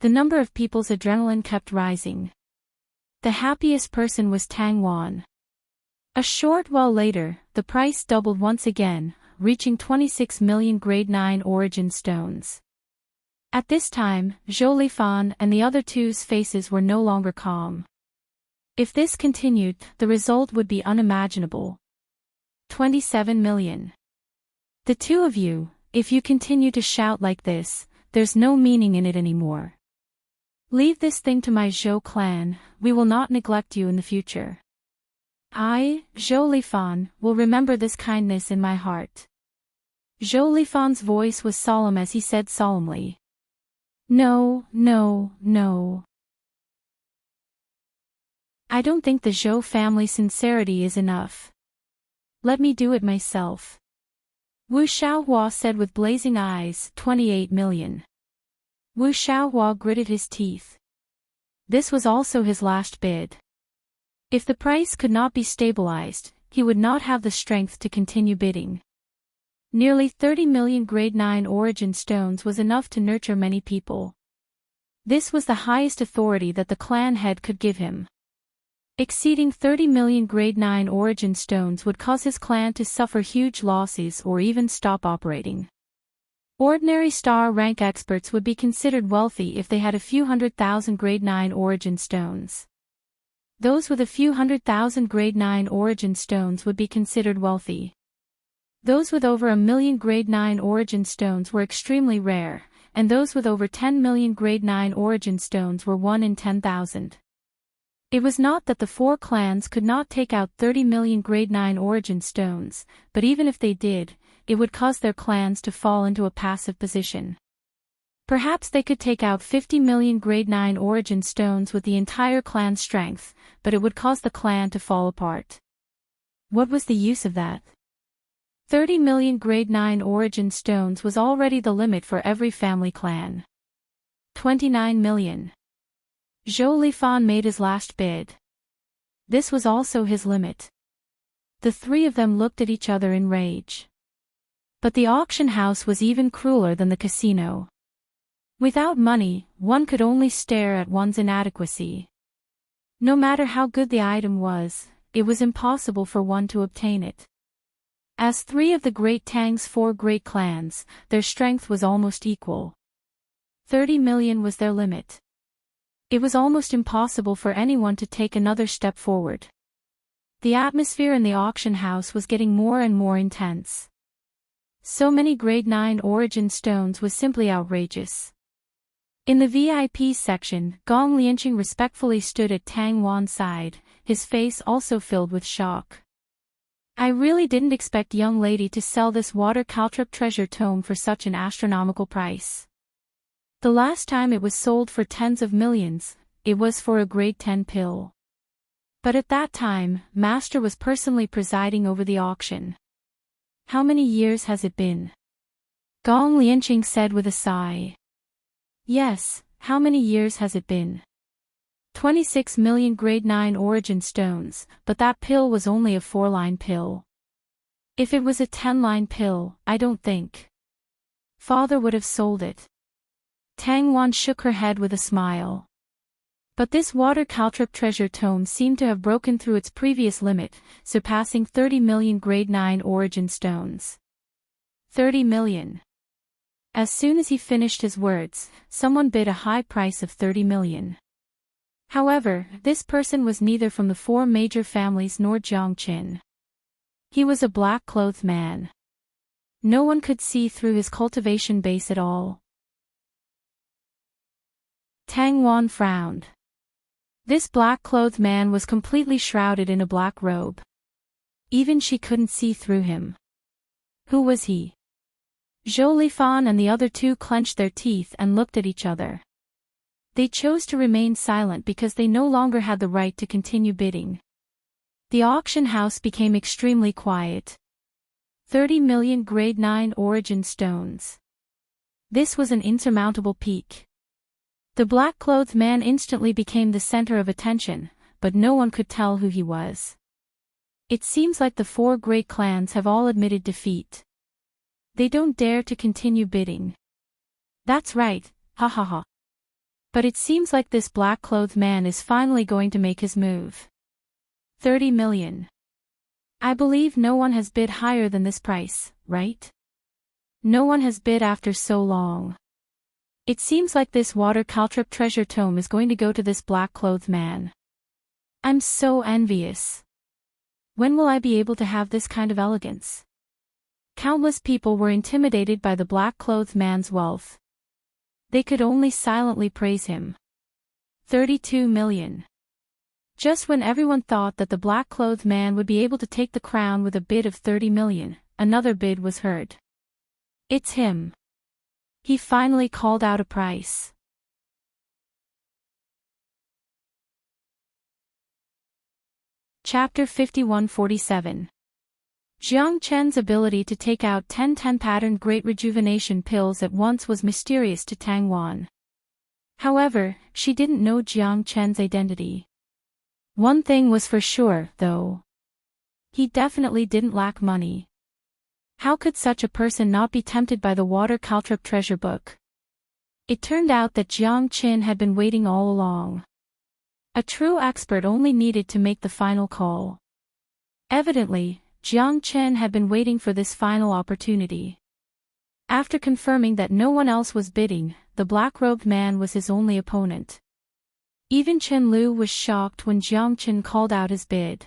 S1: The number of people's adrenaline kept rising. The happiest person was Tang Wan. A short while later, the price doubled once again, reaching 26 million grade 9 origin stones. At this time, Zhou Lifan and the other 2's faces were no longer calm. If this continued, the result would be unimaginable. 27 million. The 2 of you, if you continue to shout like this, there's no meaning in it anymore. Leave this thing to my Zhou clan, we will not neglect you in the future. I, Zhou Lifan, will remember this kindness in my heart. Zhou Lifan's voice was solemn as he said solemnly. No. I don't think the Zhou family's sincerity is enough. Let me do it myself. Wu Xiaohua said with blazing eyes. 28 million. Wu Xiaohua gritted his teeth. This was also his last bid. If the price could not be stabilized, he would not have the strength to continue bidding. Nearly 30 million grade 9 origin stones was enough to nurture many people. This was the highest authority that the clan head could give him. Exceeding 30 million grade 9 origin stones would cause his clan to suffer huge losses or even stop operating. Ordinary star rank experts would be considered wealthy if they had a few 100,000 grade 9 origin stones. Those with a few 100,000 grade 9 origin stones would be considered wealthy. Those with over 1 million grade 9 origin stones were extremely rare, and those with over 10 million grade 9 origin stones were 1 in 10,000. It was not that the 4 clans could not take out 30 million grade 9 origin stones, but even if they did, it would cause their clans to fall into a passive position. Perhaps they could take out 50 million grade 9 origin stones with the entire clan's strength, but it would cause the clan to fall apart. What was the use of that? 30 million grade 9 origin stones was already the limit for every family clan. 29 million. Zhou Lifan made his last bid. This was also his limit. The 3 of them looked at each other in rage. But the auction house was even crueler than the casino. Without money, one could only stare at one's inadequacy. No matter how good the item was, it was impossible for one to obtain it. As 3 of the Great Tang's 4 great clans, their strength was almost equal. 30 million was their limit. It was almost impossible for anyone to take another step forward. The atmosphere in the auction house was getting more and more intense. So many grade 9 origin stones was simply outrageous. In the VIP section, Gong Lianqing respectfully stood at Tang Wan's side, his face also filled with shock. I really didn't expect young lady to sell this water caltrip treasure tome for such an astronomical price. The last time it was sold for tens of millions, it was for a grade 10 pill. But at that time, Master was personally presiding over the auction. How many years has it been? Gong Lianqing said with a sigh. Yes, how many years has it been? 26 million grade 9 origin stones, but that pill was only a 4-line pill. If it was a 10-line pill, I don't think Father would have sold it. Tang Wan shook her head with a smile. But this water caltrip treasure tome seemed to have broken through its previous limit, surpassing 30 million grade 9 origin stones. 30 million. As soon as he finished his words, someone bid a high price of 30 million. However, this person was neither from the 4 major families nor Jiang Qin. He was a black-clothed man. No one could see through his cultivation base at all. Tang Wan frowned. This black-clothed man was completely shrouded in a black robe. Even she couldn't see through him. Who was he? Zhou Lifan and the other two clenched their teeth and looked at each other. They chose to remain silent because they no longer had the right to continue bidding. The auction house became extremely quiet. 30 million grade 9 origin stones. This was an insurmountable peak. The black-clothed man instantly became the center of attention, but no one could tell who he was. It seems like the 4 great clans have all admitted defeat. They don't dare to continue bidding. That's right, ha ha ha. But it seems like this black-clothed man is finally going to make his move. 30 million. I believe no one has bid higher than this price, right? No one has bid after so long. It seems like this water caltrip treasure tome is going to go to this black-clothed man. I'm so envious. When will I be able to have this kind of elegance? Countless people were intimidated by the black-clothed man's wealth. They could only silently praise him. 32 million. Just when everyone thought that the black-clothed man would be able to take the crown with a bid of 30 million, another bid was heard. It's him. He finally called out a price. Chapter 5147. Jiang Chen's ability to take out 10-10 patterned great rejuvenation pills at once was mysterious to Tang Wan. However, she didn't know Jiang Chen's identity. One thing was for sure, though. He definitely didn't lack money. How could such a person not be tempted by the water caltrip treasure book? It turned out that Jiang Qin had been waiting all along. A true expert only needed to make the final call. Evidently, Jiang Qin had been waiting for this final opportunity. After confirming that no one else was bidding, the black-robed man was his only opponent. Even Chen Lu was shocked when Jiang Qin called out his bid.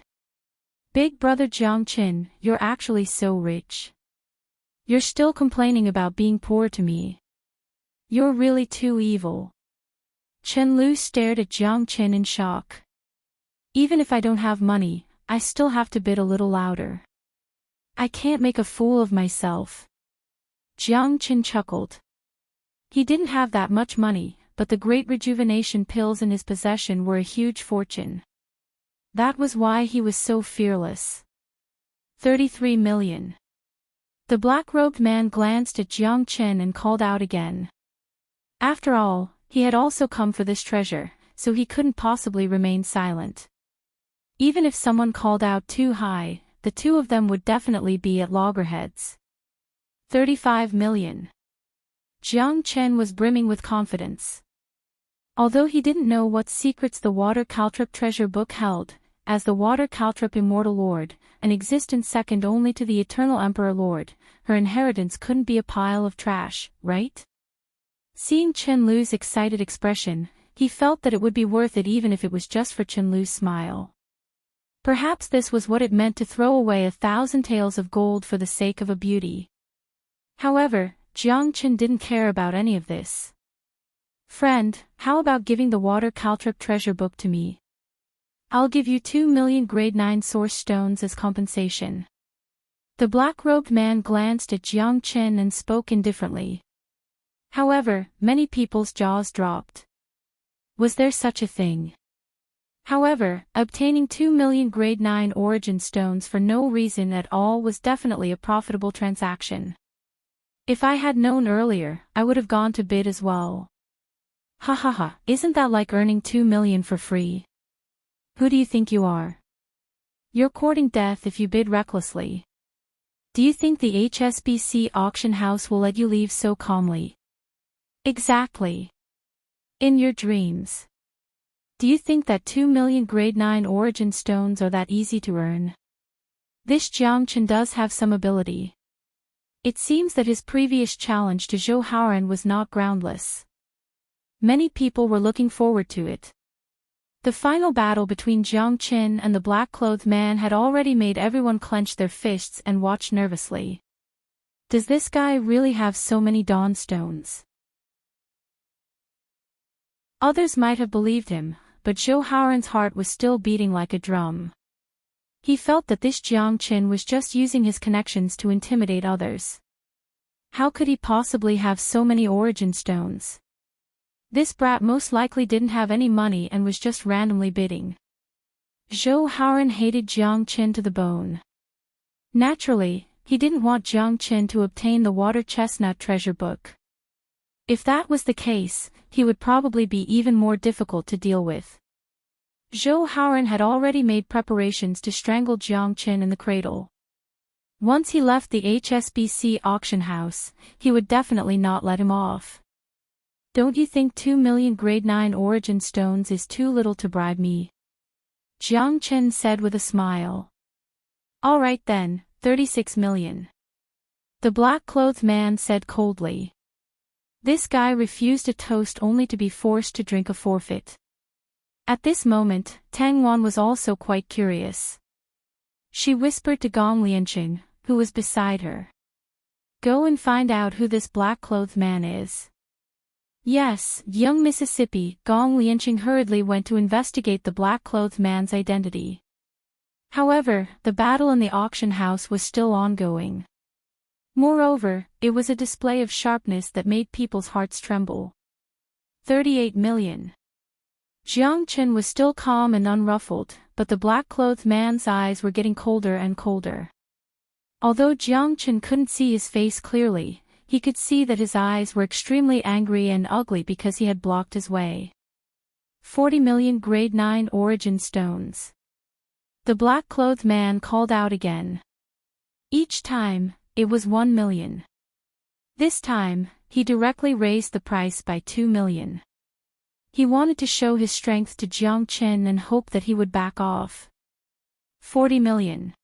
S1: Big brother Jiang Qin, you're actually so rich. You're still complaining about being poor to me. You're really too evil. Chen Lu stared at Jiang Qin in shock. Even if I don't have money, I still have to bid a little louder. I can't make a fool of myself. Jiang Qin chuckled. He didn't have that much money, but the great rejuvenation pills in his possession were a huge fortune. That was why he was so fearless. 33 million. The black-robed man glanced at Jiang Qin and called out again. After all, he had also come for this treasure, so he couldn't possibly remain silent. Even if someone called out too high, the two of them would definitely be at loggerheads. 35 million. Jiang Qin was brimming with confidence. Although he didn't know what secrets the water caltrip treasure book held, as the water caltrip immortal lord, an existence second only to the eternal emperor lord, her inheritance couldn't be a pile of trash, right? Seeing Chen Lu's excited expression, he felt that it would be worth it even if it was just for Chenlu's smile. Perhaps this was what it meant to throw away 1,000 taels of gold for the sake of a beauty. However, Jiang Chen didn't care about any of this. "Friend, how about giving the water caltrip treasure book to me? I'll give you 2 million grade 9 source stones as compensation." The black-robed man glanced at Jiang Chen and spoke indifferently. However, many people's jaws dropped. Was there such a thing? However, obtaining 2 million grade 9 origin stones for no reason at all was definitely a profitable transaction. "If I had known earlier, I would have gone to bid as well." "Ha ha ha, isn't that like earning 2 million for free? Who do you think you are? You're courting death if you bid recklessly. Do you think the HSBC auction house will let you leave so calmly?" "Exactly. In your dreams. Do you think that 2 million grade 9 origin stones are that easy to earn?" This Jiang Chen does have some ability. It seems that his previous challenge to Zhou Haoran was not groundless. Many people were looking forward to it. The final battle between Jiang Chen and the black-clothed man had already made everyone clench their fists and watch nervously. Does this guy really have so many dawn stones? Others might have believed him, but Zhou Haoran's heart was still beating like a drum. He felt that this Jiang Chen was just using his connections to intimidate others. How could he possibly have so many origin stones? This brat most likely didn't have any money and was just randomly bidding. Zhou Haoran hated Jiang Chen to the bone. Naturally, he didn't want Jiang Chen to obtain the water chestnut treasure book. If that was the case, he would probably be even more difficult to deal with. Zhou Haoran had already made preparations to strangle Jiang Chen in the cradle. Once he left the HSBC auction house, he would definitely not let him off. "Don't you think 2 million grade 9 origin stones is too little to bribe me?" Jiang Chen said with a smile. "All right then, 36 million. The black-clothed man said coldly. This guy refused a toast only to be forced to drink a forfeit. At this moment, Tang Wan was also quite curious. She whispered to Gong Lianqing, who was beside her. "Go and find out who this black-clothed man is." Yes, young Mississippi, Gong Lianqing hurriedly went to investigate the black-clothed man's identity. However, the battle in the auction house was still ongoing. Moreover, it was a display of sharpness that made people's hearts tremble. 38 million. Jiang Chen was still calm and unruffled, but the black-clothed man's eyes were getting colder and colder. Although Jiang Chen couldn't see his face clearly, he could see that his eyes were extremely angry and ugly because he had blocked his way. 40 million grade 9 origin stones. The black-clothed man called out again. Each time, it was 1 million. This time, he directly raised the price by 2 million. He wanted to show his strength to Jiang Chen and hoped that he would back off. 40 million.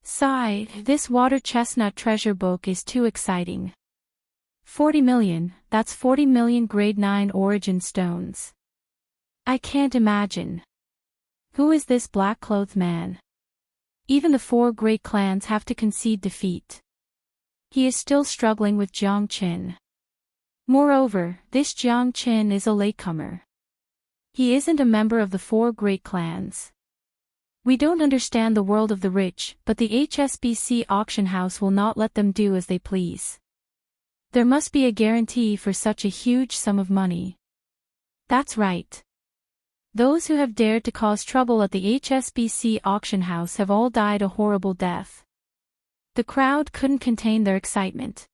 S1: Sigh, this water chestnut treasure book is too exciting. 40 million, that's 40 million grade 9 origin stones. I can't imagine. Who is this black-clothed man? Even the 4 great clans have to concede defeat. He is still struggling with Jiang Chen. Moreover, this Jiang Chen is a latecomer. He isn't a member of the 4 great clans. We don't understand the world of the rich, but the HSBC auction house will not let them do as they please. There must be a guarantee for such a huge sum of money. That's right. Those who have dared to cause trouble at the HSBC auction house have all died a horrible death. The crowd couldn't contain their excitement.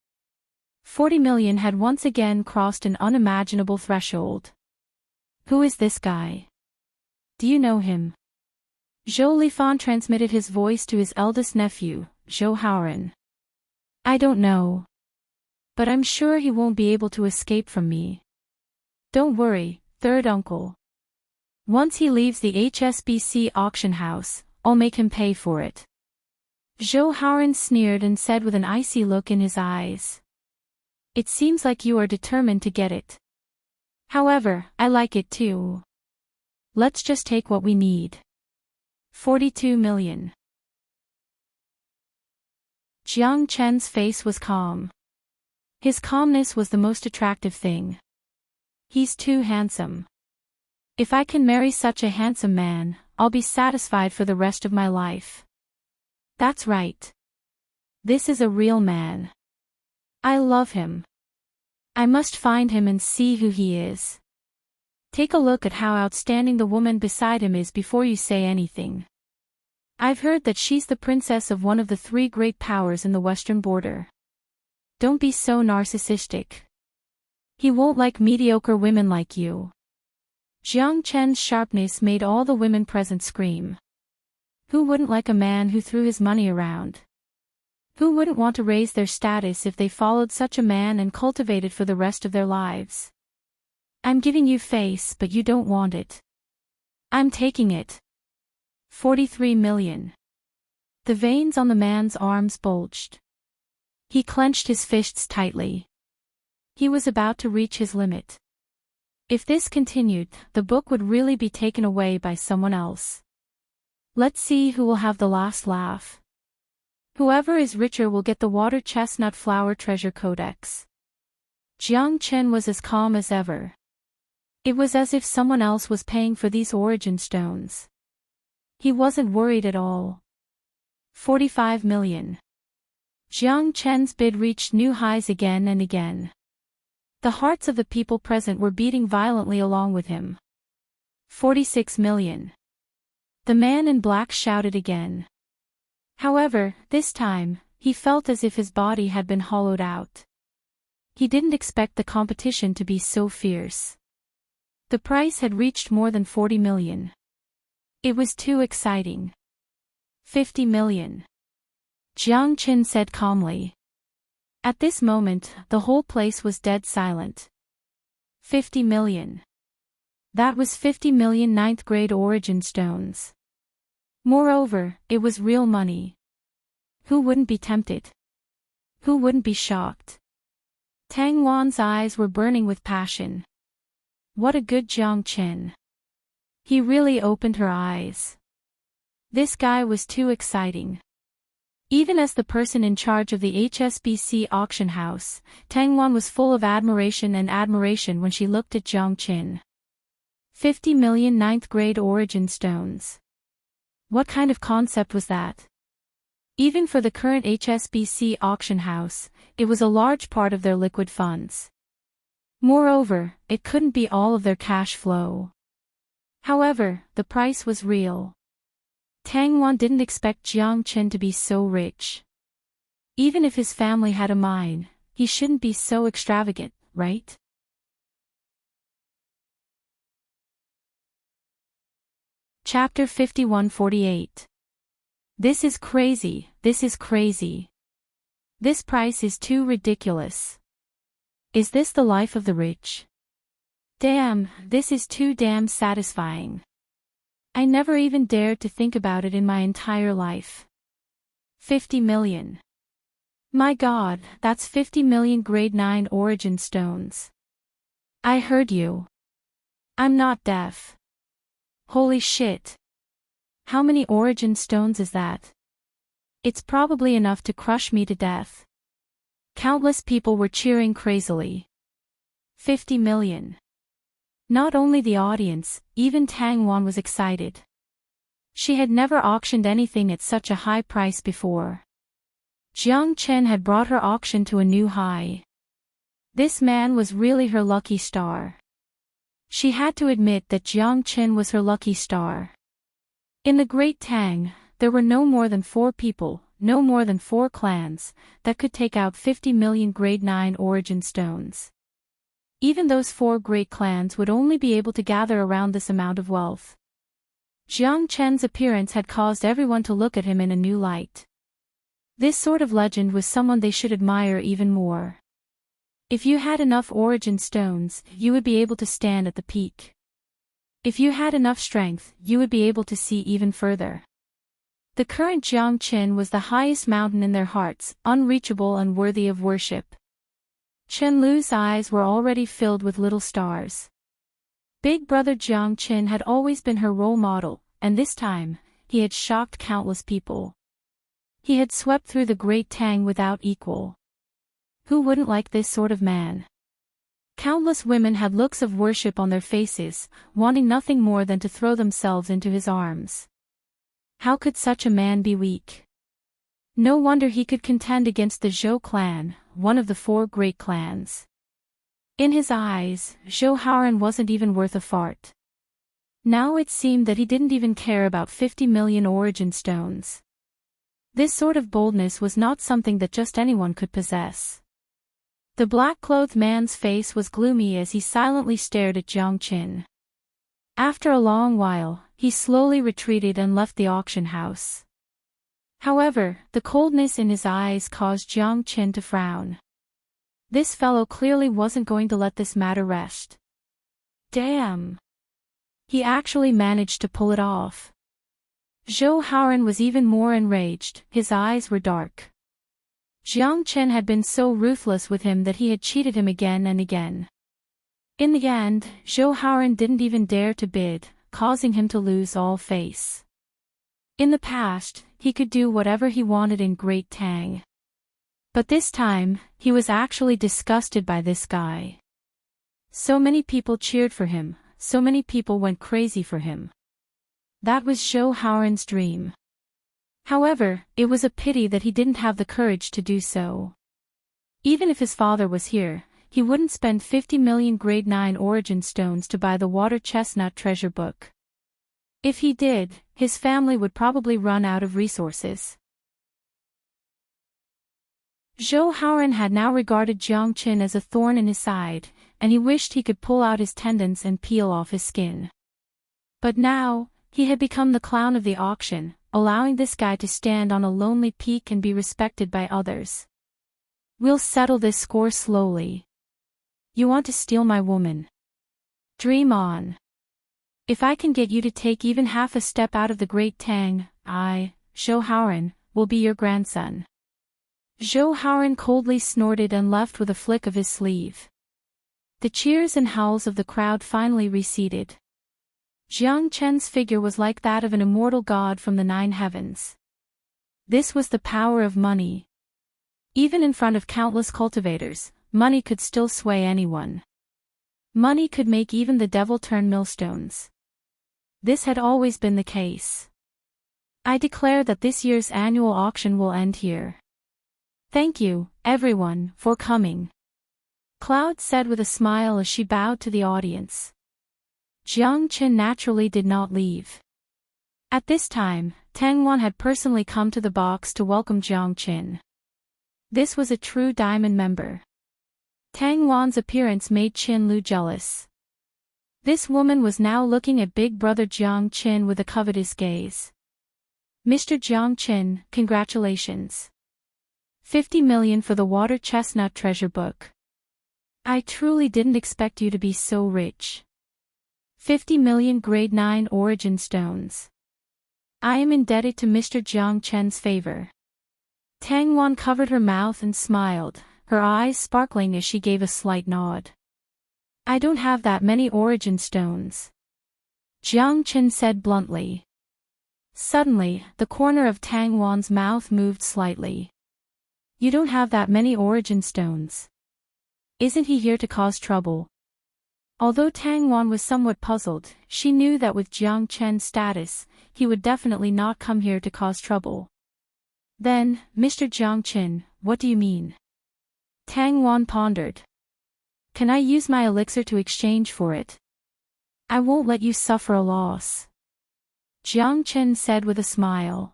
S1: 40 million had once again crossed an unimaginable threshold. Who is this guy? Do you know him? Zhou Lifan transmitted his voice to his eldest nephew, Zhou Haoran. I don't know. But I'm sure he won't be able to escape from me. Don't worry, third uncle. Once he leaves the HSBC auction house, I'll make him pay for it. Zhou Haoran sneered and said with an icy look in his eyes. It seems like you are determined to get it. However, I like it too. Let's just take what we need. 42 million. Jiang Chen's face was calm. His calmness was the most attractive thing. He's too handsome. If I can marry such a handsome man, I'll be satisfied for the rest of my life. That's right. This is a real man. I love him. I must find him and see who he is. Take a look at how outstanding the woman beside him is before you say anything. I've heard that she's the princess of one of the 3 great powers in the western border. Don't be so narcissistic. He won't like mediocre women like you. Jiang Chen's sharpness made all the women present scream. Who wouldn't like a man who threw his money around? Who wouldn't want to raise their status if they followed such a man and cultivated for the rest of their lives? I'm giving you face, but you don't want it. I'm taking it. 43 million. The veins on the man's arms bulged. He clenched his fists tightly. He was about to reach his limit. If this continued, the book would really be taken away by someone else. Let's see who will have the last laugh. Whoever is richer will get the water chestnut flower treasure codex. Jiang Chen was as calm as ever. It was as if someone else was paying for these origin stones. He wasn't worried at all. 45 million. Jiang Chen's bid reached new highs again and again. The hearts of the people present were beating violently along with him. 46 million. The man in black shouted again. However, this time, he felt as if his body had been hollowed out. He didn't expect the competition to be so fierce. The price had reached more than 40 million. It was too exciting. 50 million. Jiang Chen said calmly. At this moment, the whole place was dead silent. 50 million. That was 50 million 9th grade origin stones. Moreover, it was real money. Who wouldn't be tempted? Who wouldn't be shocked? Tang Wan's eyes were burning with passion. What a good Jiang Chen. He really opened her eyes. This guy was too exciting. Even as the person in charge of the HSBC auction house, Tang Wan was full of admiration when she looked at Jiang Chen. 50 million 9th grade origin stones. What kind of concept was that? Even for the current HSBC auction house, it was a large part of their liquid funds. Moreover, it couldn't be all of their cash flow. However, the price was real. Tang Wan didn't expect Jiang Chen to be so rich. Even if his family had a mine, he shouldn't be so extravagant, right? Chapter 51-48. This is crazy, this is crazy. This price is too ridiculous. Is this the life of the rich? Damn, this is too damn satisfying. I never even dared to think about it in my entire life. 50 million. My God, that's 50 million grade 9 origin stones. I heard you. I'm not deaf. Holy shit. How many origin stones is that? It's probably enough to crush me to death. Countless people were cheering crazily. 50 million. Not only the audience, even Tang Wan was excited. She had never auctioned anything at such a high price before. Jiang Chen had brought her auction to a new high. This man was really her lucky star. She had to admit that Jiang Chen was her lucky star. In the Great Tang, there were no more than 4 people, no more than 4 clans, that could take out 50 million grade 9 origin stones. Even those 4 great clans would only be able to gather around this amount of wealth. Jiang Chen's appearance had caused everyone to look at him in a new light. This sort of legend was someone they should admire even more. If you had enough origin stones, you would be able to stand at the peak. If you had enough strength, you would be able to see even further. The current Jiang Chen was the highest mountain in their hearts, unreachable and worthy of worship. Chen Lu's eyes were already filled with little stars. Big brother Jiang Qin had always been her role model, and this time, he had shocked countless people. He had swept through the Great Tang without equal. Who wouldn't like this sort of man? Countless women had looks of worship on their faces, wanting nothing more than to throw themselves into his arms. How could such a man be weak? No wonder he could contend against the Zhou clan, one of the 4 great clans. In his eyes, Zhou Haoran wasn't even worth a fart. Now it seemed that he didn't even care about 50 million origin stones. This sort of boldness was not something that just anyone could possess. The black-clothed man's face was gloomy as he silently stared at Jiang Qin. After a long while, he slowly retreated and left the auction house. However, the coldness in his eyes caused Jiang Qin to frown. This fellow clearly wasn't going to let this matter rest. Damn! He actually managed to pull it off. Zhou Haoran was even more enraged, his eyes were dark. Jiang Qin had been so ruthless with him that he had cheated him again and again. In the end, Zhou Haoran didn't even dare to bid, causing him to lose all face. In the past, he could do whatever he wanted in Great Tang. But this time, he was actually disgusted by this guy. So many people cheered for him, so many people went crazy for him. That was Zhou Haoran's dream. However, it was a pity that he didn't have the courage to do so. Even if his father was here, he wouldn't spend 50 million grade 9 origin stones to buy the water chestnut treasure book. If he did, his family would probably run out of resources. Zhou Haoran had now regarded Jiang Qin as a thorn in his side, and he wished he could pull out his tendons and peel off his skin. But now, he had become the clown of the auction, allowing this guy to stand on a lonely peak and be respected by others. We'll settle this score slowly. You want to steal my woman? Dream on. If I can get you to take even half a step out of the Great Tang, I, Zhou Haoran, will be your grandson. Zhou Haoran coldly snorted and left with a flick of his sleeve. The cheers and howls of the crowd finally receded. Jiang Qin's figure was like that of an immortal god from the 9 heavens. This was the power of money. Even in front of countless cultivators, money could still sway anyone. Money could make even the devil turn millstones. This had always been the case. I declare that this year's annual auction will end here. Thank you, everyone, for coming. Cloud said with a smile as she bowed to the audience. Jiang Qin naturally did not leave. At this time, Tang Wan had personally come to the box to welcome Jiang Qin. This was a true diamond member. Tang Wan's appearance made Qin Lu jealous. This woman was now looking at big brother Jiang Qin with a covetous gaze. Mr. Jiang Qin, congratulations. 50 million for the water chestnut treasure book. I truly didn't expect you to be so rich. 50 million grade 9 origin stones. I am indebted to Mr. Jiang Qin's favor. Tang Wan covered her mouth and smiled, her eyes sparkling as she gave a slight nod. I don't have that many origin stones. Jiang Qin said bluntly. Suddenly, the corner of Tang Wan's mouth moved slightly. You don't have that many origin stones. Isn't he here to cause trouble? Although Tang Wan was somewhat puzzled, she knew that with Jiang Qin's status, he would definitely not come here to cause trouble. Then, Mr. Jiang Qin, what do you mean? Tang Wan pondered. Can I use my elixir to exchange for it? I won't let you suffer a loss. Jiang Qin said with a smile.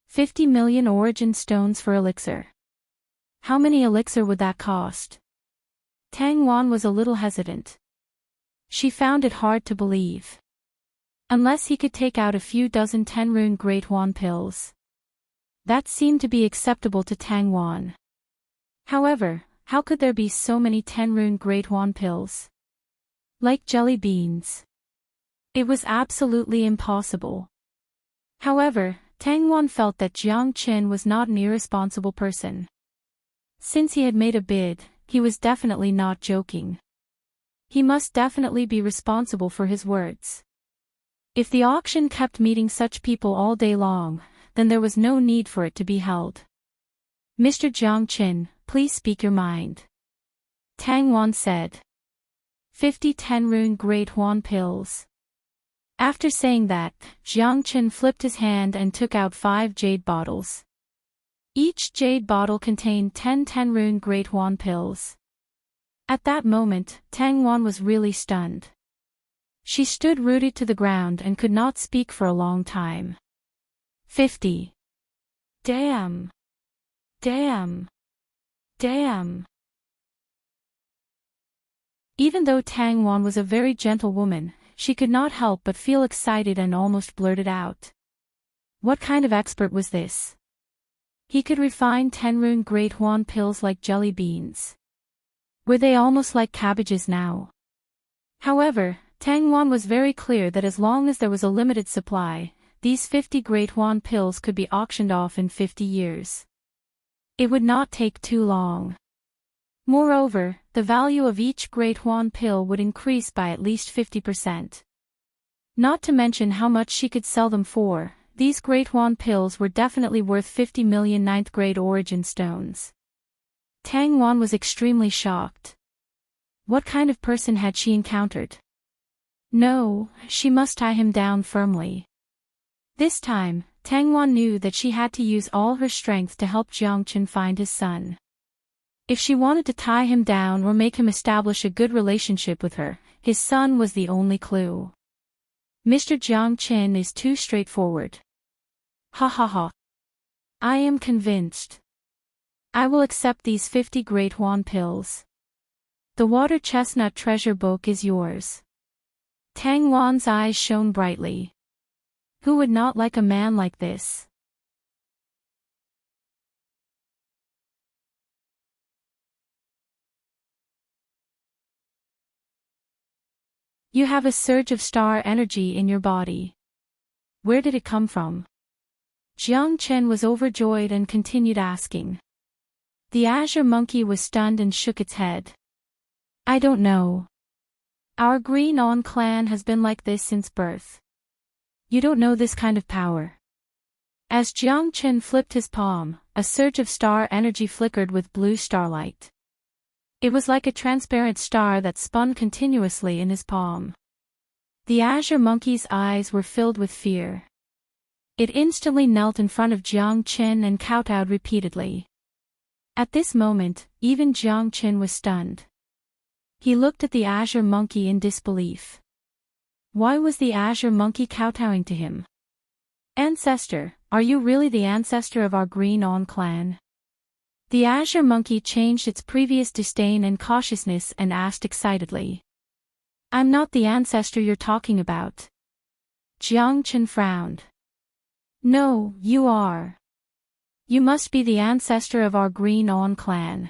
S1: 50 million origin stones for elixir. How many elixir would that cost? Tang Wan was a little hesitant. She found it hard to believe. Unless he could take out a few dozen 10-rune Great Huan pills. That seemed to be acceptable to Tang Wan. However, how could there be so many 10-rune Great Huan pills? Like jelly beans. It was absolutely impossible. However, Tang Wan felt that Jiang Qin was not an irresponsible person. Since he had made a bid, he was definitely not joking. He must definitely be responsible for his words. If the auction kept meeting such people all day long, then there was no need for it to be held. Mr. Jiang Qin, please speak your mind. Tang Wan said. 50 10 Great Huan pills. After saying that, Jiang Qin flipped his hand and took out 5 jade bottles. Each jade bottle contained 10 Great Huan pills. At that moment, Tang Wan was really stunned. She stood rooted to the ground and could not speak for a long time. 50. Damn. Damn. Damn. Even though Tang Wan was a very gentle woman, she could not help but feel excited and almost blurted out. What kind of expert was this? He could refine 10 Great Huan pills like jelly beans. Were they almost like cabbages now? However, Tang Wan was very clear that as long as there was a limited supply, these 50 Great Huan pills could be auctioned off in 50 years. It would not take too long. Moreover, the value of each Great Huan pill would increase by at least 50%. Not to mention how much she could sell them for, these Great Huan pills were definitely worth 50 million 9th grade origin stones. Tang Wan was extremely shocked. What kind of person had she encountered? No, she must tie him down firmly. This time, Tang Wan knew that she had to use all her strength to help Jiang Qin find his son. If she wanted to tie him down or make him establish a good relationship with her, his son was the only clue. Mr. Jiang Qin is too straightforward. Ha ha ha. I am convinced. I will accept these 50 Great Huan pills. The water chestnut treasure book is yours. Tang Wan's eyes shone brightly. Who would not like a man like this? You have a surge of star energy in your body. Where did it come from? Jiang Qin was overjoyed and continued asking. The azure monkey was stunned and shook its head. I don't know. Our Green On clan has been like this since birth. You don't know this kind of power. As Jiang Qin flipped his palm, a surge of star energy flickered with blue starlight. It was like a transparent star that spun continuously in his palm. The azure monkey's eyes were filled with fear. It instantly knelt in front of Jiang Qin and kowtowed repeatedly. At this moment, even Jiang Qin was stunned. He looked at the azure monkey in disbelief. Why was the azure monkey kowtowing to him? Ancestor, are you really the ancestor of our Green On clan? The azure monkey changed its previous disdain and cautiousness and asked excitedly. I'm not the ancestor you're talking about. Jiang Qin frowned. No, you are. You must be the ancestor of our Green On clan.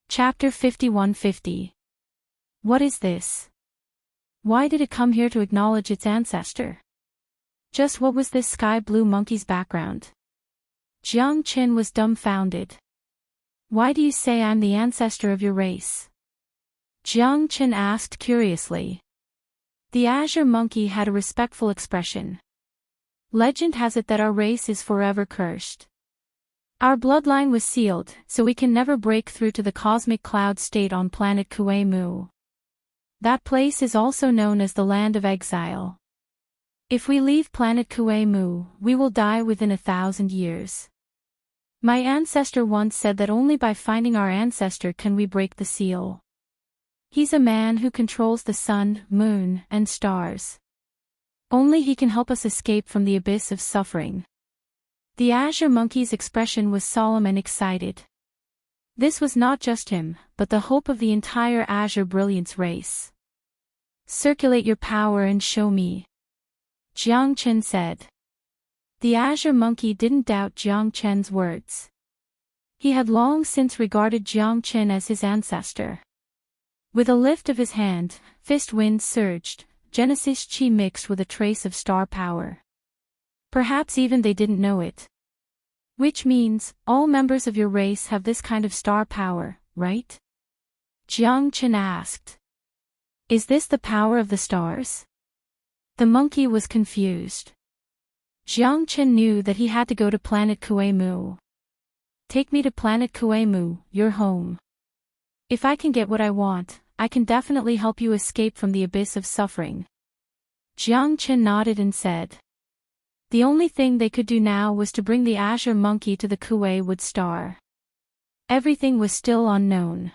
S1: Chapter 5150. What is this? Why did it come here to acknowledge its ancestor? Just what was this sky blue monkey's background? Jiang Qin was dumbfounded. Why do you say I'm the ancestor of your race? Jiang Qin asked curiously. The azure monkey had a respectful expression. Legend has it that our race is forever cursed. Our bloodline was sealed, so we can never break through to the cosmic cloud state on planet Kuei-mu. That place is also known as the Land of Exile. If we leave planet Kuei-mu, we will die within 1,000 years. My ancestor once said that only by finding our ancestor can we break the seal. He's a man who controls the sun, moon, and stars. Only he can help us escape from the abyss of suffering. The azure monkey's expression was solemn and excited. This was not just him, but the hope of the entire azure brilliance race. Circulate your power and show me. Jiang Qin said. The azure monkey didn't doubt Jiang Qin's words. He had long since regarded Jiang Qin as his ancestor. With a lift of his hand, fist wind surged, Genesis chi mixed with a trace of star power. Perhaps even they didn't know it. Which means, all members of your race have this kind of star power, right? Jiang Chen asked. Is this the power of the stars? The monkey was confused. Jiang Chen knew that he had to go to planet Kuei-mu. Take me to planet Kuei-mu, your home. If I can get what I want, I can definitely help you escape from the abyss of suffering. Jiang Chen nodded and said. The only thing they could do now was to bring the azure monkey to the Kuei-wood star. Everything was still unknown.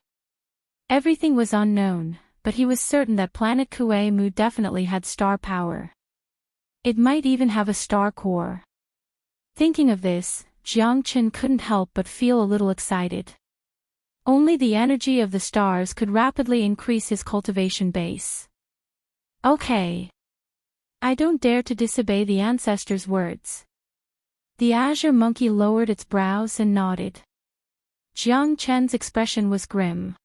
S1: Everything was unknown, but he was certain that planet Kuei-mu definitely had star power. It might even have a star core. Thinking of this, Jiang Chen couldn't help but feel a little excited. Only the energy of the stars could rapidly increase his cultivation base. Okay. I don't dare to disobey the ancestors' words. The azure monkey lowered its brows and nodded. Jiang Chen's expression was grim.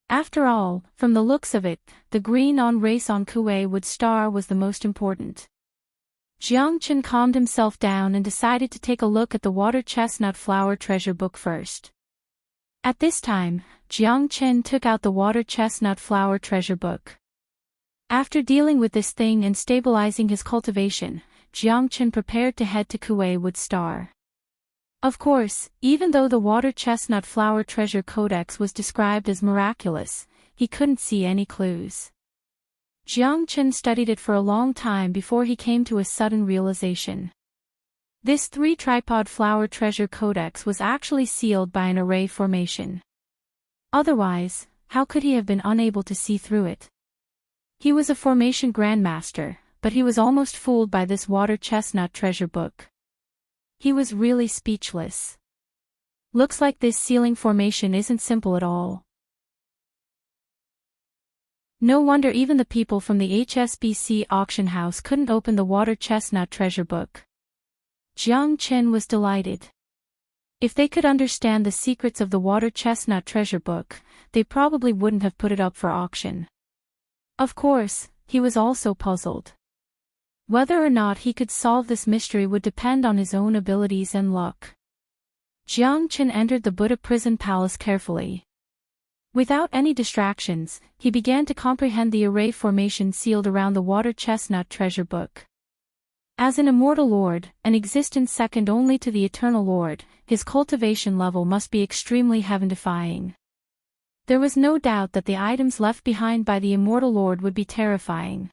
S1: After all, from the looks of it, the green-on race on Kuei-wood star was the most important. Jiang Chen calmed himself down and decided to take a look at the water chestnut flower treasure book first. At this time, Jiang Chen took out the water chestnut flower treasure book. After dealing with this thing and stabilizing his cultivation, Jiang Chen prepared to head to Kuei-wood star. Of course, even though the water chestnut flower treasure codex was described as miraculous, he couldn't see any clues. Jiang Chen studied it for a long time before he came to a sudden realization. This 3-tripod flower treasure codex was actually sealed by an array formation. Otherwise, how could he have been unable to see through it? He was a formation grandmaster, but he was almost fooled by this water chestnut treasure book. He was really speechless. Looks like this sealing formation isn't simple at all. No wonder even the people from the HSBC auction house couldn't open the water chestnut treasure book. Jiang Chen was delighted. If they could understand the secrets of the water chestnut treasure book, they probably wouldn't have put it up for auction. Of course, he was also puzzled. Whether or not he could solve this mystery would depend on his own abilities and luck. Jiang Chen entered the Buddha prison palace carefully. Without any distractions, he began to comprehend the array formation sealed around the water chestnut treasure book. As an immortal lord, an existence second only to the eternal lord, his cultivation level must be extremely heaven-defying. There was no doubt that the items left behind by the immortal lord would be terrifying.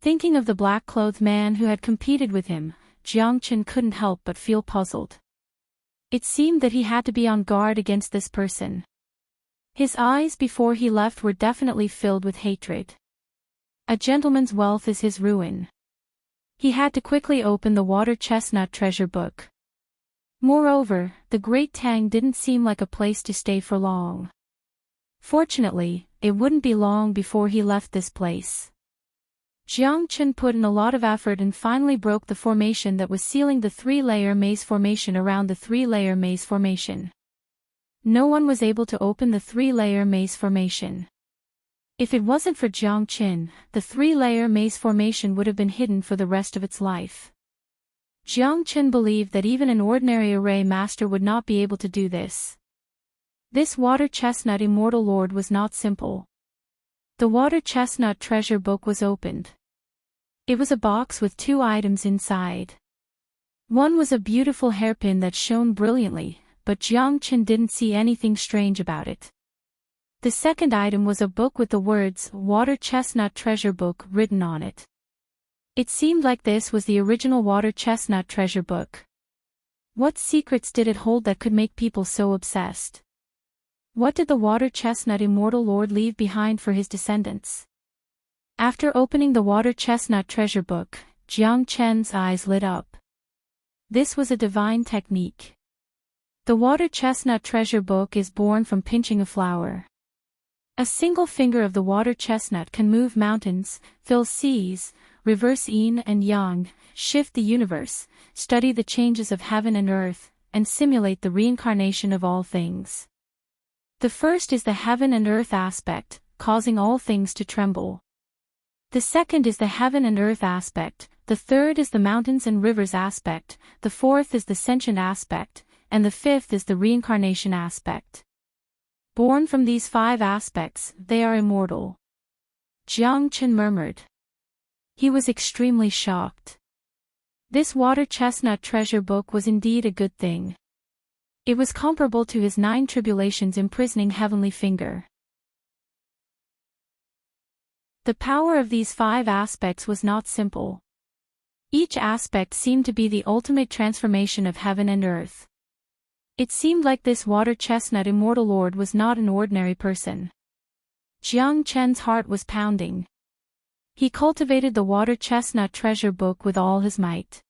S1: Thinking of the black-clothed man who had competed with him, Jiang Chen couldn't help but feel puzzled. It seemed that he had to be on guard against this person. His eyes before he left were definitely filled with hatred. A gentleman's wealth is his ruin. He had to quickly open the water chestnut treasure book. Moreover, the Great Tang didn't seem like a place to stay for long. Fortunately, it wouldn't be long before he left this place. Jiang Chen put in a lot of effort and finally broke the formation that was sealing the 3-layer maze formation around the 3-layer maze formation. No one was able to open the 3-layer maze formation. If it wasn't for Jiang Chen, the 3-layer maze formation would have been hidden for the rest of its life. Jiang Chen believed that even an ordinary array master would not be able to do this. This water chestnut immortal lord was not simple. The water chestnut treasure book was opened. It was a box with 2 items inside. One was a beautiful hairpin that shone brilliantly, but Jiang Chen didn't see anything strange about it. The second item was a book with the words, Water Chestnut Treasure Book, written on it. It seemed like this was the original water chestnut treasure book. What secrets did it hold that could make people so obsessed? What did the water chestnut immortal lord leave behind for his descendants? After opening the water chestnut treasure book, Jiang Chen's eyes lit up. This was a divine technique. The water chestnut treasure book is born from pinching a flower. A single finger of the water chestnut can move mountains, fill seas, reverse yin and yang, shift the universe, study the changes of heaven and earth, and simulate the reincarnation of all things. The first is the heaven and earth aspect, causing all things to tremble. The second is the heaven and earth aspect, the third is the mountains and rivers aspect, the fourth is the sentient aspect, and the fifth is the reincarnation aspect. Born from these 5 aspects, they are immortal. Jiang Chen murmured. He was extremely shocked. This water chestnut treasure book was indeed a good thing. It was comparable to his 9 tribulations imprisoning heavenly finger. The power of these 5 aspects was not simple. Each aspect seemed to be the ultimate transformation of heaven and earth. It seemed like this water chestnut immortal lord was not an ordinary person. Jiang Chen's heart was pounding. He cultivated the water chestnut treasure book with all his might.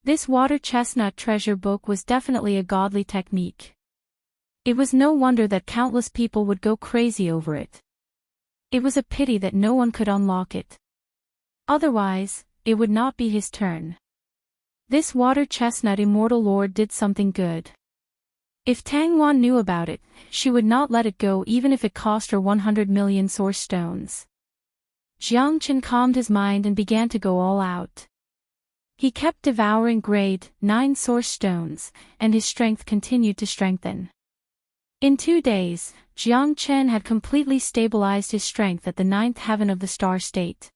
S1: This water chestnut treasure book was definitely a godly technique. It was no wonder that countless people would go crazy over it. It was a pity that no one could unlock it. Otherwise, it would not be his turn. This water chestnut immortal lord did something good. If Tang Wan knew about it, she would not let it go even if it cost her 100 million source stones. Jiang Chen calmed his mind and began to go all out. He kept devouring grade 9 source stones, and his strength continued to strengthen. In 2 days, Jiang Chen had completely stabilized his strength at the 9th heaven of the star state.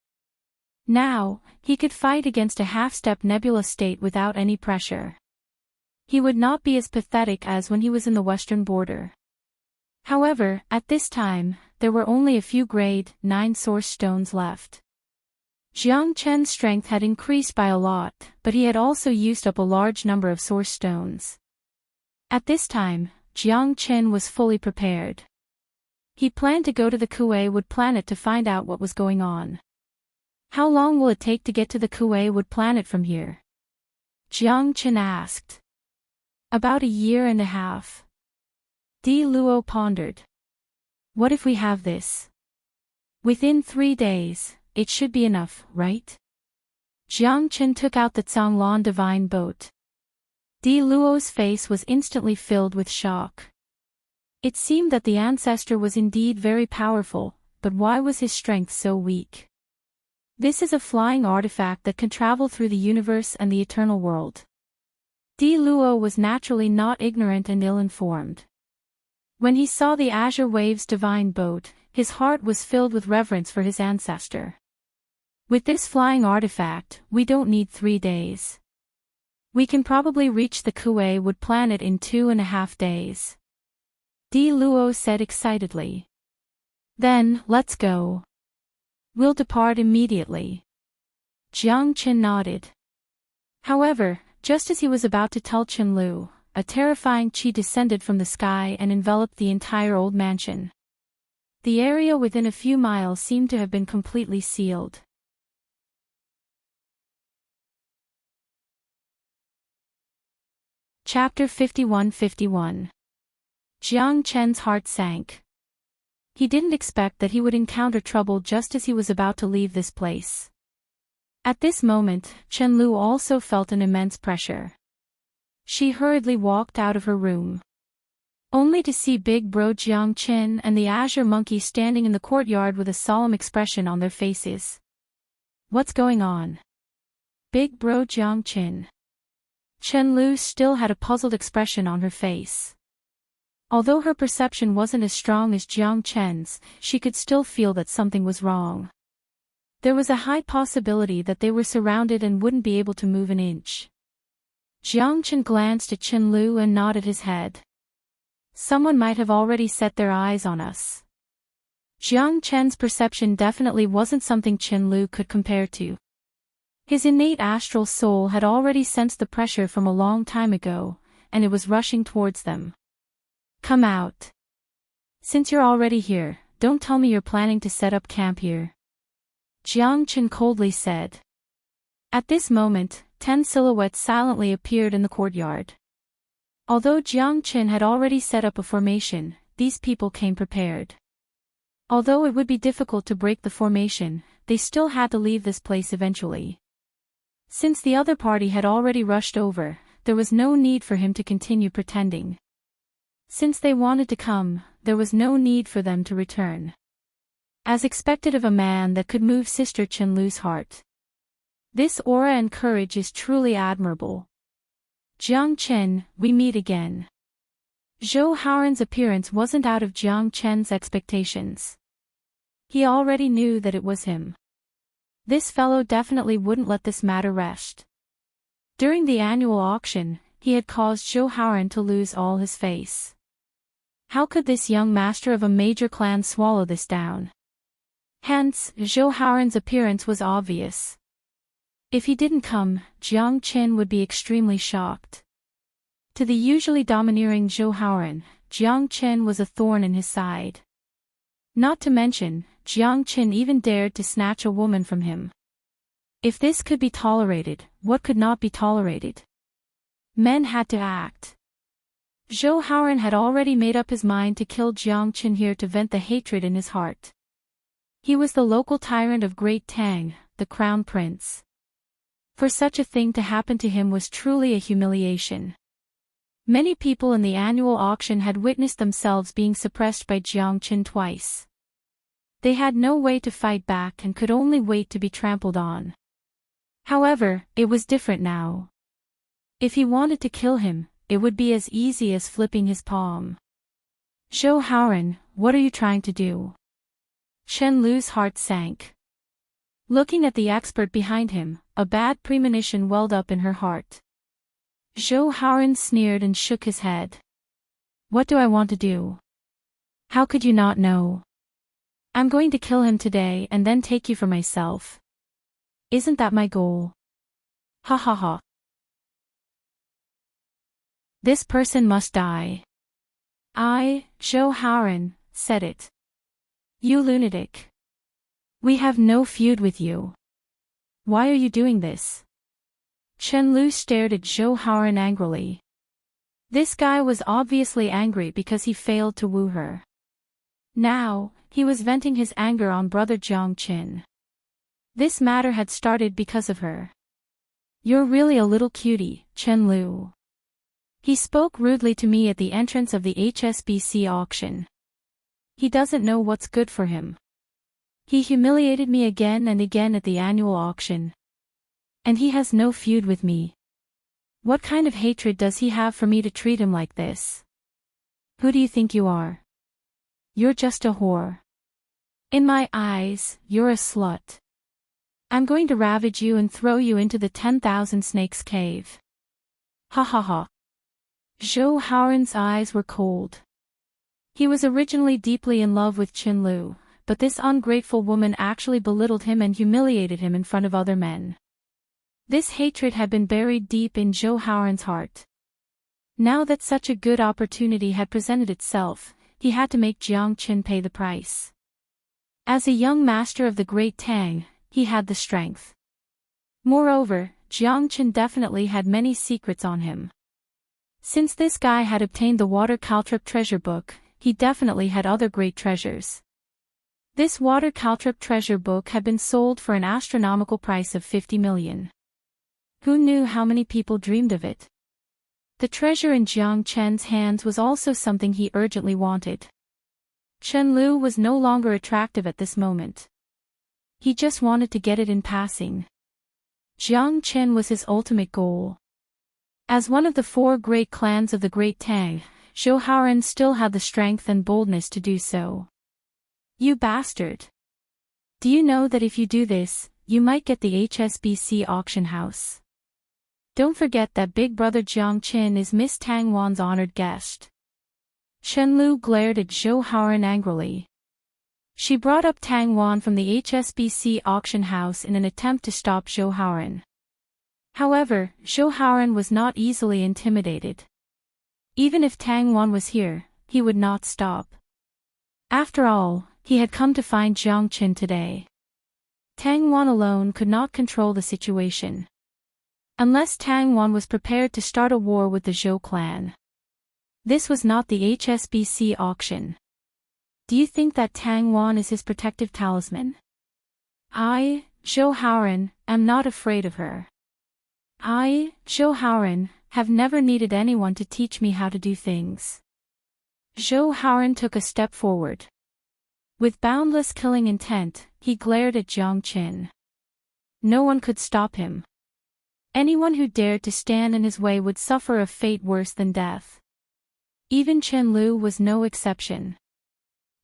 S1: Now, he could fight against a half-step nebula state without any pressure. He would not be as pathetic as when he was in the western border. However, at this time, there were only a few grade 9 source stones left. Jiang Chen's strength had increased by a lot, but he had also used up a large number of source stones. At this time, Jiang Chen was fully prepared. He planned to go to the Kuei Wood planet to find out what was going on. How long will it take to get to the Kuei Wood planet from here? Jiang Chen asked. About 1.5 years. Di Luo pondered. What if we have this? Within 3 days, it should be enough, right? Jiang Chen took out the Zhanglan divine boat. Di Luo's face was instantly filled with shock. It seemed that the ancestor was indeed very powerful, but why was his strength so weak? This is a flying artifact that can travel through the universe and the eternal world. Di Luo was naturally not ignorant and ill-informed. When he saw the azure waves divine boat, his heart was filled with reverence for his ancestor. With this flying artifact, we don't need 3 days. We can probably reach the Kuei Wood planet in 2.5 days. Di Luo said excitedly. Then, let's go. We'll depart immediately. Jiang Chen nodded. However, just as he was about to tell Chen Lu, a terrifying qi descended from the sky and enveloped the entire old mansion. The area within a few miles seemed to have been completely sealed. Chapter 51-51. Jiang Chen's heart sank. He didn't expect that he would encounter trouble just as he was about to leave this place. At this moment, Chen Lu also felt an immense pressure. She hurriedly walked out of her room, only to see Big Bro Jiang Chen and the Azure Monkey standing in the courtyard with a solemn expression on their faces. What's going on? Big Bro Jiang Chen. Chen Lu still had a puzzled expression on her face. Although her perception wasn't as strong as Jiang Chen's, she could still feel that something was wrong. There was a high possibility that they were surrounded and wouldn't be able to move an inch. Jiang Chen glanced at Chen Lu and nodded his head. Someone might have already set their eyes on us. Jiang Chen's perception definitely wasn't something Chen Lu could compare to. His innate astral soul had already sensed the pressure from a long time ago, and it was rushing towards them. Come out. Since you're already here, don't tell me you're planning to set up camp here. Jiang Chen coldly said. At this moment, 10 silhouettes silently appeared in the courtyard. Although Jiang Chen had already set up a formation, these people came prepared. Although it would be difficult to break the formation, they still had to leave this place eventually. Since the other party had already rushed over, there was no need for him to continue pretending. Since they wanted to come, there was no need for them to return. As expected of a man that could move Sister Chen Lu's heart. This aura and courage is truly admirable. Jiang Chen, we meet again. Zhou Haoren's appearance wasn't out of Jiang Chen's expectations. He already knew that it was him. This fellow definitely wouldn't let this matter rest. During the annual auction, he had caused Zhou Haoren to lose all his face. How could this young master of a major clan swallow this down? Hence, Zhou Haoren's appearance was obvious. If he didn't come, Jiang Chen would be extremely shocked. To the usually domineering Zhou Haoren, Jiang Chen was a thorn in his side. Not to mention, Jiang Chen even dared to snatch a woman from him. If this could be tolerated, what could not be tolerated? Men had to act. Zhou Haoren had already made up his mind to kill Jiang Chen here to vent the hatred in his heart. He was the local tyrant of Great Tang, the crown prince. For such a thing to happen to him was truly a humiliation. Many people in the annual auction had witnessed themselves being suppressed by Jiang Chen twice. They had no way to fight back and could only wait to be trampled on. However, it was different now. If he wanted to kill him, it would be as easy as flipping his palm. Zhou Haoren, what are you trying to do? Chen Lu's heart sank. Looking at the expert behind him, a bad premonition welled up in her heart. Zhou Haoren sneered and shook his head. What do I want to do? How could you not know? I'm going to kill him today and then take you for myself. Isn't that my goal? Ha ha ha. This person must die. I, Zhou Haoren, said it. You lunatic. We have no feud with you. Why are you doing this? Chen Lu stared at Zhou Haoren angrily. This guy was obviously angry because he failed to woo her. Now, he was venting his anger on brother Jiang Chen. This matter had started because of her. You're really a little cutie, Chen Lu. He spoke rudely to me at the entrance of the HSBC auction. He doesn't know what's good for him. He humiliated me again and again at the annual auction. And he has no feud with me. What kind of hatred does he have for me to treat him like this? Who do you think you are? You're just a whore. In my eyes, you're a slut. I'm going to ravage you and throw you into the 10,000 snakes cave. Ha ha ha. Zhou Haoren's eyes were cold. He was originally deeply in love with Chen Lu, but this ungrateful woman actually belittled him and humiliated him in front of other men. This hatred had been buried deep in Zhou Haoren's heart. Now that such a good opportunity had presented itself, he had to make Jiang Chen pay the price. As a young master of the Great Tang, he had the strength. Moreover, Jiang Chen definitely had many secrets on him. Since this guy had obtained the Water Caltrip treasure book, he definitely had other great treasures. This Water Caltrip treasure book had been sold for an astronomical price of 50 million. Who knew how many people dreamed of it? The treasure in Jiang Chen's hands was also something he urgently wanted. Chen Lu was no longer attractive at this moment. He just wanted to get it in passing. Jiang Chen was his ultimate goal. As one of the 4 great clans of the Great Tang, Zhou Haoren still had the strength and boldness to do so. You bastard! Do you know that if you do this, you might get the HSBC auction house? Don't forget that big brother Jiang Chen is Miss Tang Wan's honored guest. Chen Lu glared at Zhou Haoren angrily. She brought up Tang Wan from the HSBC auction house in an attempt to stop Zhou Haoren. However, Zhou Haoren was not easily intimidated. Even if Tang Wan was here, he would not stop. After all, he had come to find Jiang Chen today. Tang Wan alone could not control the situation. Unless Tang Wan was prepared to start a war with the Zhou clan. This was not the HSBC auction. Do you think that Tang Wan is his protective talisman? I, Zhou Haoren, am not afraid of her. I, Zhou Haoren, have never needed anyone to teach me how to do things. Zhou Haoren took a step forward. With boundless killing intent, he glared at Jiang Chen. No one could stop him. Anyone who dared to stand in his way would suffer a fate worse than death. Even Chen Lu was no exception.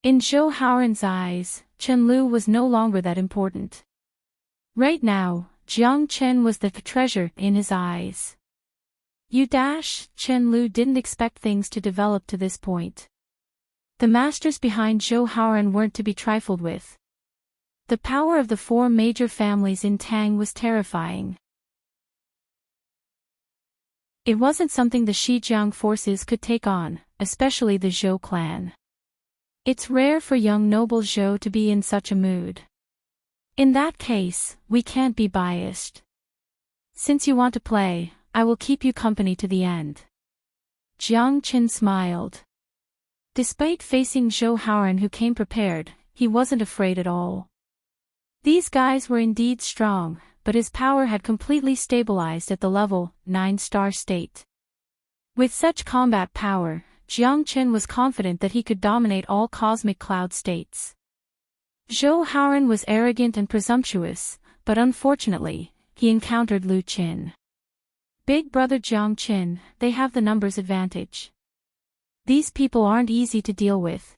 S1: In Zhou Haoren's eyes, Chen Lu was no longer that important. Right now, Jiang Chen was the treasure in his eyes. Chen Lu didn't expect things to develop to this point. The masters behind Zhou Haoren weren't to be trifled with. The power of the four major families in Tang was terrifying. It wasn't something the Shijiang forces could take on, especially the Zhou clan. It's rare for young noble Zhou to be in such a mood. In that case, we can't be biased. Since you want to play, I will keep you company to the end. Jiang Qin smiled. Despite facing Zhou Haoren who came prepared, he wasn't afraid at all. These guys were indeed strong, but his power had completely stabilized at the level 9-star state. With such combat power, Jiang Qin was confident that he could dominate all cosmic cloud states. Zhou Haoren was arrogant and presumptuous, but unfortunately, he encountered Lu Qin. Big brother Jiang Qin, they have the numbers advantage. These people aren't easy to deal with.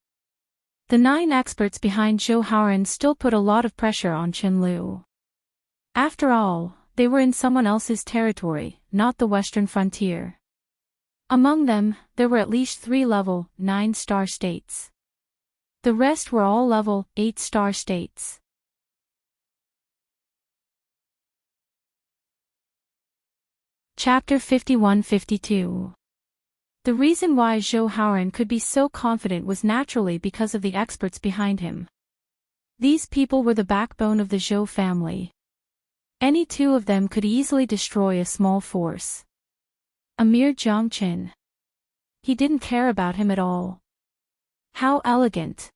S1: The 9 experts behind Zhou Haoren still put a lot of pressure on Chen Lu. After all, they were in someone else's territory, not the western frontier. Among them, there were at least 3 level 9-star states. The rest were all level 8-star states. Chapter 51-52. The reason why Zhou Haoren could be so confident was naturally because of the experts behind him. These people were the backbone of the Zhou family. Any 2 of them could easily destroy a small force. A mere Jiang Qin. He didn't care about him at all. How elegant.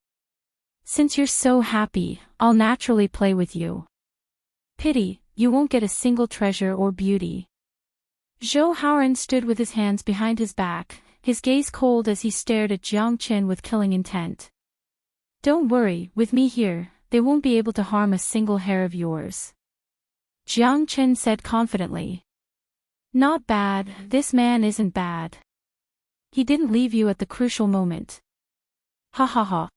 S1: Since you're so happy, I'll naturally play with you. Pity, you won't get a single treasure or beauty. Zhou Haoren stood with his hands behind his back, his gaze cold as he stared at Jiang Qin with killing intent. Don't worry, with me here, they won't be able to harm a single hair of yours. Jiang Qin said confidently. Not bad, this man isn't bad. He didn't leave you at the crucial moment. Ha ha ha.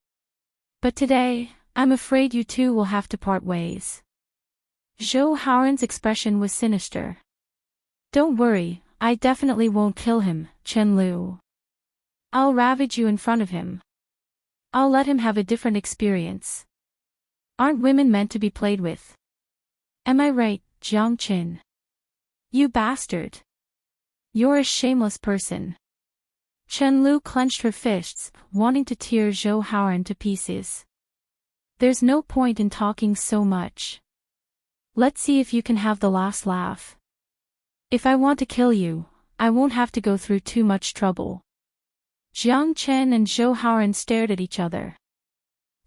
S1: But today, I'm afraid you two will have to part ways. Zhou Haoren's expression was sinister. Don't worry, I definitely won't kill him, Chen Lu. I'll ravage you in front of him. I'll let him have a different experience. Aren't women meant to be played with? Am I right, Jiang Qin? You bastard. You're a shameless person. Chen Lu clenched her fists, wanting to tear Zhou Haoren to pieces. There's no point in talking so much. Let's see if you can have the last laugh. If I want to kill you, I won't have to go through too much trouble. Jiang Qin and Zhou Haoren stared at each other.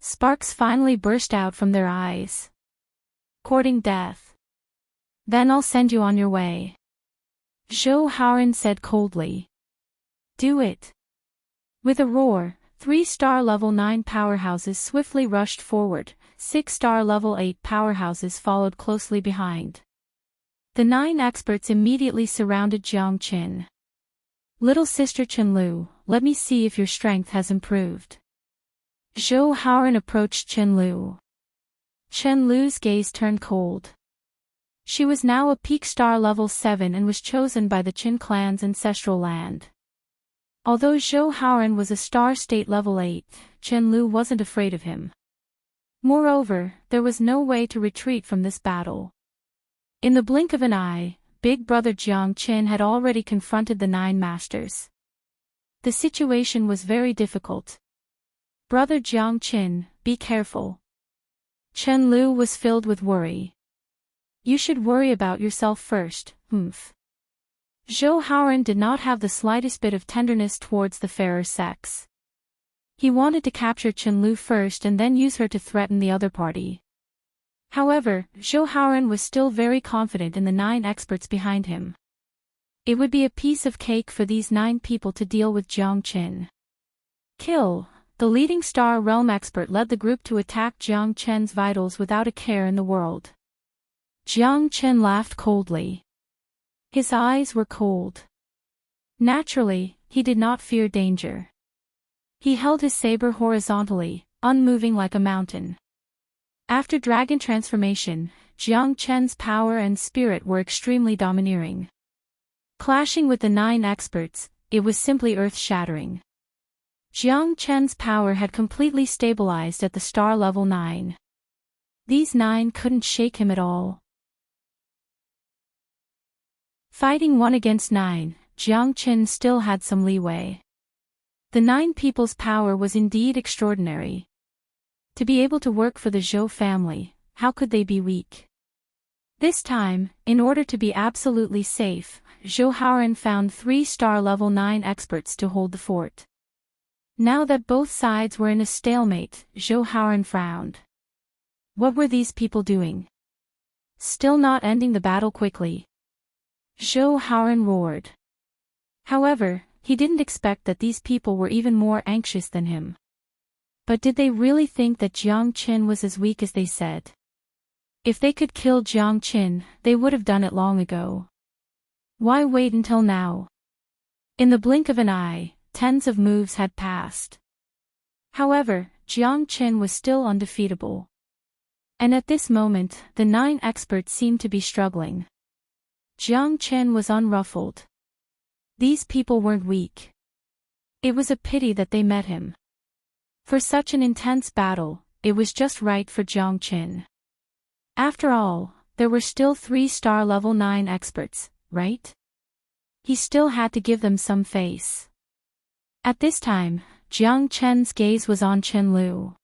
S1: Sparks finally burst out from their eyes. Courting death. Then I'll send you on your way. Zhou Haoren said coldly. Do it. With a roar, 3-star level 9 powerhouses swiftly rushed forward, 6-star level 8 powerhouses followed closely behind. The 9 experts immediately surrounded Jiang Qin. Little sister Chen Lu, let me see if your strength has improved. Zhou Haoren approached Chen Lu. Chen Lu's gaze turned cold. She was now a peak star level 7 and was chosen by the Qin clan's ancestral land. Although Zhou Haoren was a star state level 8, Chen Lu wasn't afraid of him. Moreover, there was no way to retreat from this battle. In the blink of an eye, big brother Jiang Qin had already confronted the 9 masters. The situation was very difficult. Brother Jiang Qin, be careful. Chen Lu was filled with worry. You should worry about yourself first, Zhou Haoren did not have the slightest bit of tenderness towards the fairer sex. He wanted to capture Chen Lu first and then use her to threaten the other party. However, Zhou Haoren was still very confident in the 9 experts behind him. It would be a piece of cake for these 9 people to deal with Jiang Qin. Kill. The leading star realm expert led the group to attack Jiang Qin's vitals without a care in the world. Jiang Chen laughed coldly. His eyes were cold. Naturally, he did not fear danger. He held his saber horizontally, unmoving like a mountain. After dragon transformation, Jiang Chen's power and spirit were extremely domineering. Clashing with the 9 experts, it was simply earth-shattering. Jiang Chen's power had completely stabilized at the star level 9. These 9 couldn't shake him at all. Fighting 1 against 9, Jiang Chen still had some leeway. The 9 people's power was indeed extraordinary. To be able to work for the Zhou family, how could they be weak? This time, in order to be absolutely safe, Zhou Haoran found 3 star level 9 experts to hold the fort. Now that both sides were in a stalemate, Zhou Haoran frowned. What were these people doing? Still not ending the battle quickly? Zhou Haoran roared. However, he didn't expect that these people were even more anxious than him. But did they really think that Jiang Chen was as weak as they said? If they could kill Jiang Chen, they would have done it long ago. Why wait until now? In the blink of an eye, tens of moves had passed. However, Jiang Chen was still undefeatable. And at this moment, the 9 experts seemed to be struggling. Jiang Chen was unruffled. These people weren't weak. It was a pity that they met him. For such an intense battle, it was just right for Jiang Chen. After all, there were still 3 star level 9 experts, right? He still had to give them some face. At this time, Jiang Chen's gaze was on Chen Lu.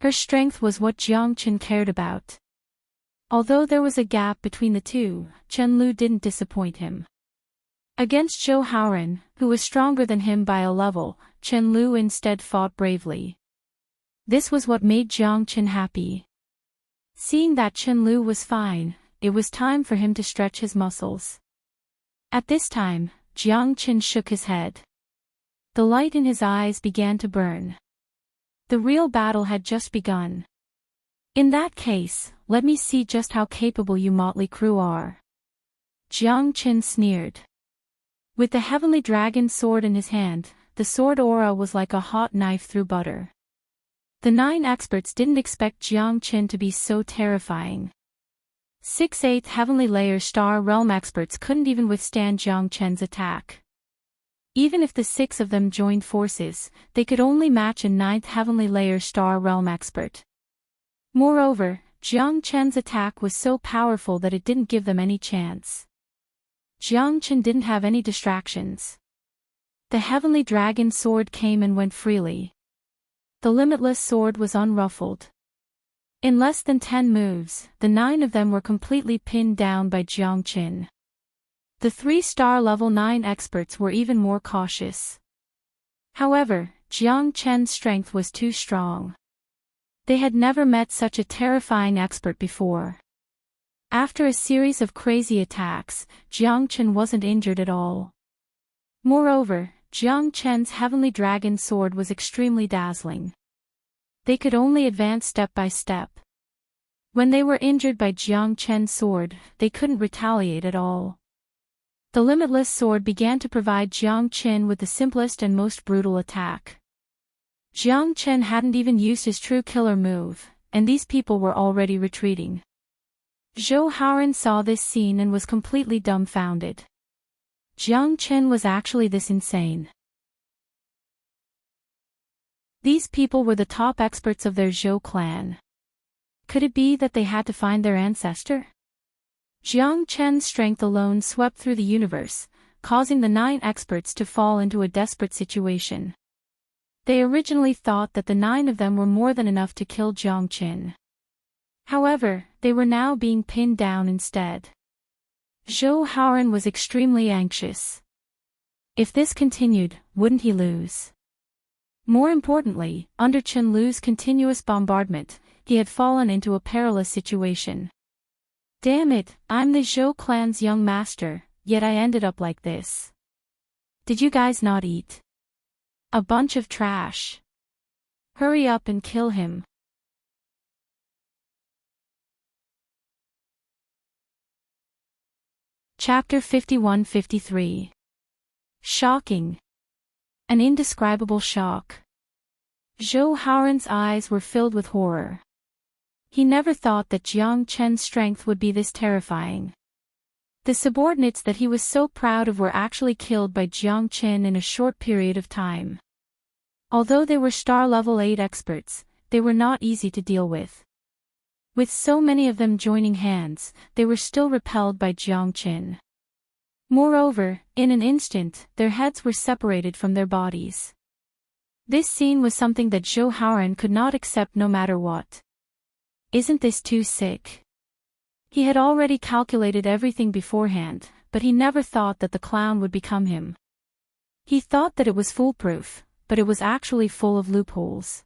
S1: Her strength was what Jiang Chen cared about. Although there was a gap between the two, Chen Lu didn't disappoint him. Against Zhou Haoran, who was stronger than him by a level, Chen Lu instead fought bravely. This was what made Jiang Chen happy. Seeing that Chen Lu was fine, it was time for him to stretch his muscles. At this time, Jiang Chen shook his head. The light in his eyes began to burn. The real battle had just begun. In that case, let me see just how capable you motley crew are. Jiang Chen sneered. With the heavenly dragon sword in his hand, the sword aura was like a hot knife through butter. The 9 experts didn't expect Jiang Chen to be so terrifying. 6/8 heavenly layer star realm experts couldn't even withstand Jiang Chen's attack. Even if the 6 of them joined forces, they could only match a 9th heavenly layer star realm expert. Moreover, Jiang Chen's attack was so powerful that it didn't give them any chance. Jiang Chen didn't have any distractions. The heavenly dragon sword came and went freely. The limitless sword was unruffled. In less than 10 moves, the 9 of them were completely pinned down by Jiang Chen. The 3 star level 9 experts were even more cautious. However, Jiang Chen's strength was too strong. They had never met such a terrifying expert before. After a series of crazy attacks, Jiang Chen wasn't injured at all. Moreover, Jiang Chen's heavenly dragon sword was extremely dazzling. They could only advance step by step. When they were injured by Jiang Chen's sword, they couldn't retaliate at all. The limitless sword began to provide Jiang Chen with the simplest and most brutal attack. Jiang Chen hadn't even used his true killer move, and these people were already retreating. Zhou Haoran saw this scene and was completely dumbfounded. Jiang Chen was actually this insane. These people were the top experts of their Zhou clan. Could it be that they had to find their ancestor? Jiang Chen's strength alone swept through the universe, causing the 9 experts to fall into a desperate situation. They originally thought that the 9 of them were more than enough to kill Jiang Chen. However, they were now being pinned down instead. Zhou Haoran was extremely anxious. If this continued, wouldn't he lose? More importantly, under Chen Lu's continuous bombardment, he had fallen into a perilous situation. Damn it, I'm the Zhou clan's young master, yet I ended up like this. Did you guys not eat? A bunch of trash. Hurry up and kill him. Chapter 51-53. Shocking. An indescribable shock. Zhou Haoran's eyes were filled with horror. He never thought that Jiang Chen's strength would be this terrifying. The subordinates that he was so proud of were actually killed by Jiang Chen in a short period of time. Although they were star level 8 experts, they were not easy to deal with. With so many of them joining hands, they were still repelled by Jiang Chen. Moreover, in an instant, their heads were separated from their bodies. This scene was something that Zhou Haoran could not accept no matter what. Isn't this too sick? He had already calculated everything beforehand, but he never thought that the clown would become him. He thought that it was foolproof, but it was actually full of loopholes.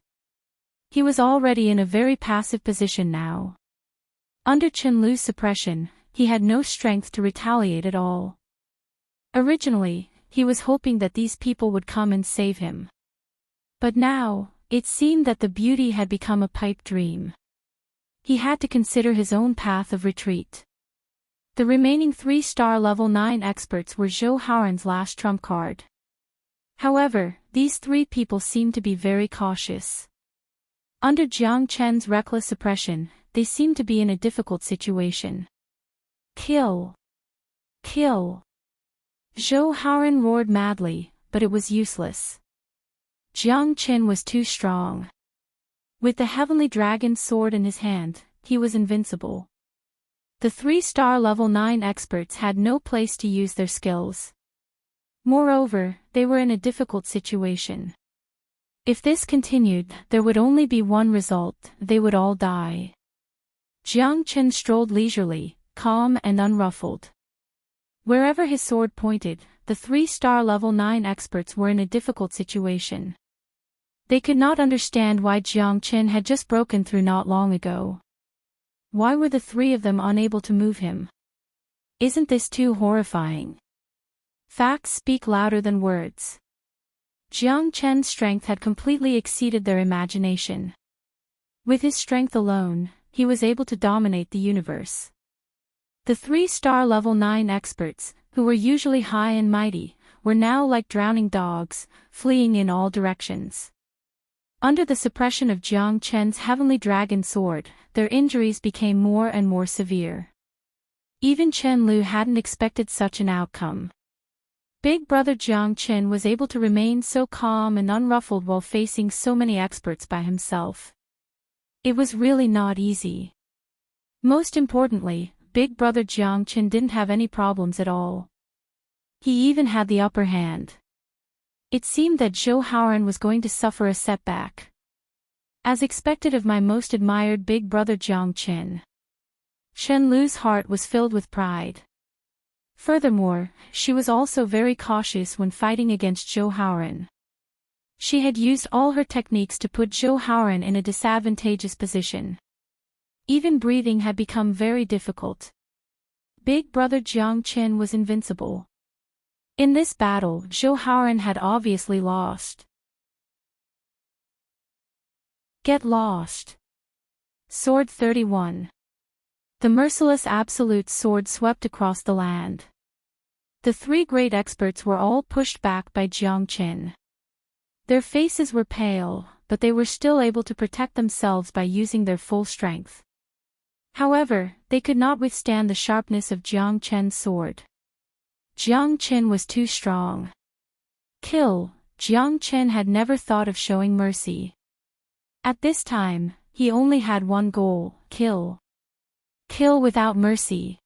S1: He was already in a very passive position now. Under Chen Lu's suppression, he had no strength to retaliate at all. Originally, he was hoping that these people would come and save him. But now, it seemed that the beauty had become a pipe dream. He had to consider his own path of retreat. The remaining 3 star level 9 experts were Zhou Haoran's last trump card. However, these 3 people seemed to be very cautious. Under Jiang Chen's reckless suppression, they seemed to be in a difficult situation. Kill! Kill! Zhou Haoran roared madly, but it was useless. Jiang Chen was too strong. With the heavenly dragon's sword in his hand, he was invincible. The 3 star level 9 experts had no place to use their skills. Moreover, they were in a difficult situation. If this continued, there would only be one result: they would all die. Jiang Chen strolled leisurely, calm and unruffled. Wherever his sword pointed, the 3 star level 9 experts were in a difficult situation. They could not understand why Jiang Chen had just broken through not long ago. Why were the 3 of them unable to move him? Isn't this too horrifying? Facts speak louder than words. Jiang Chen's strength had completely exceeded their imagination. With his strength alone, he was able to dominate the universe. The 3 star level 9 experts, who were usually high and mighty, were now like drowning dogs, fleeing in all directions. Under the suppression of Jiang Chen's heavenly dragon sword, their injuries became more and more severe. Even Chen Lu hadn't expected such an outcome. Big brother Jiang Chen was able to remain so calm and unruffled while facing so many experts by himself. It was really not easy. Most importantly, big brother Jiang Chen didn't have any problems at all. He even had the upper hand. It seemed that Zhou Haoran was going to suffer a setback. As expected of my most admired big brother Jiang Chen. Chen Lu's heart was filled with pride. Furthermore, she was also very cautious when fighting against Zhou Haoran. She had used all her techniques to put Zhou Haoran in a disadvantageous position. Even breathing had become very difficult. Big brother Jiang Chen was invincible. In this battle, Zhou Haoran had obviously lost. Get lost. Sword 31. The merciless absolute sword swept across the land. The 3 great experts were all pushed back by Jiang Chen. Their faces were pale, but they were still able to protect themselves by using their full strength. However, they could not withstand the sharpness of Jiang Chen's sword. Jiang Chen was too strong. Kill! Jiang Chen had never thought of showing mercy. At this time, he only had one goal: kill. Kill without mercy.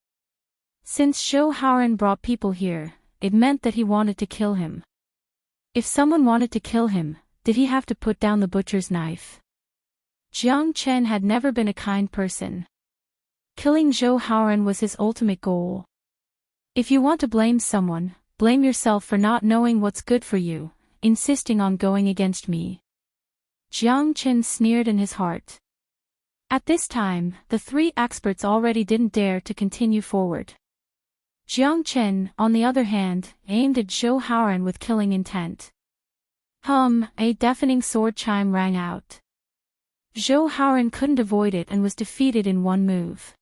S1: Since Zhou Haoran brought people here, it meant that he wanted to kill him. If someone wanted to kill him, did he have to put down the butcher's knife? Jiang Chen had never been a kind person. Killing Zhou Haoran was his ultimate goal. If you want to blame someone, blame yourself for not knowing what's good for you, insisting on going against me. Jiang Chen sneered in his heart. At this time, the 3 experts already didn't dare to continue forward. Jiang Chen, on the other hand, aimed at Zhou Haoran with killing intent. A deafening sword chime rang out. Zhou Haoran couldn't avoid it and was defeated in one move.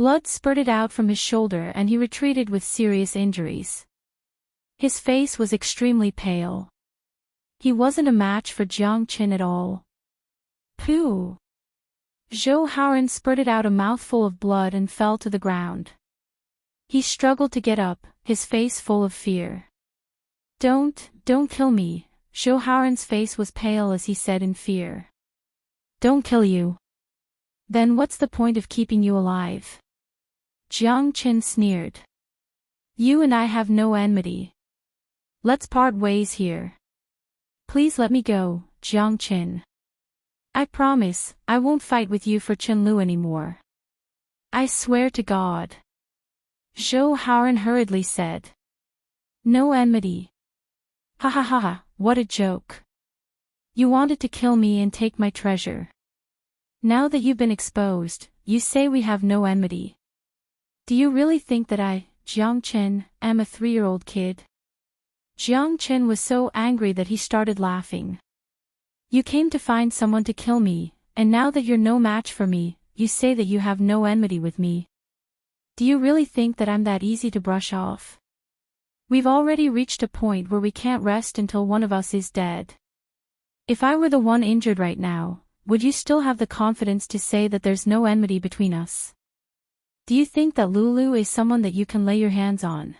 S1: Blood spurted out from his shoulder and he retreated with serious injuries. His face was extremely pale. He wasn't a match for Jiang Qin at all. Pooh! Zhou Haoran spurted out a mouthful of blood and fell to the ground. He struggled to get up, his face full of fear. Don't kill me. Zhou Haoran's face was pale as he said in fear. Don't kill you. Then what's the point of keeping you alive? Jiang Qin sneered. You and I have no enmity. Let's part ways here. Please let me go, Jiang Qin. I promise, I won't fight with you for Qianlu anymore. I swear to God. Zhou Haoran hurriedly said. No enmity. Ha ha ha ha, what a joke. You wanted to kill me and take my treasure. Now that you've been exposed, you say we have no enmity. Do you really think that I, Jiang Qin, am a 3-year-old kid? Jiang Qin was so angry that he started laughing. You came to find someone to kill me, and now that you're no match for me, you say that you have no enmity with me. Do you really think that I'm that easy to brush off? We've already reached a point where we can't rest until one of us is dead. If I were the one injured right now, would you still have the confidence to say that there's no enmity between us? Do you think that Lulu is someone that you can lay your hands on?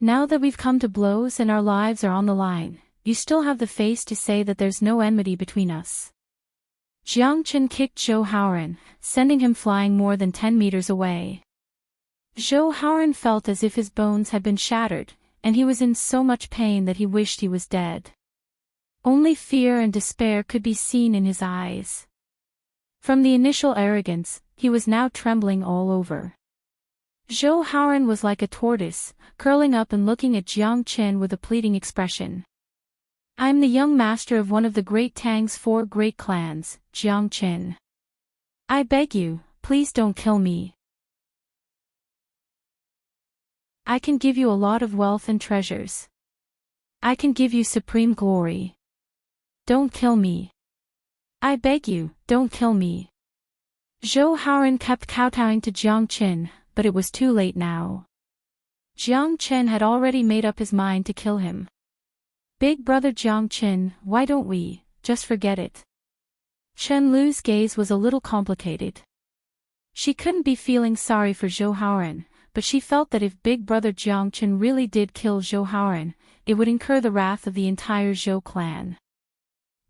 S1: Now that we've come to blows and our lives are on the line, you still have the face to say that there's no enmity between us. Jiang Qin kicked Zhou Haoran, sending him flying more than 10 meters away. Zhou Haoran felt as if his bones had been shattered, and he was in so much pain that he wished he was dead. Only fear and despair could be seen in his eyes. From the initial arrogance, he was now trembling all over. Zhou Haoran was like a tortoise, curling up and looking at Jiang Qin with a pleading expression. I'm the young master of one of the great Tang's 4 great clans, Jiang Qin. I beg you, please don't kill me. I can give you a lot of wealth and treasures. I can give you supreme glory. Don't kill me. I beg you, don't kill me. Zhou Haoran kept kowtowing to Jiang Qin, but it was too late now. Jiang Qin had already made up his mind to kill him. Big brother Jiang Qin, why don't we just forget it? Qianlu's gaze was a little complicated. She couldn't be feeling sorry for Zhou Haoran, but she felt that if big brother Jiang Qin really did kill Zhou Haoran, it would incur the wrath of the entire Zhou clan.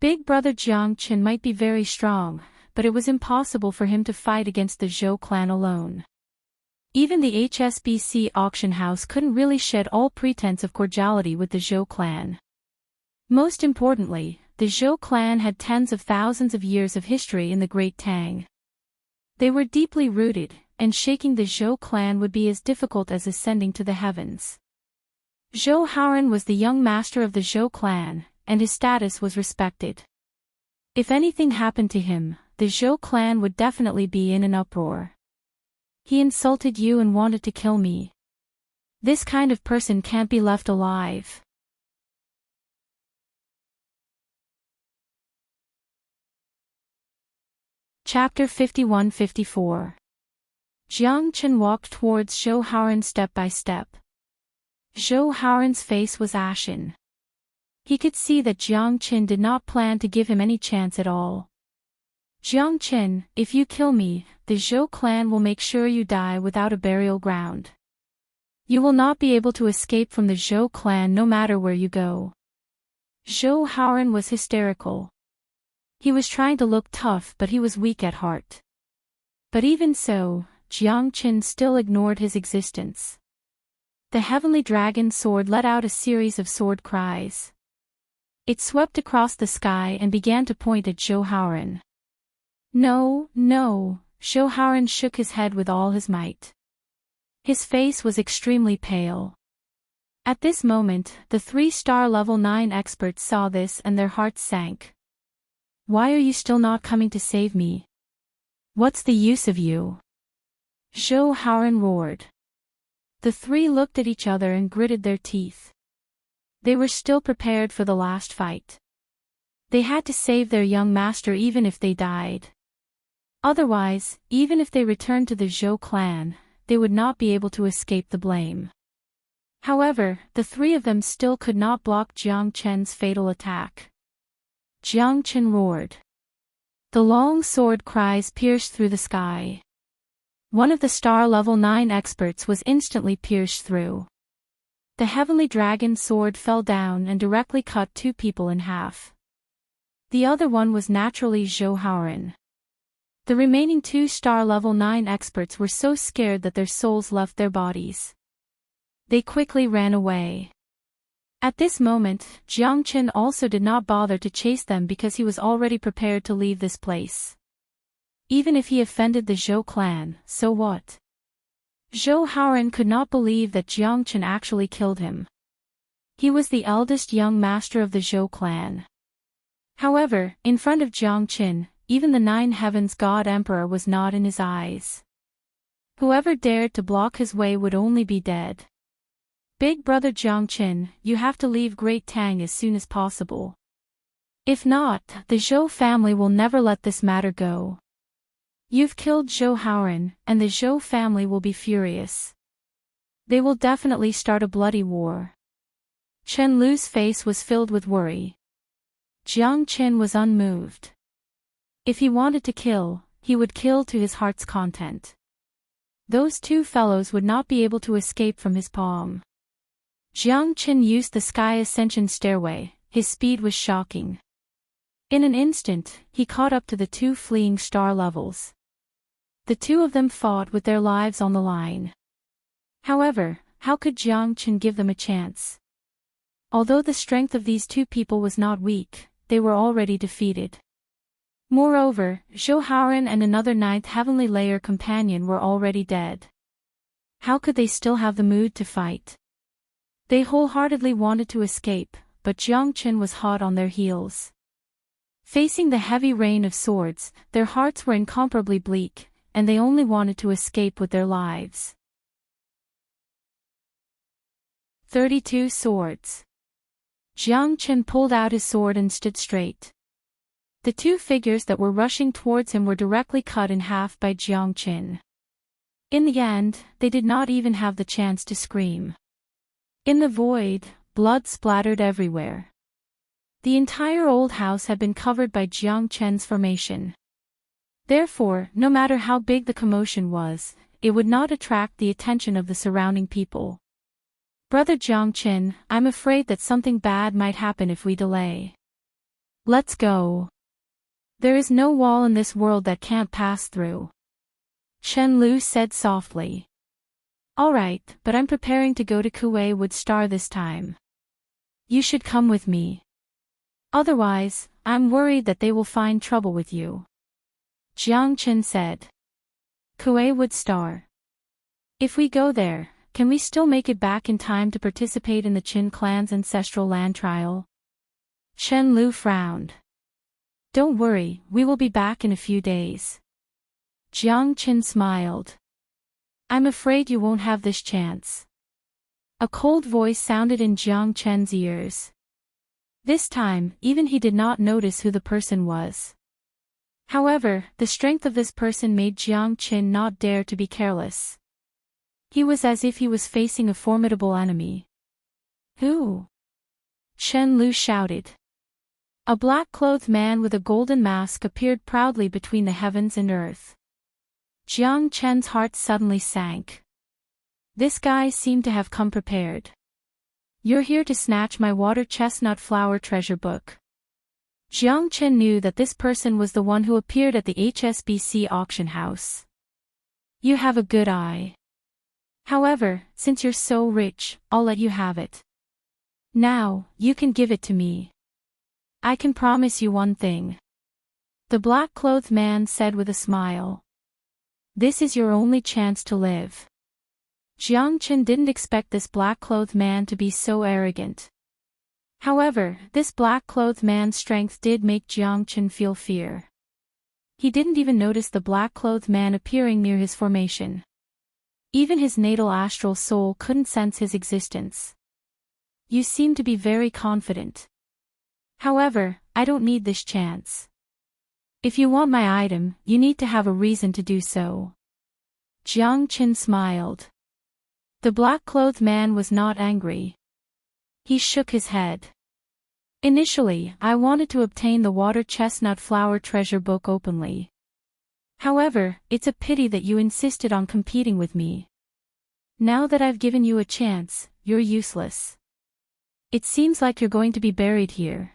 S1: Big brother Jiang Qin might be very strong, but it was impossible for him to fight against the Zhou clan alone. Even the HSBC auction house couldn't really shed all pretense of cordiality with the Zhou clan. Most importantly, the Zhou clan had tens of thousands of years of history in the Great Tang. They were deeply rooted, and shaking the Zhou clan would be as difficult as ascending to the heavens. Zhou Haoran was the young master of the Zhou clan, and his status was respected. If anything happened to him, the Zhou clan would definitely be in an uproar. He insulted you and wanted to kill me. This kind of person can't be left alive. Chapter 51-54. Jiang Qin walked towards Zhou Haoran step by step. Zhou Haoran's face was ashen. He could see that Jiang Qin did not plan to give him any chance at all. Jiang Qin, if you kill me, the Zhou clan will make sure you die without a burial ground. You will not be able to escape from the Zhou clan no matter where you go. Zhou Haoran was hysterical. He was trying to look tough, but he was weak at heart. But even so, Jiang Qin still ignored his existence. The heavenly dragon sword let out a series of sword cries. It swept across the sky and began to point at Zhou Haoran. No, no, Zhou Haoran shook his head with all his might. His face was extremely pale. At this moment, the 3-star level 9 experts saw this and their hearts sank. Why are you still not coming to save me? What's the use of you? Zhou Haoran roared. The 3 looked at each other and gritted their teeth. They were still prepared for the last fight. They had to save their young master even if they died. Otherwise, even if they returned to the Zhou clan, they would not be able to escape the blame. However, the three of them still could not block Jiang Chen's fatal attack. Jiang Chen roared. The long sword cries pierced through the sky. One of the star level 9 experts was instantly pierced through. The heavenly dragon sword fell down and directly cut 2 people in half. The other one was naturally Zhou Haoran. The remaining 2 star level 9 experts were so scared that their souls left their bodies. They quickly ran away. At this moment, Jiang Chen also did not bother to chase them because he was already prepared to leave this place. Even if he offended the Zhou clan, so what? Zhou Haoran could not believe that Jiang Chen actually killed him. He was the eldest young master of the Zhou clan. However, in front of Jiang Chen, even the 9 heavens god emperor was not in his eyes. Whoever dared to block his way would only be dead. Big brother Jiang Chen, you have to leave Great Tang as soon as possible. If not, the Zhou family will never let this matter go. You've killed Zhou Haoran, and the Zhou family will be furious. They will definitely start a bloody war. Chen Lu's face was filled with worry. Jiang Chen was unmoved. If he wanted to kill, he would kill to his heart's content. Those 2 fellows would not be able to escape from his palm. Jiang Chen used the sky ascension stairway. His speed was shocking. In an instant, he caught up to the 2 fleeing star levels. The 2 of them fought with their lives on the line. However, how could Jiang Chen give them a chance? Although the strength of these 2 people was not weak, they were already defeated. Moreover, Zhou Haoran and another 9th heavenly layer companion were already dead. How could they still have the mood to fight? They wholeheartedly wanted to escape, but Jiang Chen was hot on their heels. Facing the heavy rain of swords, their hearts were incomparably bleak, and they only wanted to escape with their lives. 32 swords. Jiang Chen pulled out his sword and stood straight. The 2 figures that were rushing towards him were directly cut in half by Jiang Chen. In the end, they did not even have the chance to scream. In the void, blood splattered everywhere. The entire old house had been covered by Jiang Chen's formation. Therefore, no matter how big the commotion was, it would not attract the attention of the surrounding people. Brother Jiang Chen, I'm afraid that something bad might happen if we delay. Let's go. There is no wall in this world that can't pass through. Chen Lu said softly. Alright, but I'm preparing to go to Kuei Wood Star this time. You should come with me. Otherwise, I'm worried that they will find trouble with you. Jiang Chen said. Kuei Wood Star. If we go there, can we still make it back in time to participate in the Qin clan's ancestral land trial? Chen Lu frowned. Don't worry, we will be back in a few days. Jiang Chen smiled. I'm afraid you won't have this chance. A cold voice sounded in Jiang Chen's ears. This time, even he did not notice who the person was. However, the strength of this person made Jiang Chen not dare to be careless. He was as if he was facing a formidable enemy. Who? Chen Lu shouted. A black-clothed man with a golden mask appeared proudly between the heavens and earth. Jiang Chen's heart suddenly sank. This guy seemed to have come prepared. You're here to snatch my water chestnut flower treasure book. Jiang Chen knew that this person was the one who appeared at the HSBC auction house. You have a good eye. However, since you're so rich, I'll let you have it. Now, you can give it to me. I can promise you one thing. The black-clothed man said with a smile. This is your only chance to live. Jiang Chen didn't expect this black-clothed man to be so arrogant. However, this black-clothed man's strength did make Jiang Chen feel fear. He didn't even notice the black-clothed man appearing near his formation. Even his natal astral soul couldn't sense his existence. You seem to be very confident. However, I don't need this chance. If you want my item, you need to have a reason to do so. Jiang Qin smiled. The black-clothed man was not angry. He shook his head. Initially, I wanted to obtain the water chestnut flower treasure book openly. However, it's a pity that you insisted on competing with me. Now that I've given you a chance, you're useless. It seems like you're going to be buried here.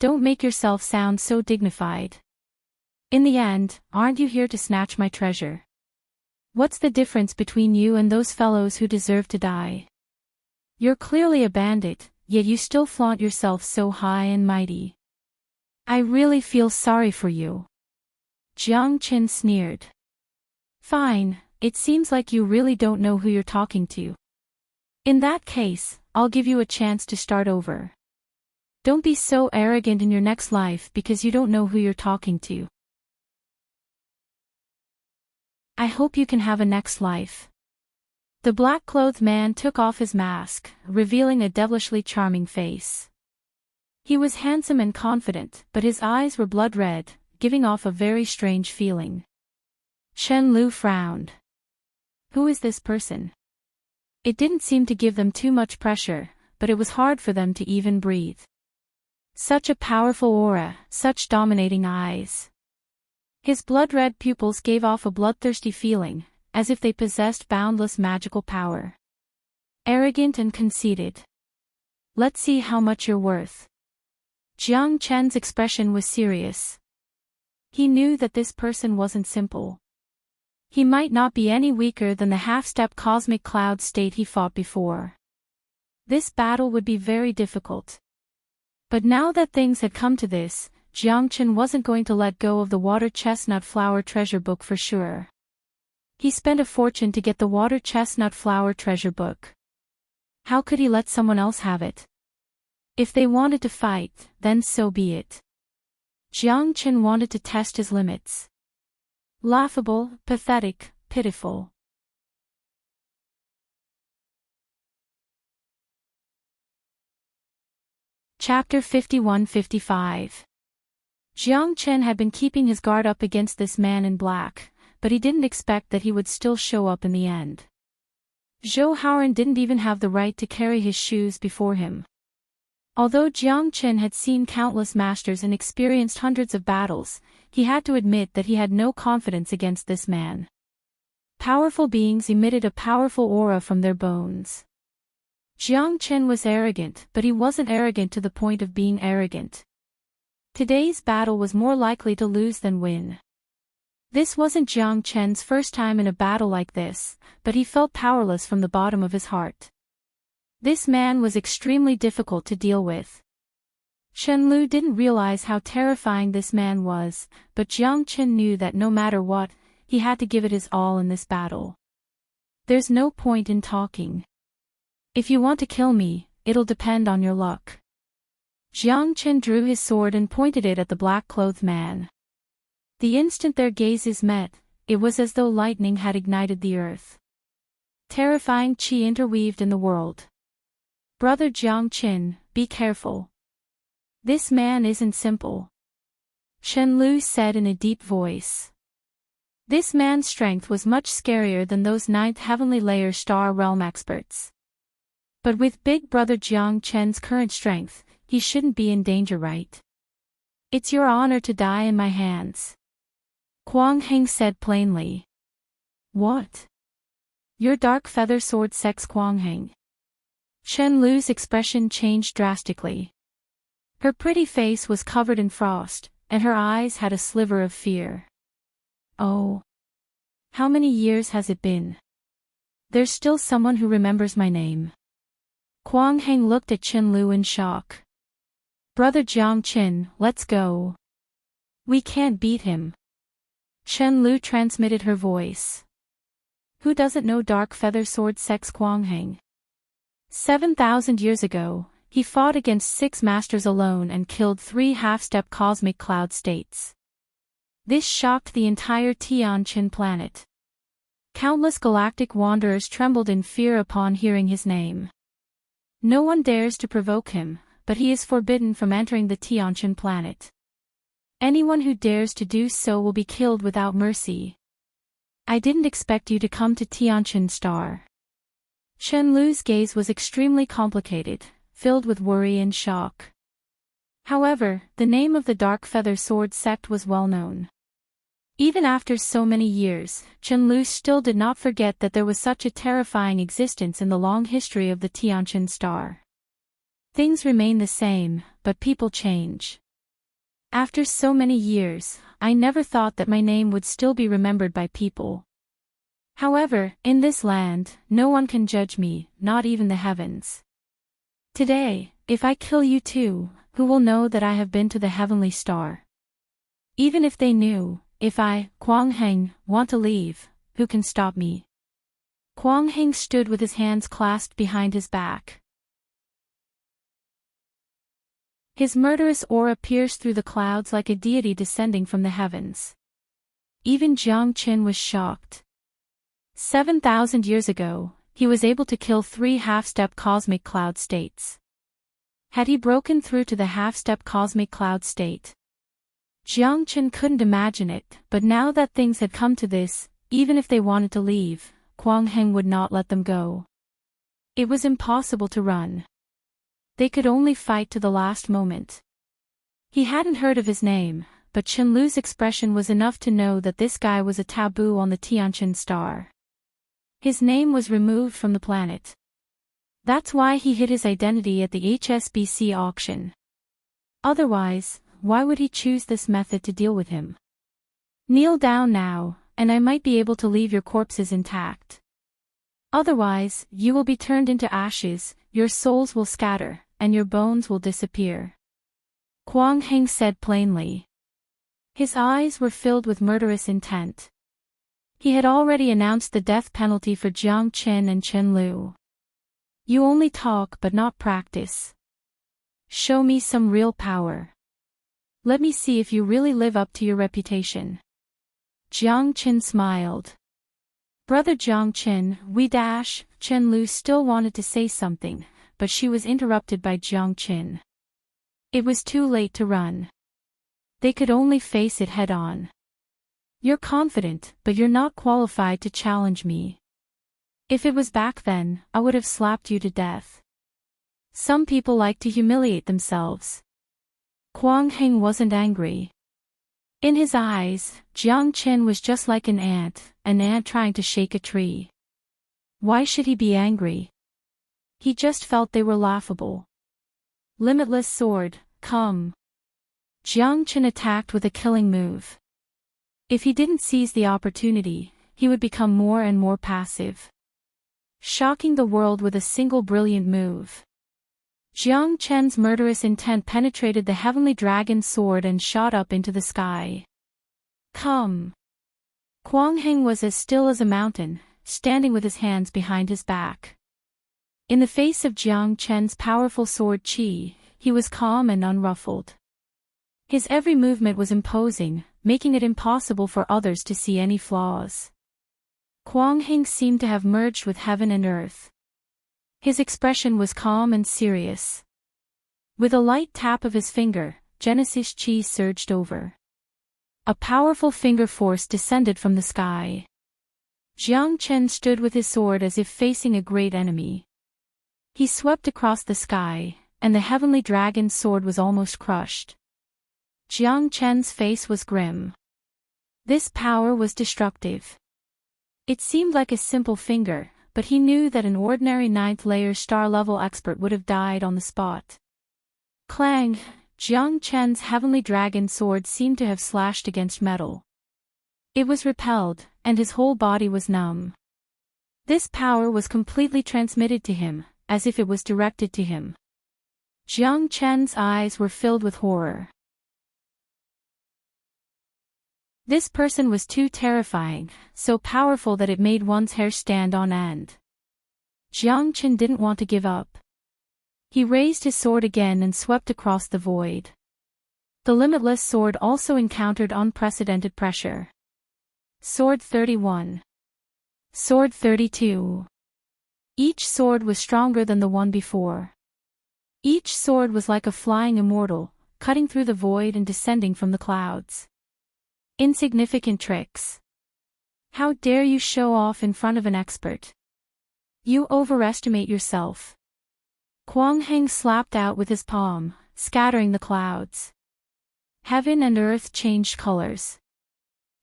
S1: Don't make yourself sound so dignified. In the end, aren't you here to snatch my treasure? What's the difference between you and those fellows who deserve to die? You're clearly a bandit, yet you still flaunt yourself so high and mighty. I really feel sorry for you. Jiang Qin sneered. Fine, it seems like you really don't know who you're talking to. In that case, I'll give you a chance to start over. Don't be so arrogant in your next life because you don't know who you're talking to. I hope you can have a next life. The black-clothed man took off his mask, revealing a devilishly charming face. He was handsome and confident, but his eyes were blood-red, giving off a very strange feeling. Chen Lu frowned. Who is this person? It didn't seem to give them too much pressure, but it was hard for them to even breathe. Such a powerful aura, such dominating eyes. His blood-red pupils gave off a bloodthirsty feeling, as if they possessed boundless magical power. Arrogant and conceited. Let's see how much you're worth. Jiang Chen's expression was serious. He knew that this person wasn't simple. He might not be any weaker than the half-step cosmic cloud state he fought before. This battle would be very difficult. But now that things had come to this, Jiang Chen wasn't going to let go of the water chestnut flower treasure book for sure. He spent a fortune to get the water chestnut flower treasure book. How could he let someone else have it? If they wanted to fight, then so be it. Jiang Chen wanted to test his limits. Laughable, pathetic, pitiful. Chapter 51-55. Jiang Chen had been keeping his guard up against this man in black, but he didn't expect that he would still show up in the end. Zhou Haoran didn't even have the right to carry his shoes before him. Although Jiang Chen had seen countless masters and experienced hundreds of battles, he had to admit that he had no confidence against this man. Powerful beings emitted a powerful aura from their bones. Jiang Chen was arrogant, but he wasn't arrogant to the point of being arrogant. Today's battle was more likely to lose than win. This wasn't Jiang Chen's first time in a battle like this, but he felt powerless from the bottom of his heart. This man was extremely difficult to deal with. Chen Lu didn't realize how terrifying this man was, but Jiang Chen knew that no matter what, he had to give it his all in this battle. There's no point in talking. If you want to kill me, it'll depend on your luck. Jiang Chen drew his sword and pointed it at the black-clothed man. The instant their gazes met, it was as though lightning had ignited the earth. Terrifying qi interweaved in the world. Brother Jiang Chen, be careful. This man isn't simple. Chen Lu said in a deep voice. This man's strength was much scarier than those 9th heavenly layer star realm experts. But with big brother Jiang Chen's current strength, he shouldn't be in danger, right? It's your honor to die in my hands. Kuang Heng said plainly. What? Your dark feather sword sex Kuang Heng. Chen Lu's expression changed drastically. Her pretty face was covered in frost, and her eyes had a sliver of fear. Oh. How many years has it been? There's still someone who remembers my name. Kuang Heng looked at Chen Lu in shock. Brother Jiang Chen, let's go. We can't beat him. Chen Lu transmitted her voice. Who doesn't know dark feather sword sex Kuang Heng? 7,000 years ago, he fought against 6 masters alone and killed 3 half-step cosmic cloud states. This shocked the entire Tianqin planet. Countless galactic wanderers trembled in fear upon hearing his name. No one dares to provoke him, but he is forbidden from entering the Tianqin planet. Anyone who dares to do so will be killed without mercy. I didn't expect you to come to Tianjin Star. Chen Lu's gaze was extremely complicated, filled with worry and shock. However, the name of the Dark Feather Sword sect was well known. Even after so many years, Chen Lu still did not forget that there was such a terrifying existence in the long history of the Tianjin Star. Things remain the same, but people change. After so many years, I never thought that my name would still be remembered by people. However, in this land, no one can judge me, not even the heavens. Today, if I kill you too, who will know that I have been to the heavenly star? Even if they knew, if I, Quang Heng, want to leave, who can stop me? Quang Heng stood with his hands clasped behind his back. His murderous aura pierced through the clouds like a deity descending from the heavens. Even Jiang Qin was shocked. 7,000 years ago, he was able to kill 3 half-step cosmic cloud states. Had he broken through to the half-step cosmic cloud state? Jiang Qin couldn't imagine it, but now that things had come to this, even if they wanted to leave, Quang Heng would not let them go. It was impossible to run. They could only fight to the last moment. He hadn't heard of his name, but Chen Lu's expression was enough to know that this guy was a taboo on the Tianjin Star. His name was removed from the planet. That's why he hid his identity at the HSBC auction. Otherwise, why would he choose this method to deal with him? Kneel down now, and I might be able to leave your corpses intact. Otherwise, you will be turned into ashes, your souls will scatter, and your bones will disappear. Quang Heng said plainly. His eyes were filled with murderous intent. He had already announced the death penalty for Jiang Qin and Chen Lu. You only talk but not practice. Show me some real power. Let me see if you really live up to your reputation. Jiang Qin smiled. Brother Jiang Qin, Chen Lu still wanted to say something, but she was interrupted by Jiang Qin. It was too late to run. They could only face it head-on. You're confident, but you're not qualified to challenge me. If it was back then, I would have slapped you to death. Some people like to humiliate themselves. Quang Heng wasn't angry. In his eyes, Jiang Qin was just like an ant trying to shake a tree. Why should he be angry? He just felt they were laughable. Limitless sword, come. Jiang Qin attacked with a killing move. If he didn't seize the opportunity, he would become more and more passive. Shocking the world with a single brilliant move. Jiang Qin's murderous intent penetrated the heavenly dragon sword and shot up into the sky. Come. Quang Heng was as still as a mountain, standing with his hands behind his back. In the face of Jiang Qin's powerful sword qi, he was calm and unruffled. His every movement was imposing, making it impossible for others to see any flaws. Quang Heng seemed to have merged with heaven and earth. His expression was calm and serious. With a light tap of his finger, Genesis Chi surged over. A powerful finger force descended from the sky. Jiang Qin stood with his sword as if facing a great enemy. He swept across the sky, and the heavenly dragon's sword was almost crushed. Jiang Qin's face was grim. This power was destructive. It seemed like a simple finger, but he knew that an ordinary 9th-layer star-level expert would have died on the spot. Clang! Jiang Qin's heavenly dragon sword seemed to have slashed against metal. It was repelled, and his whole body was numb. This power was completely transmitted to him, as if it was directed to him. Jiang Qin's eyes were filled with horror. This person was too terrifying, so powerful that it made one's hair stand on end. Jiang Qin didn't want to give up. He raised his sword again and swept across the void. The limitless sword also encountered unprecedented pressure. Sword 31. Sword 32. Each sword was stronger than the one before. Each sword was like a flying immortal, cutting through the void and descending from the clouds. Insignificant tricks. How dare you show off in front of an expert? You overestimate yourself. Kwang Heng slapped out with his palm, scattering the clouds. Heaven and earth changed colors.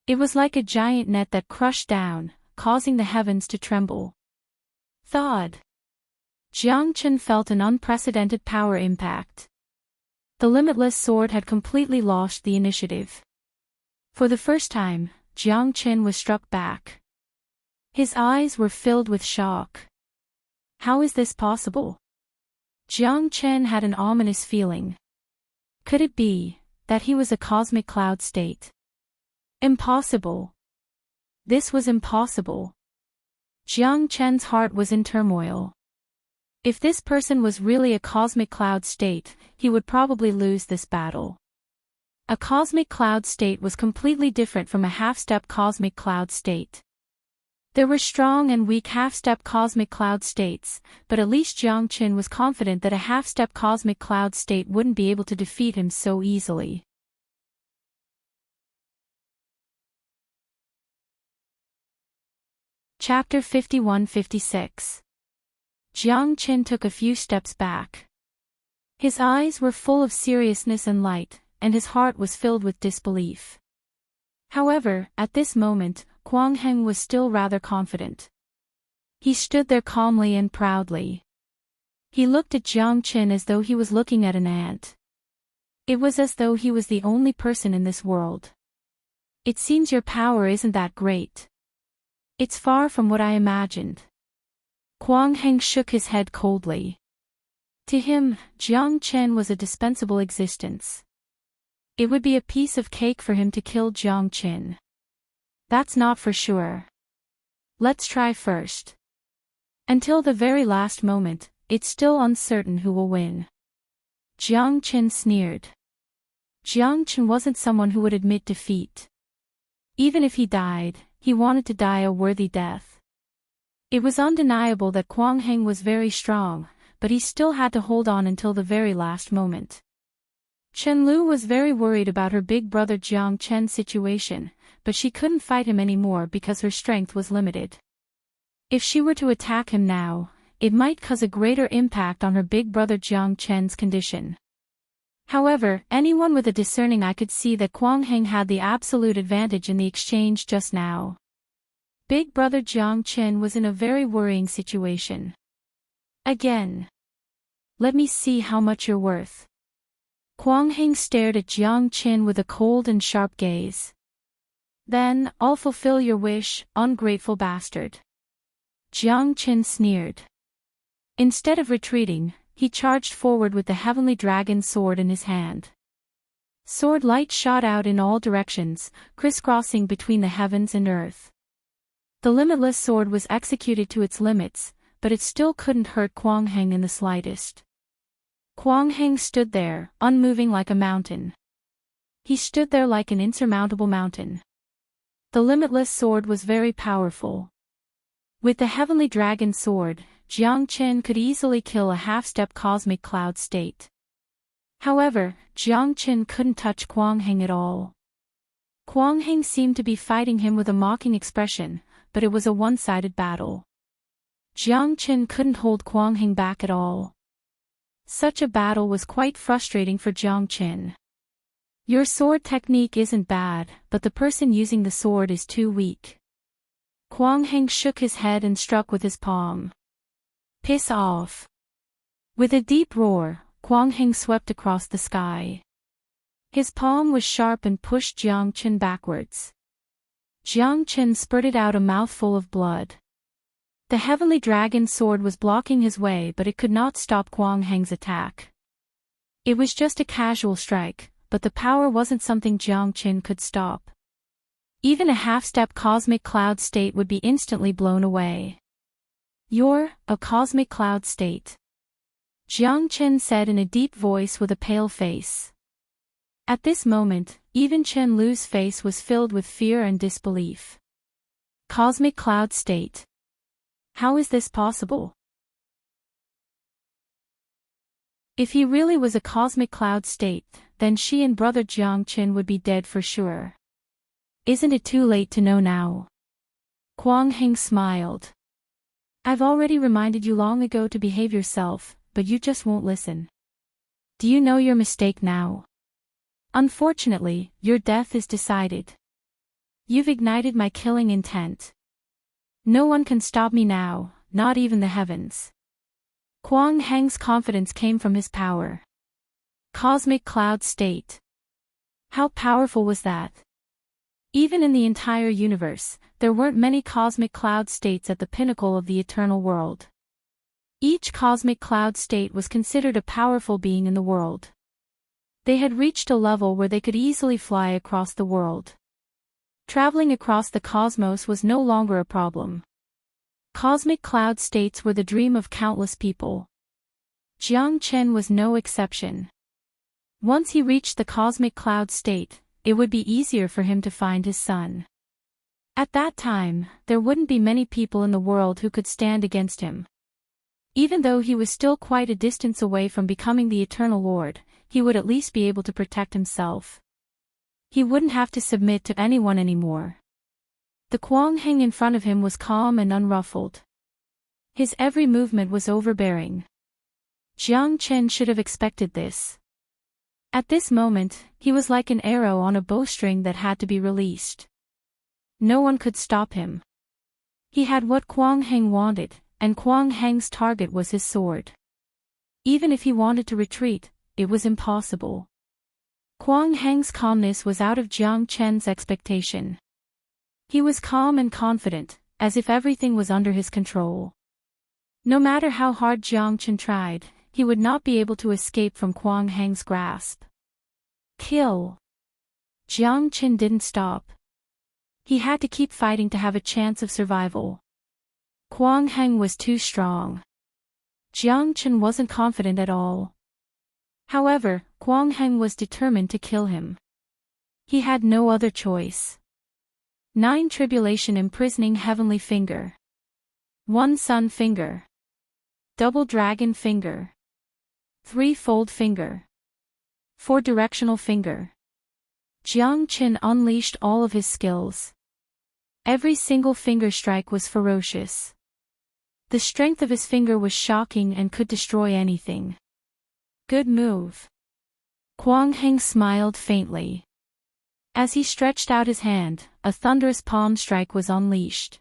S1: It was like a giant net that crushed down, causing the heavens to tremble. Thud. Jiang Chen felt an unprecedented power impact. The limitless sword had completely lost the initiative. For the first time, Jiang Chen was struck back. His eyes were filled with shock. How is this possible? Jiang Chen had an ominous feeling. Could it be that he was a cosmic cloud state? Impossible. This was impossible. Jiang Chen's heart was in turmoil. If this person was really a cosmic cloud state, he would probably lose this battle. A cosmic cloud state was completely different from a half-step cosmic cloud state. There were strong and weak half-step cosmic cloud states, but at least Jiang Chen was confident that a half-step cosmic cloud state wouldn't be able to defeat him so easily. Chapter 51-56. Jiang Chen took a few steps back. His eyes were full of seriousness and light, and his heart was filled with disbelief. However, at this moment, Kwang Heng was still rather confident. He stood there calmly and proudly. He looked at Jiang Chen as though he was looking at an ant. It was as though he was the only person in this world. It seems your power isn't that great. It's far from what I imagined. Kwang Heng shook his head coldly. To him, Jiang Chen was a dispensable existence. It would be a piece of cake for him to kill Jiang Chen. That's not for sure. Let's try first. Until the very last moment, it's still uncertain who will win. Jiang Chen sneered. Jiang Chen wasn't someone who would admit defeat. Even if he died, he wanted to die a worthy death. It was undeniable that Kwang Heng was very strong, but he still had to hold on until the very last moment. Chen Lu was very worried about her big brother Jiang Chen's situation, but she couldn't fight him anymore because her strength was limited. If she were to attack him now, it might cause a greater impact on her big brother Jiang Chen's condition. However, anyone with a discerning eye could see that Kwang Heng had the absolute advantage in the exchange just now. Big brother Jiang Chen was in a very worrying situation. Again. Let me see how much you're worth. Kwang Heng stared at Jiang Chen with a cold and sharp gaze. Then, I'll fulfill your wish, ungrateful bastard. Jiang Chen sneered. Instead of retreating, he charged forward with the heavenly dragon sword in his hand. Sword light shot out in all directions, crisscrossing between the heavens and earth. The limitless sword was executed to its limits, but it still couldn't hurt Kwang Heng in the slightest. Kwang Heng stood there, unmoving like a mountain. He stood there like an insurmountable mountain. The limitless sword was very powerful. With the heavenly dragon sword, Jiang Chen could easily kill a half-step cosmic cloud state. However, Jiang Chen couldn't touch Kwang Heng at all. Kwang Heng seemed to be fighting him with a mocking expression, but it was a one-sided battle. Jiang Chen couldn't hold Kwang Heng back at all. Such a battle was quite frustrating for Jiang Chen. Your sword technique isn't bad, but the person using the sword is too weak. Kwang Heng shook his head and struck with his palm. Piss off. With a deep roar, Kwang Heng swept across the sky. His palm was sharp and pushed Jiang Chen backwards. Jiang Chen spurted out a mouthful of blood. The heavenly dragon sword was blocking his way, but it could not stop Kwang Heng's attack. It was just a casual strike, but the power wasn't something Jiang Chen could stop. Even a half-step cosmic cloud state would be instantly blown away. You're a cosmic cloud state, Jiang Chen said in a deep voice with a pale face. At this moment, even Chen Lu's face was filled with fear and disbelief. Cosmic cloud state. How is this possible? If he really was a cosmic cloud state, then she and brother Jiang Qin would be dead for sure. Isn't it too late to know now? Kuang Heng smiled. I've already reminded you long ago to behave yourself, but you just won't listen. Do you know your mistake now? Unfortunately, your death is decided. You've ignited my killing intent. No one can stop me now, not even the heavens. Kuang Heng's confidence came from his power. Cosmic cloud state. How powerful was that? Even in the entire universe, there weren't many cosmic cloud states at the pinnacle of the eternal world. Each cosmic cloud state was considered a powerful being in the world. They had reached a level where they could easily fly across the world. Traveling across the cosmos was no longer a problem. Cosmic cloud states were the dream of countless people. Jiang Chen was no exception. Once he reached the cosmic cloud state, it would be easier for him to find his son. At that time, there wouldn't be many people in the world who could stand against him. Even though he was still quite a distance away from becoming the Eternal Lord, he would at least be able to protect himself. He wouldn't have to submit to anyone anymore. The Kuang Heng in front of him was calm and unruffled. His every movement was overbearing. Jiang Chen should have expected this. At this moment, he was like an arrow on a bowstring that had to be released. No one could stop him. He had what Kuang Heng wanted, and Kuang Heng's target was his sword. Even if he wanted to retreat, it was impossible. Kuang Heng's calmness was out of Jiang Chen's expectation. He was calm and confident, as if everything was under his control. No matter how hard Jiang Chen tried, he would not be able to escape from Kuang Heng's grasp. Kill! Jiang Chen didn't stop. He had to keep fighting to have a chance of survival. Kuang Heng was too strong. Jiang Chen wasn't confident at all. However, Kuang Heng was determined to kill him. He had no other choice. 9 tribulation imprisoning heavenly finger. 1 sun finger. Double dragon finger. 3-fold finger. 4 directional finger. Jiang Chen unleashed all of his skills. Every single finger strike was ferocious. The strength of his finger was shocking and could destroy anything. Good move. Kuang Heng smiled faintly. As he stretched out his hand, a thunderous palm strike was unleashed.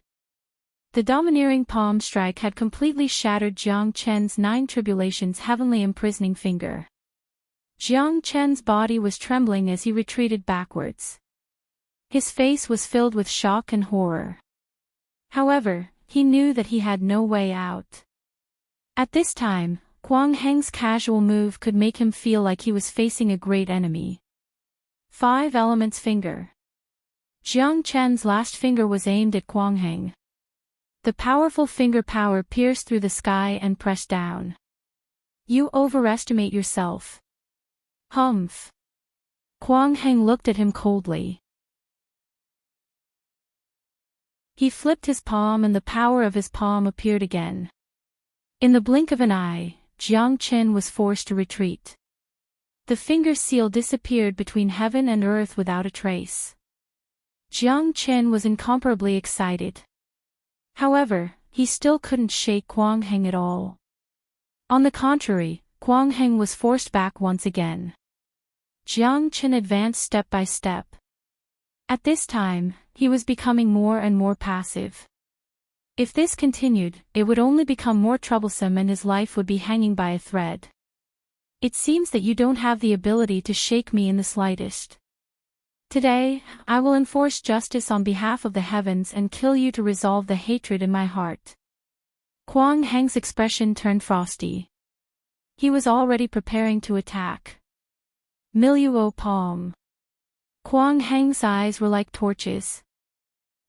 S1: The domineering palm strike had completely shattered Jiang Chen's 9 tribulations heavenly imprisoning finger. Jiang Chen's body was trembling as he retreated backwards. His face was filled with shock and horror. However, he knew that he had no way out. At this time, Kuang Heng's casual move could make him feel like he was facing a great enemy. 5 elements finger. Jiang Chen's last finger was aimed at Kuang Heng. The powerful finger power pierced through the sky and pressed down. You overestimate yourself. Humph. Kuang Heng looked at him coldly. He flipped his palm and the power of his palm appeared again. In the blink of an eye, Jiang Chen was forced to retreat. The finger seal disappeared between heaven and earth without a trace. Jiang Chen was incomparably excited. However, he still couldn't shake Kuang Heng at all. On the contrary, Kuang Heng was forced back once again. Jiang Chen advanced step by step. At this time, he was becoming more and more passive. If this continued, it would only become more troublesome and his life would be hanging by a thread. It seems that you don't have the ability to shake me in the slightest. Today, I will enforce justice on behalf of the heavens and kill you to resolve the hatred in my heart. Kuang Heng's expression turned frosty. He was already preparing to attack. Miluo palm. Kuang Heng's eyes were like torches.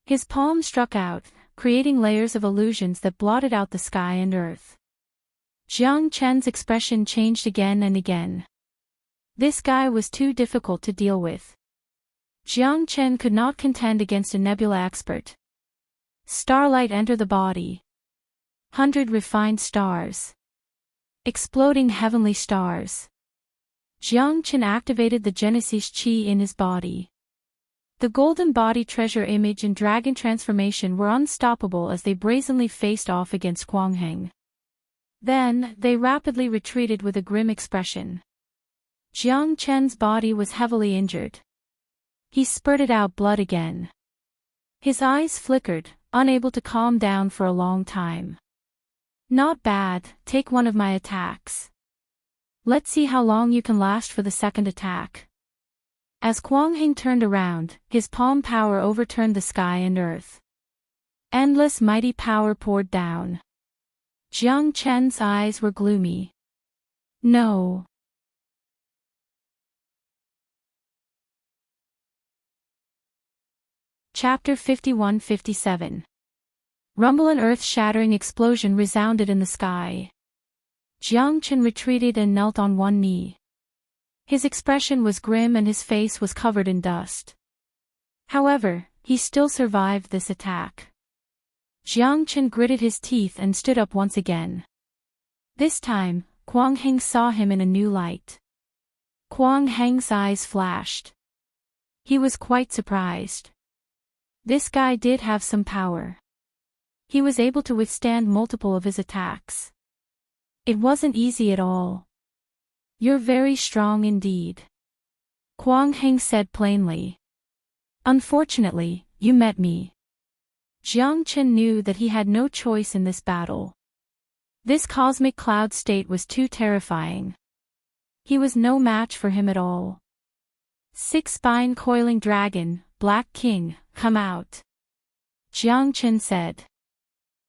S1: His palm struck out, creating layers of illusions that blotted out the sky and earth. Jiang Chen's expression changed again and again. This guy was too difficult to deal with. Jiang Chen could not contend against a nebula expert. Starlight enter the body. 100 refined stars. Exploding heavenly stars. Jiang Qin activated the Genesis Qi in his body. The golden body treasure image and dragon transformation were unstoppable as they brazenly faced off against Kuang Heng. Then, they rapidly retreated with a grim expression. Jiang Chen's body was heavily injured. He spurted out blood again. His eyes flickered, unable to calm down for a long time. Not bad, take one of my attacks. Let's see how long you can last for the second attack. As Kuang Heng turned around, his palm power overturned the sky and earth. Endless mighty power poured down. Jiang Chen's eyes were gloomy. No. Chapter 51-57. Rumble and earth-shattering explosion resounded in the sky. Jiang Chen retreated and knelt on one knee. His expression was grim and his face was covered in dust. However, he still survived this attack. Jiang Chen gritted his teeth and stood up once again. This time, Kuang Heng saw him in a new light. Kuang Heng's eyes flashed. He was quite surprised. This guy did have some power. He was able to withstand multiple of his attacks. It wasn't easy at all. You're very strong indeed. Kuang Heng said plainly. Unfortunately, you met me. Jiang Chen knew that he had no choice in this battle. This cosmic cloud state was too terrifying. He was no match for him at all. Six-spine coiling dragon, Black King, come out. Jiang Chen said.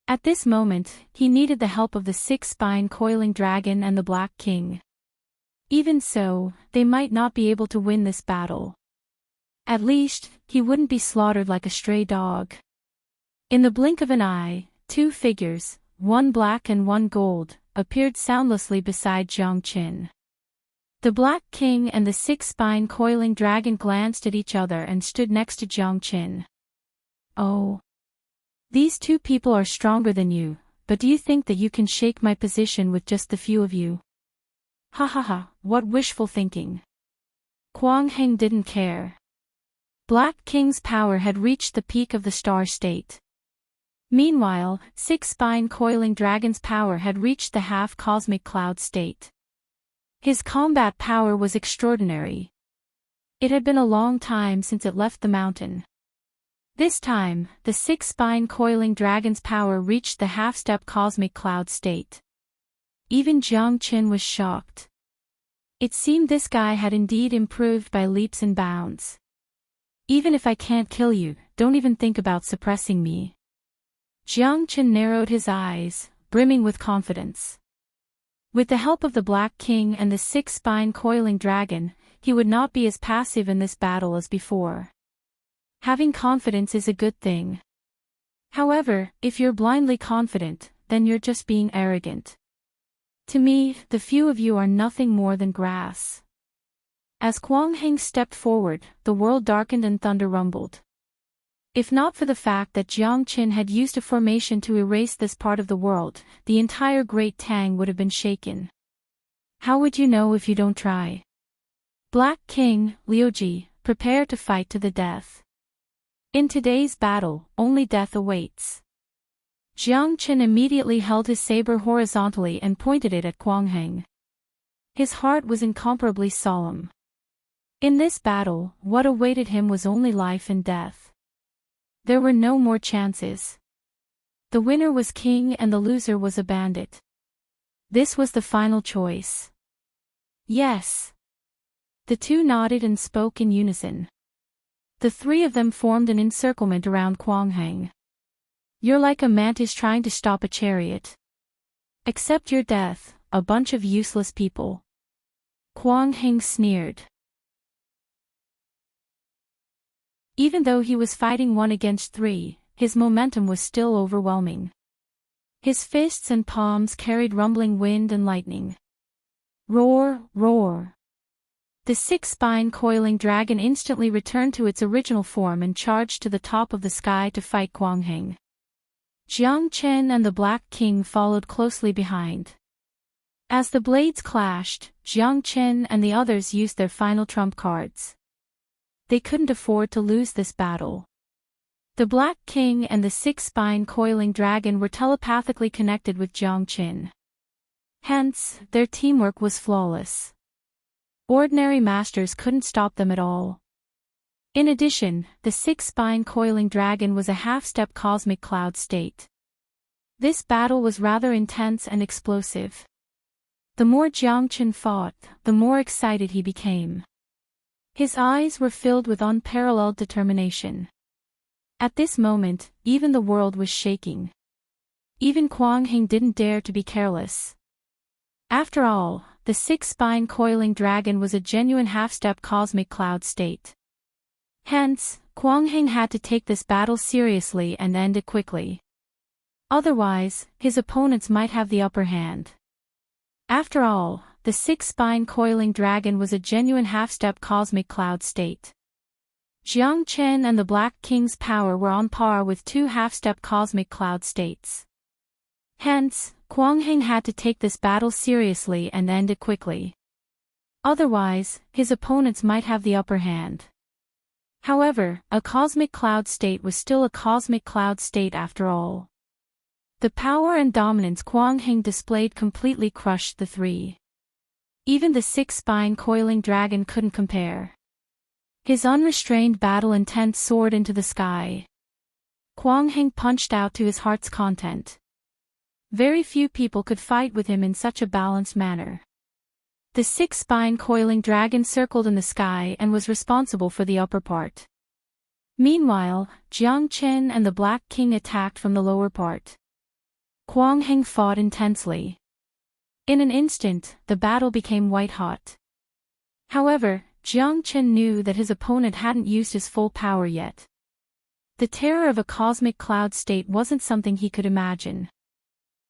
S1: At this moment, he needed the help of the six-spine coiling dragon and the Black King. Even so, they might not be able to win this battle. At least, he wouldn't be slaughtered like a stray dog. In the blink of an eye, two figures, one black and one gold, appeared soundlessly beside Jiang Chen. The Black King and the six-spine coiling dragon glanced at each other and stood next to Jiang Chen. Oh. These two people are stronger than you, but do you think that you can shake my position with just the few of you? Ha ha ha, what wishful thinking. Kuang Heng didn't care. Black King's power had reached the peak of the star state. Meanwhile, six-spine coiling dragon's power had reached the half-cosmic cloud state. His combat power was extraordinary. It had been a long time since it left the mountain. This time, the six-spine coiling dragon's power reached the half-step cosmic cloud state. Even Jiang Chen was shocked. It seemed this guy had indeed improved by leaps and bounds. Even if I can't kill you, don't even think about suppressing me. Jiang Chen narrowed his eyes, brimming with confidence. With the help of the Black King and the six-spine coiling dragon, he would not be as passive in this battle as before. Having confidence is a good thing. However, if you're blindly confident, then you're just being arrogant. To me, the few of you are nothing more than grass. As Kuang Heng stepped forward, the world darkened and thunder rumbled. If not for the fact that Jiang Chen had used a formation to erase this part of the world, the entire Great Tang would have been shaken. How would you know if you don't try? Black King, Liuji, prepare to fight to the death. In today's battle, only death awaits. Jiang Chen immediately held his saber horizontally and pointed it at Kuang Heng. His heart was incomparably solemn. In this battle, what awaited him was only life and death. There were no more chances. The winner was king and the loser was a bandit. This was the final choice. Yes. The two nodded and spoke in unison. The three of them formed an encirclement around Kuang Heng. You're like a mantis trying to stop a chariot. Accept your death, a bunch of useless people. Kuang Heng sneered. Even though he was fighting one against three, his momentum was still overwhelming. His fists and palms carried rumbling wind and lightning. Roar, roar. The six-spine coiling dragon instantly returned to its original form and charged to the top of the sky to fight Kuang Heng. Jiang Chen and the Black King followed closely behind. As the blades clashed, Jiang Qin and the others used their final trump cards. They couldn't afford to lose this battle. The Black King and the six-spine coiling dragon were telepathically connected with Jiang Qin. Hence, their teamwork was flawless. Ordinary masters couldn't stop them at all. In addition, the six-spine coiling dragon was a half-step cosmic cloud state. This battle was rather intense and explosive. The more Jiang Qin fought, the more excited he became. His eyes were filled with unparalleled determination. At this moment, even the world was shaking. Even Kuang Hing didn't dare to be careless. After all, the six-spine coiling dragon was a genuine half-step cosmic cloud state. Hence, Kuang Hing had to take this battle seriously and end it quickly. Otherwise, his opponents might have the upper hand. After all, the six-spine coiling dragon was a genuine half-step cosmic cloud state. Jiang Qin and the Black King's power were on par with two half-step cosmic cloud states. Hence, Kuang Hing had to take this battle seriously and end it quickly. Otherwise, his opponents might have the upper hand. However, a cosmic cloud state was still a cosmic cloud state after all. The power and dominance Kuang Hing displayed completely crushed the three. Even the six-spine coiling dragon couldn't compare. His unrestrained battle intent soared into the sky. Kuang Hing punched out to his heart's content. Very few people could fight with him in such a balanced manner. The six-spine coiling dragon circled in the sky and was responsible for the upper part. Meanwhile, Jiang Qin and the Black King attacked from the lower part. Kuang Hing fought intensely. In an instant, the battle became white-hot. However, Jiang Qin knew that his opponent hadn't used his full power yet. The terror of a cosmic cloud state wasn't something he could imagine.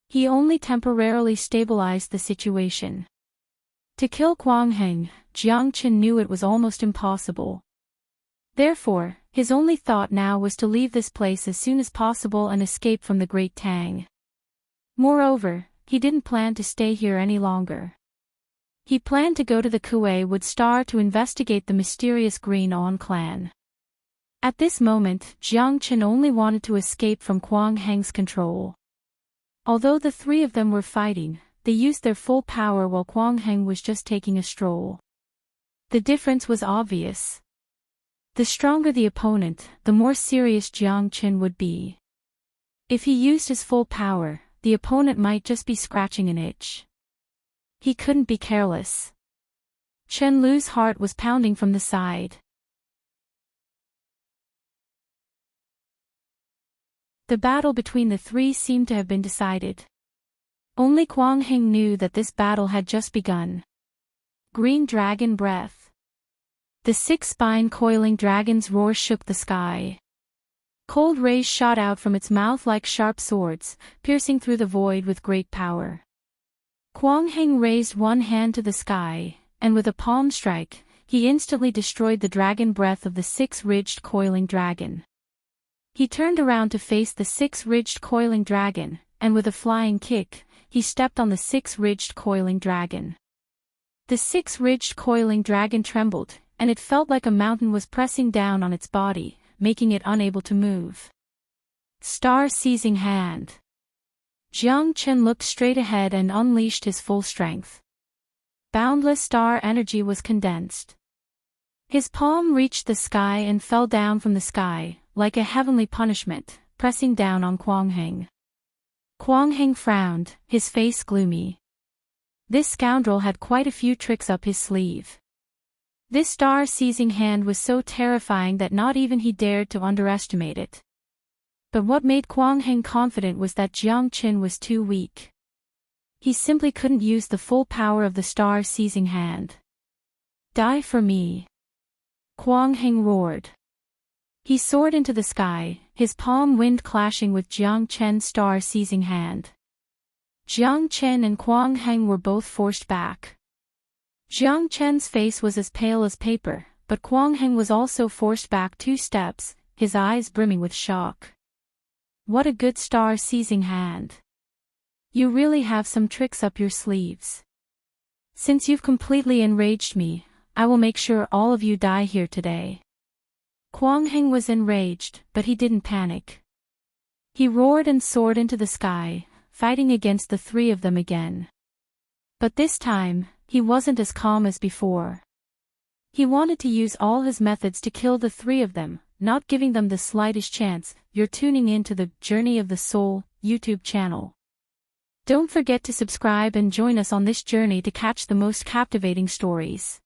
S1: He only temporarily stabilized the situation. To kill Kuang Hing, Jiang Qin knew it was almost impossible. Therefore, his only thought now was to leave this place as soon as possible and escape from the Great Tang. Moreover, he didn't plan to stay here any longer. He planned to go to the Kuei Wood Star to investigate the mysterious Green On clan. At this moment, Jiang Qin only wanted to escape from Kuang Hing's control. Although the three of them were fighting, they used their full power while Kuang Hing was just taking a stroll. The difference was obvious. The stronger the opponent, the more serious Jiang Qin would be. If he used his full power, the opponent might just be scratching an itch. He couldn't be careless. Chen Lu's heart was pounding from the side. The battle between the three seemed to have been decided. Only Kuang Hing knew that this battle had just begun. Green Dragon Breath. The six-spine coiling dragon's roar shook the sky. Cold rays shot out from its mouth like sharp swords, piercing through the void with great power. Kuang Hing raised one hand to the sky, and with a palm strike, he instantly destroyed the dragon breath of the six-ridged coiling dragon. He turned around to face the six-ridged coiling dragon, and with a flying kick, he stepped on the six-ridged coiling dragon. The six-ridged coiling dragon trembled, and it felt like a mountain was pressing down on its body, making it unable to move. Star-seizing hand. Jiang Qin looked straight ahead and unleashed his full strength. Boundless star energy was condensed. His palm reached the sky and fell down from the sky, like a heavenly punishment, pressing down on Kuang Hing. Kuang Hing frowned, his face gloomy. This scoundrel had quite a few tricks up his sleeve. This star-seizing hand was so terrifying that not even he dared to underestimate it. But what made Kuang Hing confident was that Jiang Qin was too weak. He simply couldn't use the full power of the star-seizing hand. Die for me. Kuang Hing roared. He soared into the sky, his palm wind clashing with Jiang Qin's star-seizing hand. Jiang Qin and Kuang Hing were both forced back. Jiang Qin's face was as pale as paper, but Kuang Hing was also forced back 2 steps, his eyes brimming with shock. What a good star-seizing hand. You really have some tricks up your sleeves. Since you've completely enraged me, I will make sure all of you die here today. Kwang Heng was enraged, but he didn't panic. He roared and soared into the sky, fighting against the three of them again. But this time, he wasn't as calm as before. He wanted to use all his methods to kill the three of them, not giving them the slightest chance. You're tuning in to the Journey of the Soul YouTube channel. Don't forget to subscribe and join us on this journey to catch the most captivating stories.